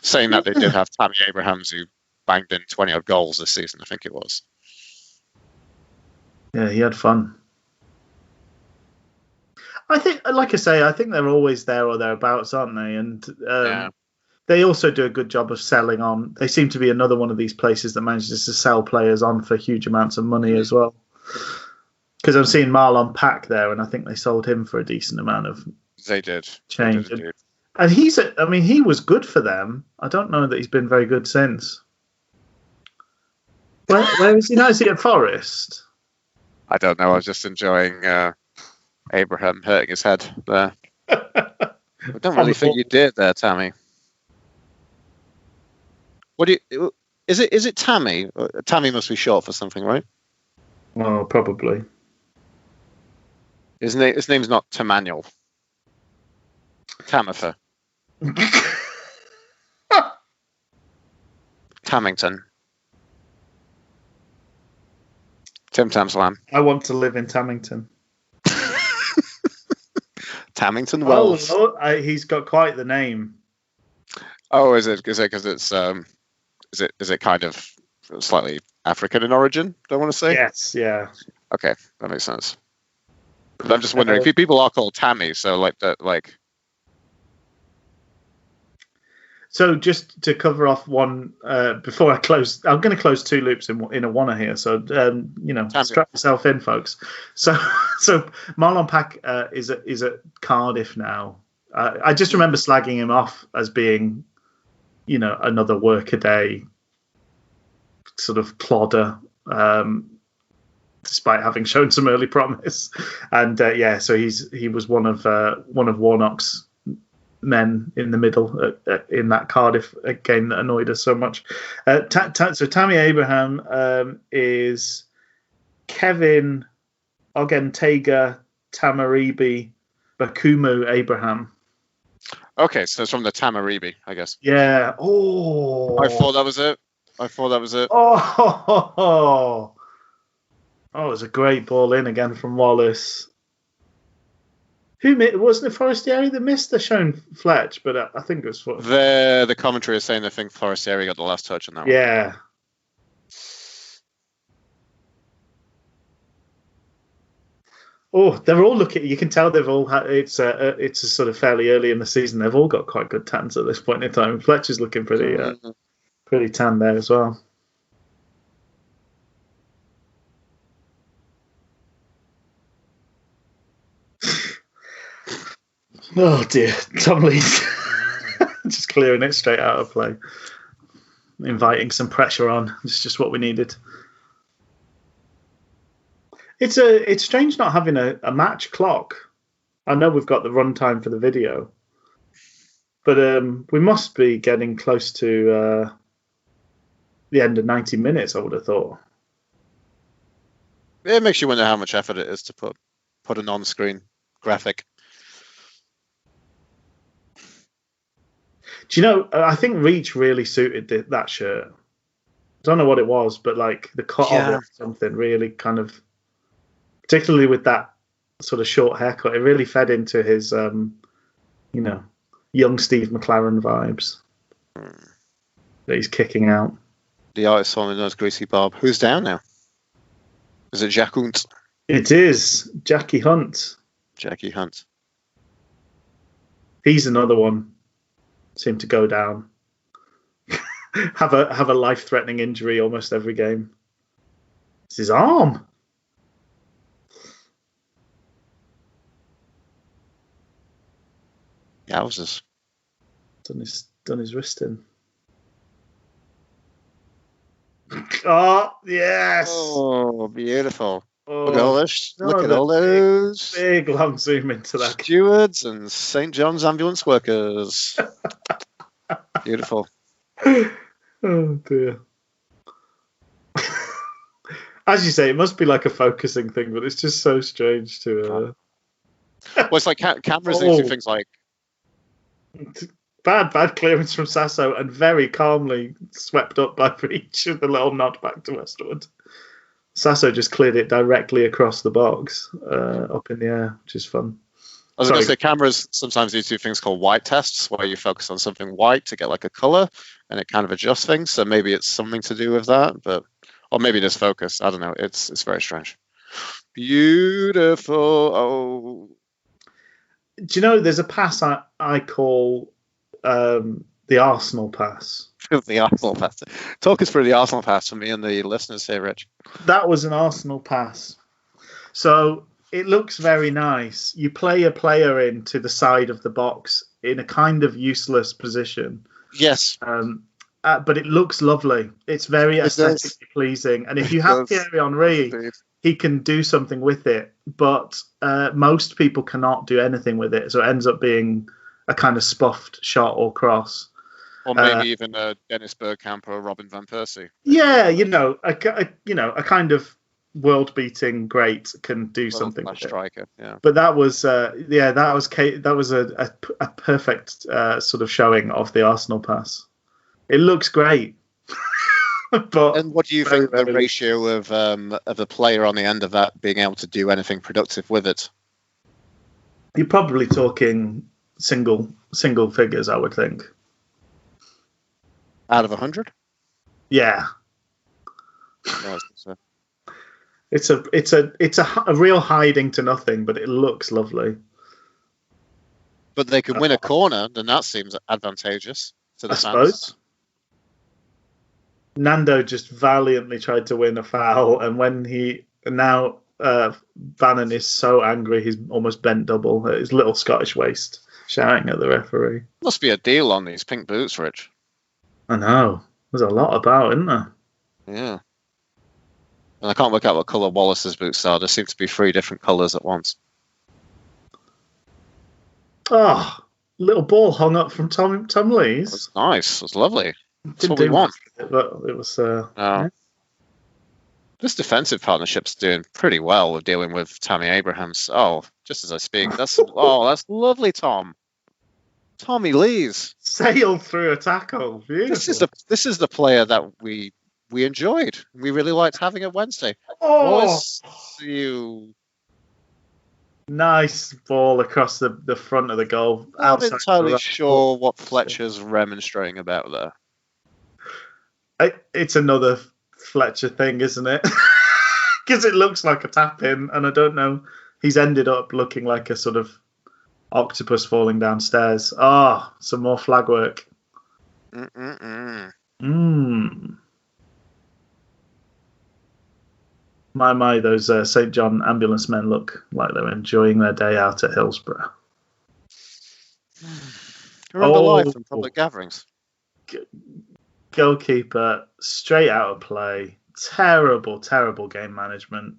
[SPEAKER 2] Saying that, they did have Tammy Abrahams, who banged in 20-odd goals this season, I think it was.
[SPEAKER 1] Yeah, he had fun. I think, like I say, I think they're always there or thereabouts, aren't they? And they also do a good job of selling on. They seem to be another one of these places that manages to sell players on for huge amounts of money as well. Because I'm seeing Marlon Pack there, and I think they sold him for a decent amount of
[SPEAKER 2] They did.
[SPEAKER 1] change.
[SPEAKER 2] They did
[SPEAKER 1] and he was good for them. I don't know that he's been very good since. Where is he now? Is he at Forest?
[SPEAKER 2] I don't know. I was just enjoying Abraham hurting his head there. I don't really think you did there, Tammy. Is it Tammy? Tammy must be short for something, right?
[SPEAKER 1] Well, probably.
[SPEAKER 2] His name's not Tamanuel. Tamitha. Tamington. Tim Tamslam.
[SPEAKER 1] I want to live in Tamington.
[SPEAKER 2] Tamington Wells.
[SPEAKER 1] Oh, he's got quite the name.
[SPEAKER 2] Oh, is it because it's is it kind of slightly African in origin? Do I want to say?
[SPEAKER 1] Yes, yeah.
[SPEAKER 2] Okay, that makes sense. But I'm just wondering, people are called Tammy, so like that, like.
[SPEAKER 1] So just to cover off one before I close, I'm going to close two loops in a one here. So strap yourself in, folks. So Marlon Pack is at Cardiff now. I just remember slagging him off as being, another workaday sort of plodder, despite having shown some early promise. And so he was one of Warnock's men in the middle in that Cardiff game that annoyed us so much. So Tammy Abraham is Kevin Ogentega Tamaribi Bakumu Abraham.
[SPEAKER 2] Okay, so it's from the Tamaribi, I guess.
[SPEAKER 1] Yeah. Oh.
[SPEAKER 2] I thought that was it.
[SPEAKER 1] Oh, it was a great ball in again from Wallace. Who wasn't it Forestieri that missed the Shone Fletch? But I think it was
[SPEAKER 2] the commentary is saying they think Forestieri got the last touch on that one.
[SPEAKER 1] Yeah. Oh, they're all looking. You can tell they've all had. It's a sort of fairly early in the season. They've all got quite good tans at this point in time. Fletcher's looking pretty tan there as well. Oh dear, Tom Lee's just clearing it straight out of play, inviting some pressure on. It's just what we needed. It's strange not having a match clock. I know we've got the runtime for the video, but we must be getting close to the end of 90 minutes. I would have thought.
[SPEAKER 2] It makes you wonder how much effort it is to put an on-screen graphic.
[SPEAKER 1] Do you know? I think Reach really suited that shirt. I don't know what it was, but like the cut of it or something really kind of, particularly with that sort of short haircut, it really fed into his, young Steve McLaren vibes that he's kicking out.
[SPEAKER 2] The artist formerly known as Greasy Bob. Who's down now? Is it Jack Hunt?
[SPEAKER 1] It is Jackie Hunt.
[SPEAKER 2] Jackie Hunt.
[SPEAKER 1] He's another one. Seem to go down. have a life-threatening injury almost every game. It's his arm.
[SPEAKER 2] Yowzers.
[SPEAKER 1] Done his wrist in. Oh, yes.
[SPEAKER 2] Oh, beautiful.
[SPEAKER 1] Oh,
[SPEAKER 2] Look at all this.
[SPEAKER 1] no,
[SPEAKER 2] Look at
[SPEAKER 1] the
[SPEAKER 2] all those
[SPEAKER 1] big long zoom into that.
[SPEAKER 2] stewards and St. John's ambulance workers. Beautiful.
[SPEAKER 1] Oh, dear. As you say, it must be like a focusing thing, but it's just so strange to...
[SPEAKER 2] Well, it's like cameras do things like...
[SPEAKER 1] Bad clearance from Sasso and very calmly swept up by Breach with a little nod back to Westwood. Sasso just cleared it directly across the box, up in the air, which is fun.
[SPEAKER 2] I was going to say cameras sometimes do things called white tests, where you focus on something white to get like a color, and it kind of adjusts things. So maybe it's something to do with that, or maybe just focus. I don't know. It's very strange. Beautiful. Oh,
[SPEAKER 1] do you know there's a pass I call the Arsenal pass?
[SPEAKER 2] The Arsenal pass. Talk us through the Arsenal pass for me and the listeners here, Rich.
[SPEAKER 1] That was an Arsenal pass. So it looks very nice. You play a player into the side of the box in a kind of useless position.
[SPEAKER 2] Yes.
[SPEAKER 1] But it looks lovely. It's very aesthetically pleasing. And if you have Thierry Henry, he can do something with it. But most people cannot do anything with it. So it ends up being a kind of spuffed shot or cross.
[SPEAKER 2] Or maybe even a Dennis Bergkamp or a Robin van Persie.
[SPEAKER 1] Yeah, a kind of world-beating great can do something with
[SPEAKER 2] striker,
[SPEAKER 1] it.
[SPEAKER 2] Yeah.
[SPEAKER 1] But that was a perfect sort of showing of the Arsenal pass. It looks great.
[SPEAKER 2] And what do you think the ratio of a player on the end of that being able to do anything productive with it?
[SPEAKER 1] You're probably talking single figures, I would think.
[SPEAKER 2] Out of 100?
[SPEAKER 1] Yeah.
[SPEAKER 2] No,
[SPEAKER 1] it's a real hiding to nothing, but it looks lovely.
[SPEAKER 2] But they could win a corner, then that seems advantageous to the fans.
[SPEAKER 1] Suppose. Nando just valiantly tried to win a foul, and when Bannon is so angry he's almost bent double at his little Scottish waist, shouting at the referee.
[SPEAKER 2] Must be a deal on these pink boots, Rich.
[SPEAKER 1] I know. There's a lot about, isn't there?
[SPEAKER 2] Yeah. And I can't work out what colour Wallace's boots are. There seem to be 3 different colours at once.
[SPEAKER 1] Oh, little ball hung up from Tom Lees.
[SPEAKER 2] That's nice. That's lovely. That's what
[SPEAKER 1] we
[SPEAKER 2] want.
[SPEAKER 1] But it was...
[SPEAKER 2] Yeah. This defensive partnership's doing pretty well with dealing with Tammy Abrahams. Oh, just as I speak. That's lovely, Tom. Tommy Lees
[SPEAKER 1] sailed through a tackle. Beautiful.
[SPEAKER 2] This is the player that we enjoyed. We really liked having at Wednesday.
[SPEAKER 1] Oh,
[SPEAKER 2] you
[SPEAKER 1] nice ball across the front of the goal.
[SPEAKER 2] I'm not entirely sure what Fletcher's remonstrating about there.
[SPEAKER 1] It's another Fletcher thing, isn't it? Because it looks like a tap in, and I don't know. He's ended up looking like a sort of octopus falling downstairs. Some more flag work. My, those St. John ambulance men look like they're enjoying their day out at Hillsborough.
[SPEAKER 2] Remember life from public gatherings?
[SPEAKER 1] Goalkeeper, straight out of play. Terrible, terrible game management.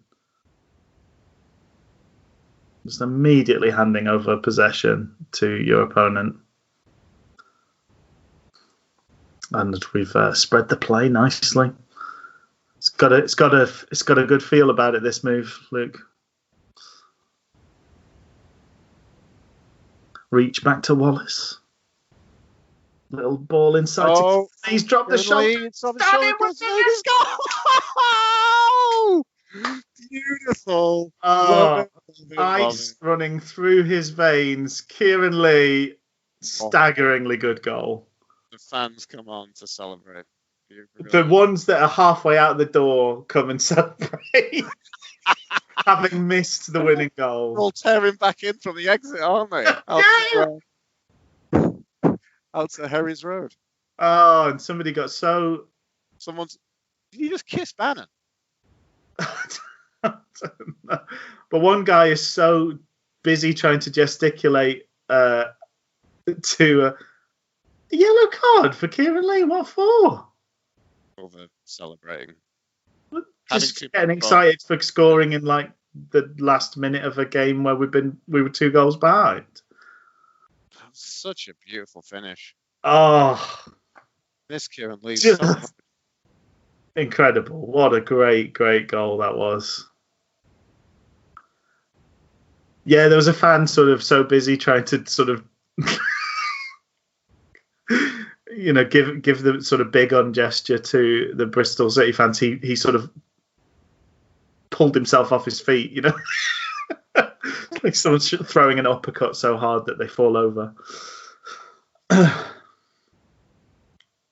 [SPEAKER 1] Just immediately handing over possession to your opponent. And we've spread the play nicely. It's got a good feel about it, this move, Luke. Reach back to Wallace. Little ball inside. He's dropped the shot.
[SPEAKER 2] Beautiful.
[SPEAKER 1] Ice running through his veins. Kieran Lee, staggeringly good goal.
[SPEAKER 2] The fans come on to celebrate.
[SPEAKER 1] The ones that are halfway out the door come and celebrate. Having missed the winning goal.
[SPEAKER 2] They're all tearing back in from the exit, aren't they? Out to Harry's Road.
[SPEAKER 1] Oh, and somebody got so...
[SPEAKER 2] Did you just kiss Bannon?
[SPEAKER 1] But one guy is so busy trying to gesticulate to a yellow card for Kieran Lee. What for?
[SPEAKER 2] Over celebrating
[SPEAKER 1] just getting excited for scoring in like the last minute of a game where we were 2 goals behind.
[SPEAKER 2] Such a beautiful finish.
[SPEAKER 1] Oh,
[SPEAKER 2] Miss Kieran Lee.
[SPEAKER 1] just incredible! What a great goal that was. Yeah, there was a fan sort of so busy trying to sort of, give the sort of big on gesture to the Bristol City fans. He sort of pulled himself off his feet, like someone's throwing an uppercut so hard that they fall over.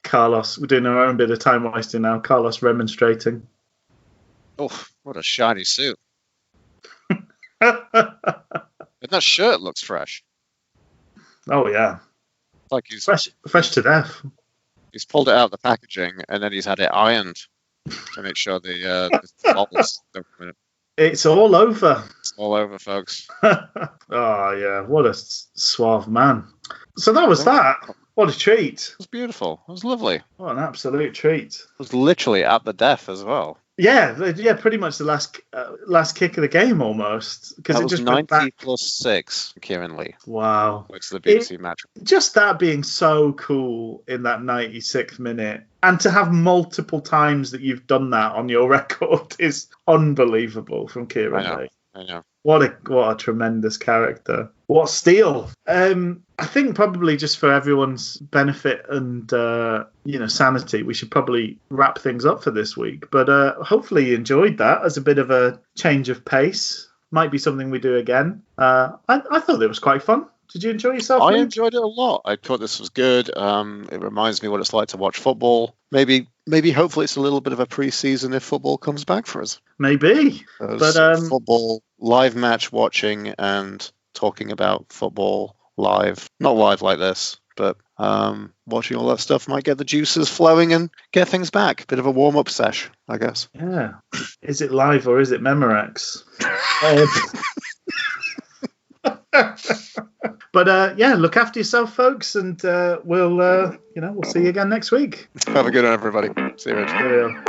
[SPEAKER 1] Carlos, we're doing our own bit of time wasting now. Carlos remonstrating.
[SPEAKER 2] Oh, what a shiny suit. And that shirt looks fresh.
[SPEAKER 1] Oh yeah,
[SPEAKER 2] Like he's
[SPEAKER 1] fresh to death.
[SPEAKER 2] He's pulled it out of the packaging and then he's had it ironed to make sure the bubbles don't come in.
[SPEAKER 1] It's all over.
[SPEAKER 2] It's all over, folks.
[SPEAKER 1] Oh yeah, what a suave man. So that was that. What a treat.
[SPEAKER 2] It was beautiful. It was lovely.
[SPEAKER 1] What an absolute treat.
[SPEAKER 2] It was literally at the death as well.
[SPEAKER 1] Yeah, pretty much the last kick of the game almost.
[SPEAKER 2] Because it was 90 plus 6, Kieran Lee.
[SPEAKER 1] Wow.
[SPEAKER 2] Which is the BBC match.
[SPEAKER 1] Just that being so cool in that 96th minute. And to have multiple times that you've done that on your record is unbelievable from Kieran Lee.
[SPEAKER 2] I know.
[SPEAKER 1] What a tremendous character. What steel. I think probably just for everyone's benefit and sanity, we should probably wrap things up for this week. But hopefully you enjoyed that as a bit of a change of pace. Might be something we do again. I thought it was quite fun. Did you enjoy yourself?
[SPEAKER 2] I enjoyed it a lot. I thought this was good. It reminds me what it's like to watch football. Maybe hopefully it's a little bit of a pre-season if football comes back for us.
[SPEAKER 1] Maybe. But
[SPEAKER 2] football, live match watching and talking about football live. Not live like this, but watching all that stuff might get the juices flowing and get things back. Bit of a warm-up sesh, I guess.
[SPEAKER 1] Yeah. Is it live or is it Memorex? But look after yourself, folks, and we'll see you again next week.
[SPEAKER 2] Have a good one, everybody. See you, Rich.
[SPEAKER 1] Cheerio.